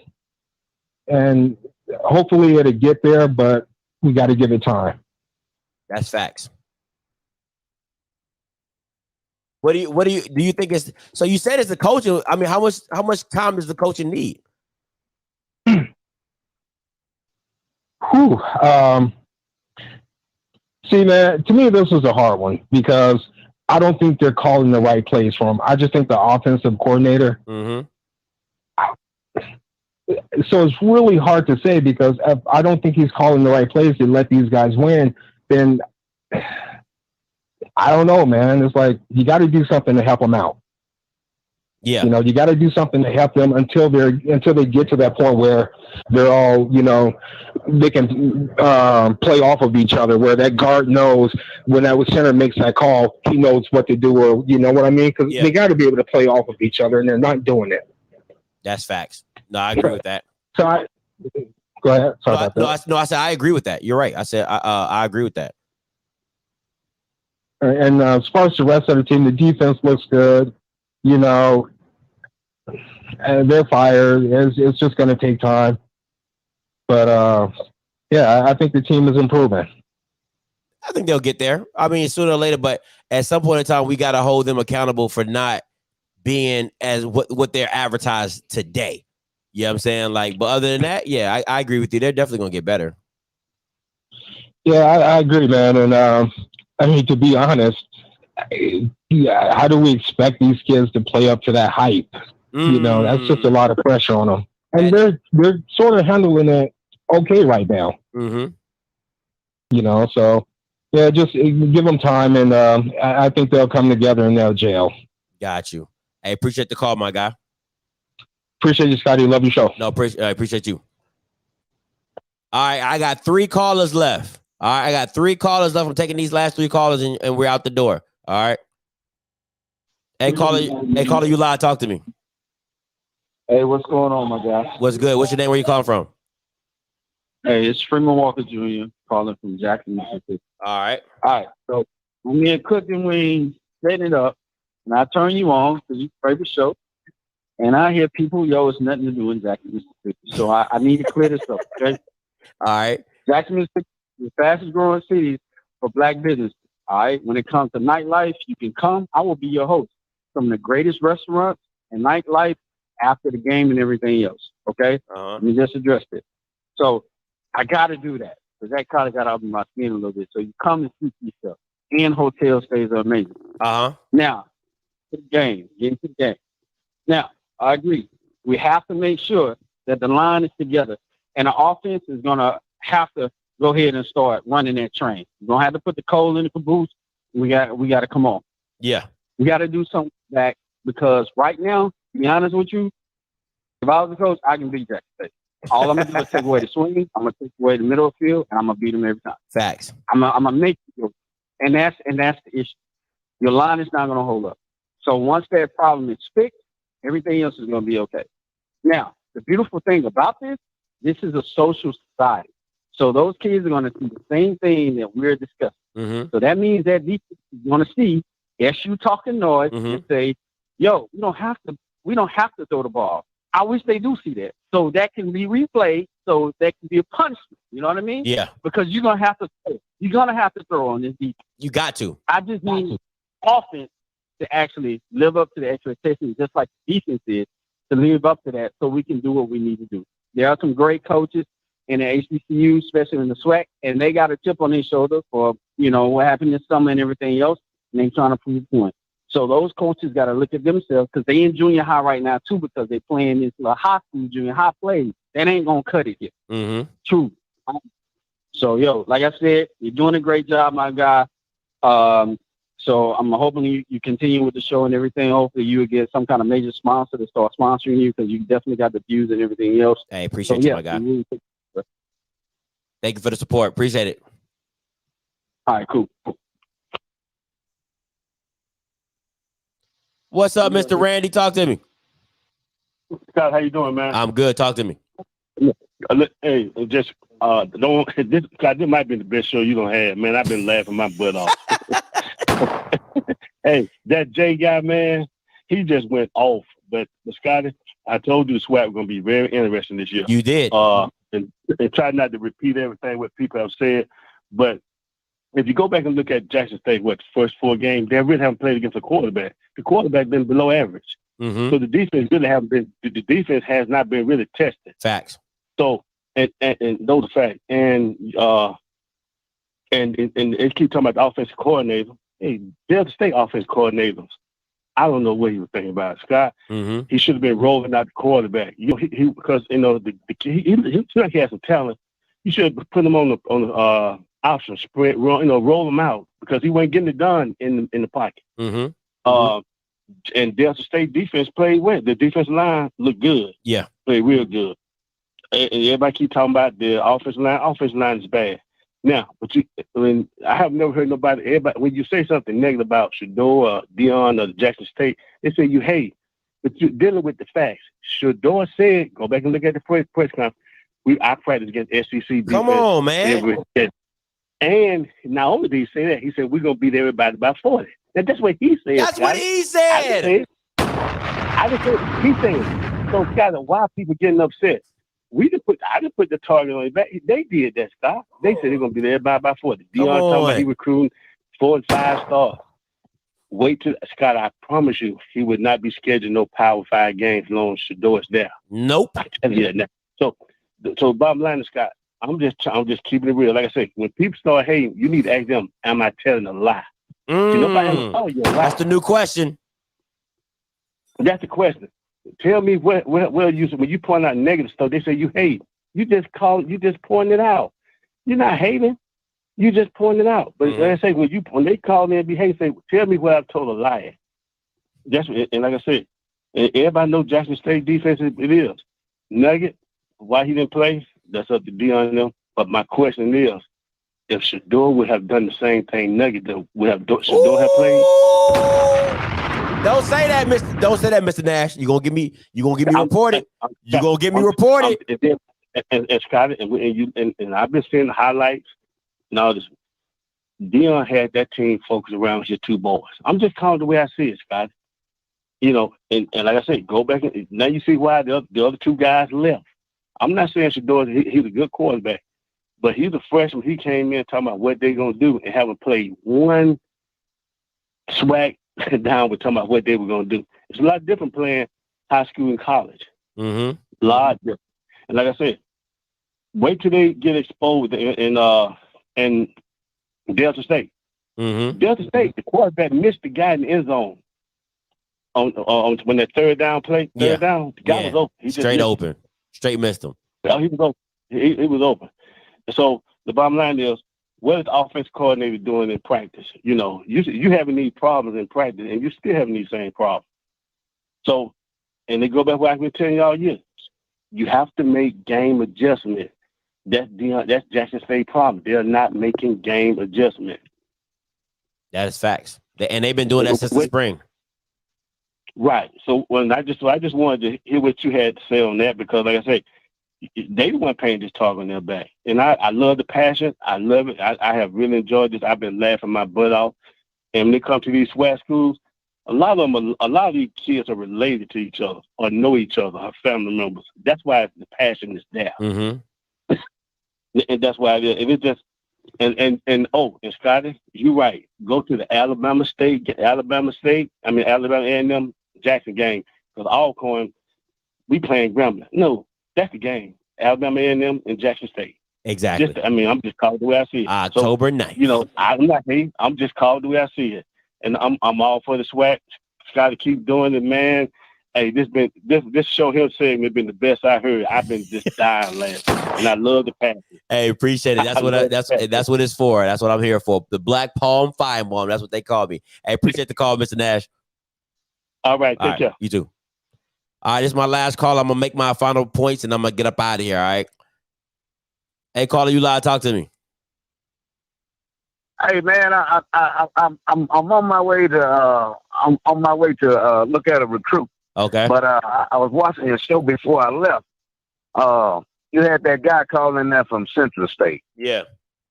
and hopefully it'll get there, but we got to give it time. That's facts. What do you think is, so you said it's the coaching. I mean, how much time does the coaching need? See, man, to me, this is a hard one because I don't think they're calling the right plays for him. I just think the offensive coordinator. Mm-hmm. So it's really hard to say because if I don't think he's calling the right plays to let these guys win, then I don't know, man. It's like you got to do something to help them out. Yeah. You know, you got to do something to help them until they get to that point where they're all, you know, they can play off of each other, where that guard knows when that center makes that call, he knows what to do, or you know what I mean? Because they got to be able to play off of each other, and they're not doing it. That's facts. No, I agree with that. So go ahead. Sorry about that. I said I agree with that. You're right. I said I agree with that. And as far as the rest of the team, the defense looks good. You know, and they're fired. It's just going to take time. But, yeah, I think the team is improving. I think they'll get there. I mean, sooner or later, but at some point in time, we got to hold them accountable for not being as what they're advertised today. You know what I'm saying? Like, but other than that, yeah, I agree with you. They're definitely going to get better. Yeah, I agree, man. And, I mean, to be honest, how do we expect these kids to play up to that hype? You know, that's just a lot of pressure on them. And they're sort of handling it okay right now. Mm-hmm. You know, so, yeah, just give them time, and I think they'll come together and they'll gel. Got you. Hey, appreciate the call, my guy. Appreciate you, Scotty. Love your show. No, appreciate you. All right, I got 3 callers left. All right, I got 3 callers left. I'm taking these last 3 callers, and we're out the door. All right. Hey, caller, you live. Talk to me. Hey, what's going on, my guy? What's good? What's your name? Where you calling from? Hey, it's Freeman Walker Jr. calling from Jackson, Mississippi. All right. So when we're cooking wings, setting it up, and I turn you on because you favorite show, and I hear people, it's nothing to do in Jackson, Mississippi. So I need to clear this up, okay? All right. Jackson, Mississippi is the fastest growing city for black business. All right. When it comes to nightlife, you can come. I will be your host. Some of the greatest restaurants and nightlife after the game and everything else. Okay. Let me just address it. So I got to do that because that kind of got out of my skin a little bit. So you come and see yourself. And hotel stays are amazing. Uh-huh. Now, to the game. Get into the game. Now, I agree. We have to make sure that the line is together, and the offense is going to have to go ahead and start running that train. We're going to have to put the coal in the caboose. We got to come on. Yeah. We got to do something back because right now, to be honest with you, if I was the coach, I can beat Jackson State. All I'm going to do is take away the swing. I'm going to take away the middle of the field, and I'm going to beat them every time. Facts. I'm going to make you. And that's the issue. Your line is not going to hold up. So once that problem is fixed, everything else is going to be okay. Now, the beautiful thing about this is a social society. So those kids are going to see the same thing that we're discussing. Mm-hmm. So that means that these is going to see SU talking noise and say, "Yo, we don't have to throw the ball." I wish they do see that, so that can be replayed, so that can be a punishment. You know what I mean? Yeah. Because you're gonna have to throw on this defense. You got to. I just need offense to actually live up to the expectations, just like the defense is to live up to that, so we can do what we need to do. There are some great coaches in the HBCU, especially in the SWAC, and they got a chip on their shoulder for, what happened this summer and everything else, and they trying to prove a point. So those coaches got to look at themselves because they in junior high right now, too, because they playing this little high school, junior high play. That ain't going to cut it here. Mm-hmm. True. So, like I said, you're doing a great job, my guy. So I'm hoping you continue with the show and everything. Hopefully you will get some kind of major sponsor to start sponsoring you because you definitely got the views and everything else. Hey, appreciate you, my guy. Thank you for the support. Appreciate it. All right, cool. What's up, Mr. Randy? Talk to me. Scott, how you doing, man? I'm good. Talk to me. Hey, just don't. This might be the best show you don't have, man. I've been laughing my butt off. Hey, that Jay guy, man, he just went off. But Scotty, I told you the SWAC was gonna be very interesting this year. You did. And try not to repeat everything what people have said, but if you go back and look at Jackson State, first 4 games, they really haven't played against a quarterback. The quarterback been below average. Mm-hmm. So the defense really haven't been. The defense has not been really tested. Facts. So and those are facts. And they keep talking about the offensive coordinator. Hey, Delta State offensive coordinators. I don't know what he was thinking about, Scott. Mm-hmm. He should have been rolling out the quarterback. Because he like he has some talent. You should have put him on the option spread, roll him out because he wasn't getting it done in the pocket. Mm-hmm. And Delta State defense played well. The defensive line looked good. Yeah, played real good. And everybody keep talking about the offensive line. Offensive line is bad. Now, I have never heard everybody when you say something negative about Shador, Dion, or Jackson State, they say you hate. But you're dealing with the facts. Shador said, go back and look at the press conference. I practice against SEC defense. Come on, man. And not only did he say that, he said we're gonna beat everybody by 40. And that's what he said. That's what he said. I just said he said. So Scott, why are people getting upset? I didn't put the target on his back. They did that, Scott. They said they're gonna beat everybody by 40. Dion talking about he recruiting 4 and 5 stars. Wait till Scott, I promise you, he would not be scheduled no Power 5 games as long as Shador's there. Nope. I tell you that now. So bottom line is, Scott, I'm just keeping it real. Like I said, when people start hating, you need to ask them, am I telling a lie? Nobody you a lie. That's the new question. That's the question. Tell me when you point out negative stuff, they say you hate. You just point it out. You're not hating. You just point it out. But like I say, when they call me and be hating, say, tell me where I've told a lie. And like I said, everybody knows Jackson State defense it is. Nugget, why he didn't play, that's up to Dion and them. But my question is, if Shador would have done the same thing Nugget would have Shador have played? Don't say that, Mr. Nash. You're gonna get me reported. You're gonna get me reported. And Scott, and I've been seeing the highlights and all this. Dion had that team focused around his 2 boys. I'm just calling it the way I see it, Scott. And like I said, go back and now you see why the other 2 guys left. I'm not saying Shador, he's a good quarterback, but he's a freshman. He came in talking about what they're gonna do and haven't played one SWAC down with talking about what they were gonna do. It's a lot different playing high school and college. Mm-hmm. A lot different. And like I said, wait till they get exposed in Delta State. Mm-hmm. Delta State, the quarterback missed the guy in the end zone. when that third down, the guy was open. He straight open. Straight missed him. He was open. He was open. So the bottom line is, what is the offense coordinator doing in practice? You know, you having these problems in practice, and you still having these same problems. So, and they go back what I've been telling y'all years. You have to make game adjustment. That's Jackson State problem. They're not making game adjustment. That is facts. And they've been doing that since the spring. Right. So I just wanted to hear what you had to say on that, because like I say, they the one paying this target on their back. And I love the passion. I love it. I have really enjoyed this. I've been laughing my butt off. And when they come to these SWAT schools, a lot of these kids are related to each other or know each other, are family members. That's why the passion is there. Mm-hmm. And that's why if it's just and Scotty, you're right. Go to the Alabama A&M Jackson game, because Alcorn, we playing Grambling. No, that's the game. Alabama A&M and Jackson State. Exactly. I'm just called the way I see it. October 9th. You know, I'm not hating. I'm just called the way I see it. And I'm all for the SWAT. Scotty, keep doing it, man. Hey, this show here segment been the best I heard. I've been just dying laughing, and I love the passion. Hey, appreciate it. That's what it's for. That's what I'm here for. The Black Palm Fine Bomb. That's what they call me. Hey, appreciate the call, Mr. Nash. All right, take care. You too. All right, this is my last call. I'm gonna make my final points, and I'm gonna get up out of here. All right. Hey, caller, you live? Talk to me. Hey man, I'm on my way to look at a recruit. Okay. But I was watching your show before I left. You had that guy calling there from Central State. Yeah.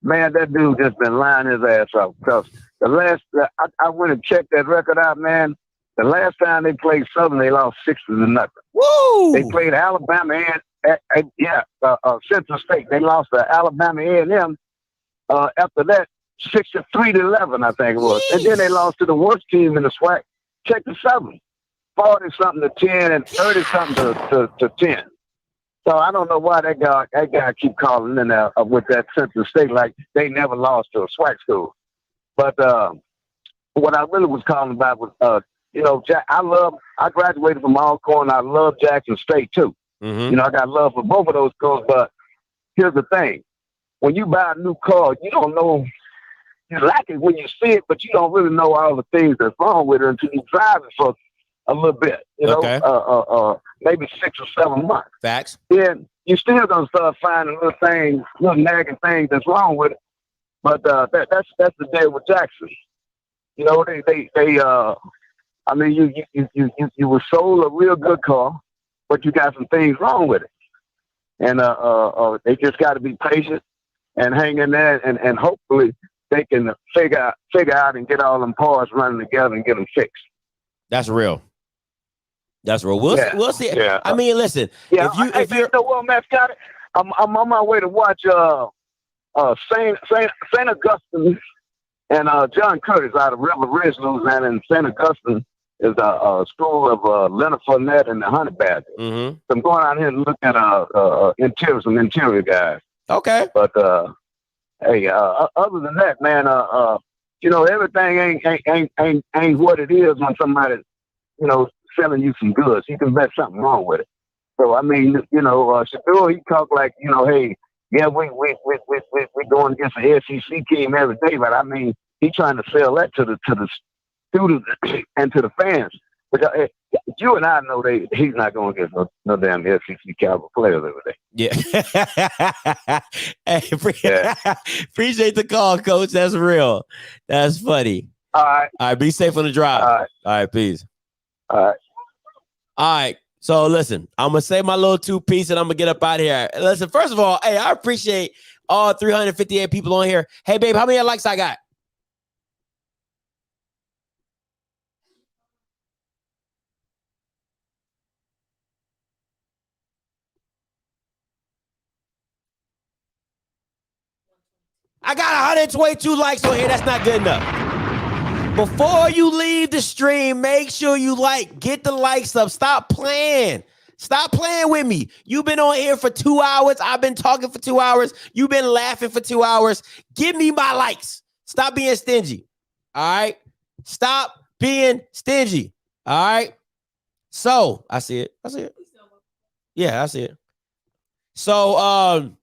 Man, that dude just been lying his ass off, because I went and checked that record out, man. The last time they played Southern, they lost 6-0. Woo! They played Alabama and Central State. They lost to Alabama A&M. After that, 63-11, I think it was. And then they lost to the worst team in the SWAC. Check the Southern. 40-something to 10 and 30-something to 10. So I don't know why that guy keep calling in there with that Central State like they never lost to a SWAC school. But what I really was calling about was, I graduated from Alcorn. I love Jackson State too. Mm-hmm. You know, I got love for both of those schools. But here's the thing: when you buy a new car, you don't know. You like it when you see it, but you don't really know all the things that's wrong with it until you drive it for a little bit. You know, okay. Maybe 6 or 7 months. Facts. Then you still gonna start finding little nagging things that's wrong with it. But that's the deal with Jackson. You know, you were sold a real good car, but you got some things wrong with it, and they just got to be patient and hang in there, and hopefully they can figure out and get all them parts running together and get them fixed. That's real. That's real. We'll see. Yeah. I mean, listen. Yeah. If you're well, Matt Scott, I'm on my way to watch Saint Augustine and John Curtis out of River Ridge, Louisiana, and Saint Augustine is a school of Leonard Fournette and the Honey Badger. Mm-hmm. So I'm going out here and look at some interior guys. Okay. But hey, other than that, man, everything ain't what it is when somebody, selling you some goods. You can bet something wrong with it. So I mean, Shador, he talk like, hey, yeah, we going against the SEC team every day, but I mean, he trying to sell that to the students and to the fans. But you and I know he's not going against no damn SEC caliber players every day. Yeah. Appreciate the call, Coach. That's real. That's funny. All right. All right. Be safe on the drive. All right. Peace. All right. So listen, I'm going to say my little 2-piece and I'm going to get up out of here. Listen, first of all, hey, I appreciate all 358 people on here. Hey, babe, how many likes I got? I got 122 likes on here. That's not good enough. Before you leave the stream, make sure you get the likes up. Stop playing. Stop playing with me. You've been on here for 2 hours. I've been talking for 2 hours. You've been laughing for 2 hours. Give me my likes. Stop being stingy. All right? Stop being stingy. All right. So I see it. Yeah, I see it. So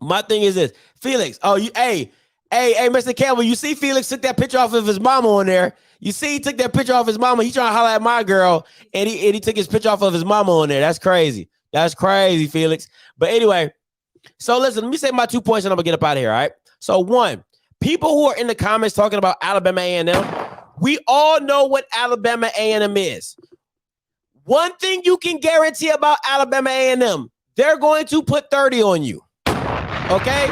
my thing is this, Felix. Oh, hey, Mr. Campbell, you see Felix took that picture off of his mama on there. You see he took that picture off his mama. He trying to holler at my girl, and he took his picture off of his mama on there. That's crazy. That's crazy, Felix. But anyway, so listen, let me say my 2 points and I'm gonna get up out of here. All right. So one, people who are in the comments talking about Alabama A&M, we all know what Alabama A&M is. One thing you can guarantee about Alabama A&M, they're going to put 30 on you. Okay?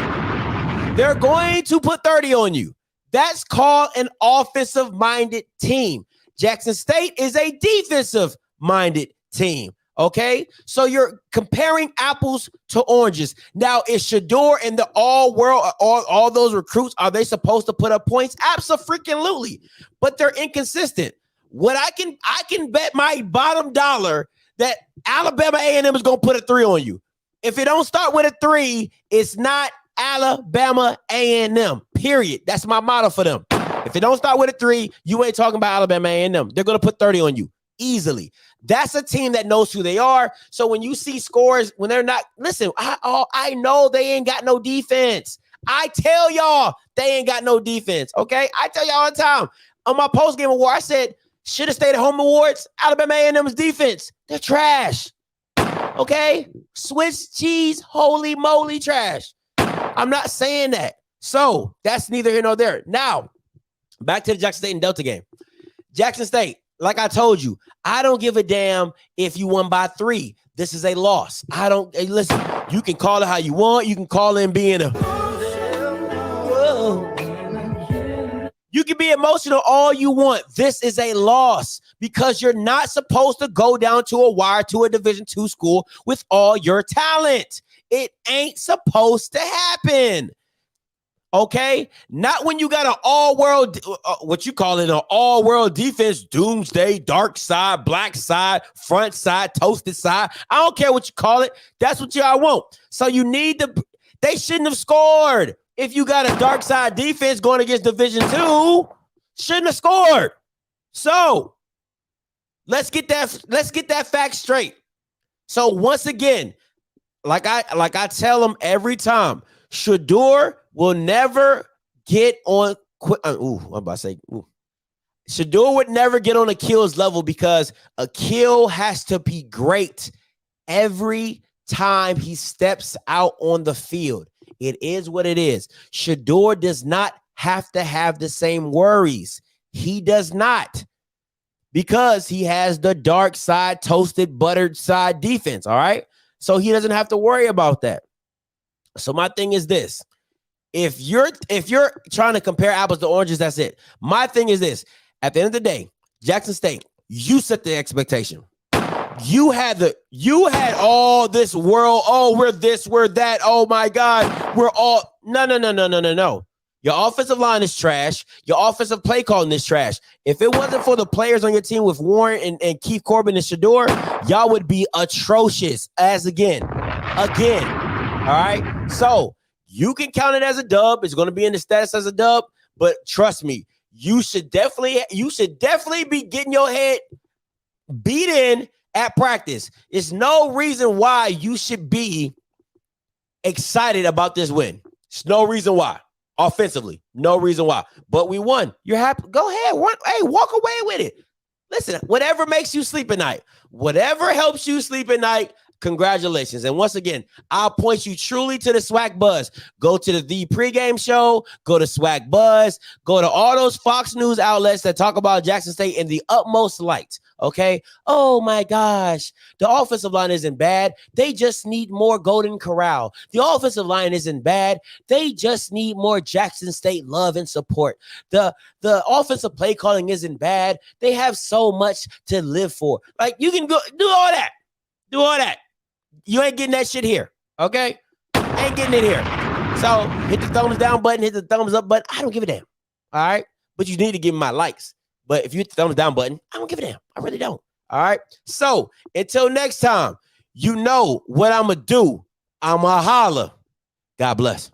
They're going to put 30 on you. That's called an offensive-minded team. Jackson State is a defensive-minded team. Okay? So you're comparing apples to oranges. Now, is Shador and the all-world, all those recruits, are they supposed to put up points? Absolutely. But they're inconsistent. What I can bet my bottom dollar that Alabama A&M is going to put a 3 on you. If it don't start with a 3, it's not Alabama A&M, period. That's my motto for them. If it don't start with a 3, you ain't talking about Alabama A&M. They're going to put 30 on you easily. That's a team that knows who they are. So when you see scores, when they're not, listen, I know they ain't got no defense. I tell y'all they ain't got no defense, okay? I tell y'all all the time. On my postgame award, I said, should have stayed at home awards. Alabama A&M's defense, they're trash. Okay? Swiss cheese, holy moly trash. I'm not saying that. So that's neither here nor there. Now, back to the Jackson State and Delta game. Jackson State, like I told you, I don't give a damn if you won by 3. This is a loss. Listen, you can call it how you want. You can call it being a... Whoa. You can be emotional all you want. This is a loss because you're not supposed to go down to a wire to a Division II school with all your talent. It ain't supposed to happen. Okay? Not when you got an all-world, what you call it, an all-world defense, doomsday, dark side, black side, front side, toasted side. I don't care what you call it. That's what y'all want. So you need they shouldn't have scored. If you got a dark side defense going against Division II, shouldn't have scored. So let's get that fact straight. So once again, like I tell them every time, Shador will never get on. I'm about to say, Shador would never get on Akil's level because Akil has to be great every time he steps out on the field. It is what it is. Shador does not have to have the same worries. He does not, because he has the dark side, toasted, buttered side defense. All right. So he doesn't have to worry about that. So my thing is this. If you're trying to compare apples to oranges, that's it. My thing is this. At the end of the day, Jackson State, you set the expectation. You had all this world. Oh, we're this, we're that. Oh my God. We're all no. Your offensive line is trash. Your offensive play calling is trash. If it wasn't for the players on your team with Warren and Keith Corbin and Shador, y'all would be atrocious again. All right. So you can count it as a dub. It's going to be in the status as a dub, but trust me, you should definitely be getting your head beat in at practice. There's no reason why you should be excited about this win. There's no reason why. Offensively, no reason why. But we won. You're happy. Go ahead. Hey, walk away with it. Listen, whatever makes you sleep at night, whatever helps you sleep at night, congratulations. And once again, I'll point you truly to the Swag Buzz. Go to the pregame show, go to Swag Buzz, go to all those Fox News outlets that talk about Jackson State in the utmost light. Okay. Oh my gosh. The offensive line isn't bad. They just need more Golden Corral. The offensive line isn't bad. They just need more Jackson State love and support. The offensive play calling isn't bad. They have so much to live for. Like, you can go do all that. Do all that. You ain't getting that shit here. Okay. Ain't getting it here. So hit the thumbs down button, hit the thumbs up button. I don't give a damn. All right. But you need to give me my likes. But if you hit the thumbs down button, I don't give a damn. I really don't. All right. So until next time, you know what I'm going to do. I'm going to holler. God bless.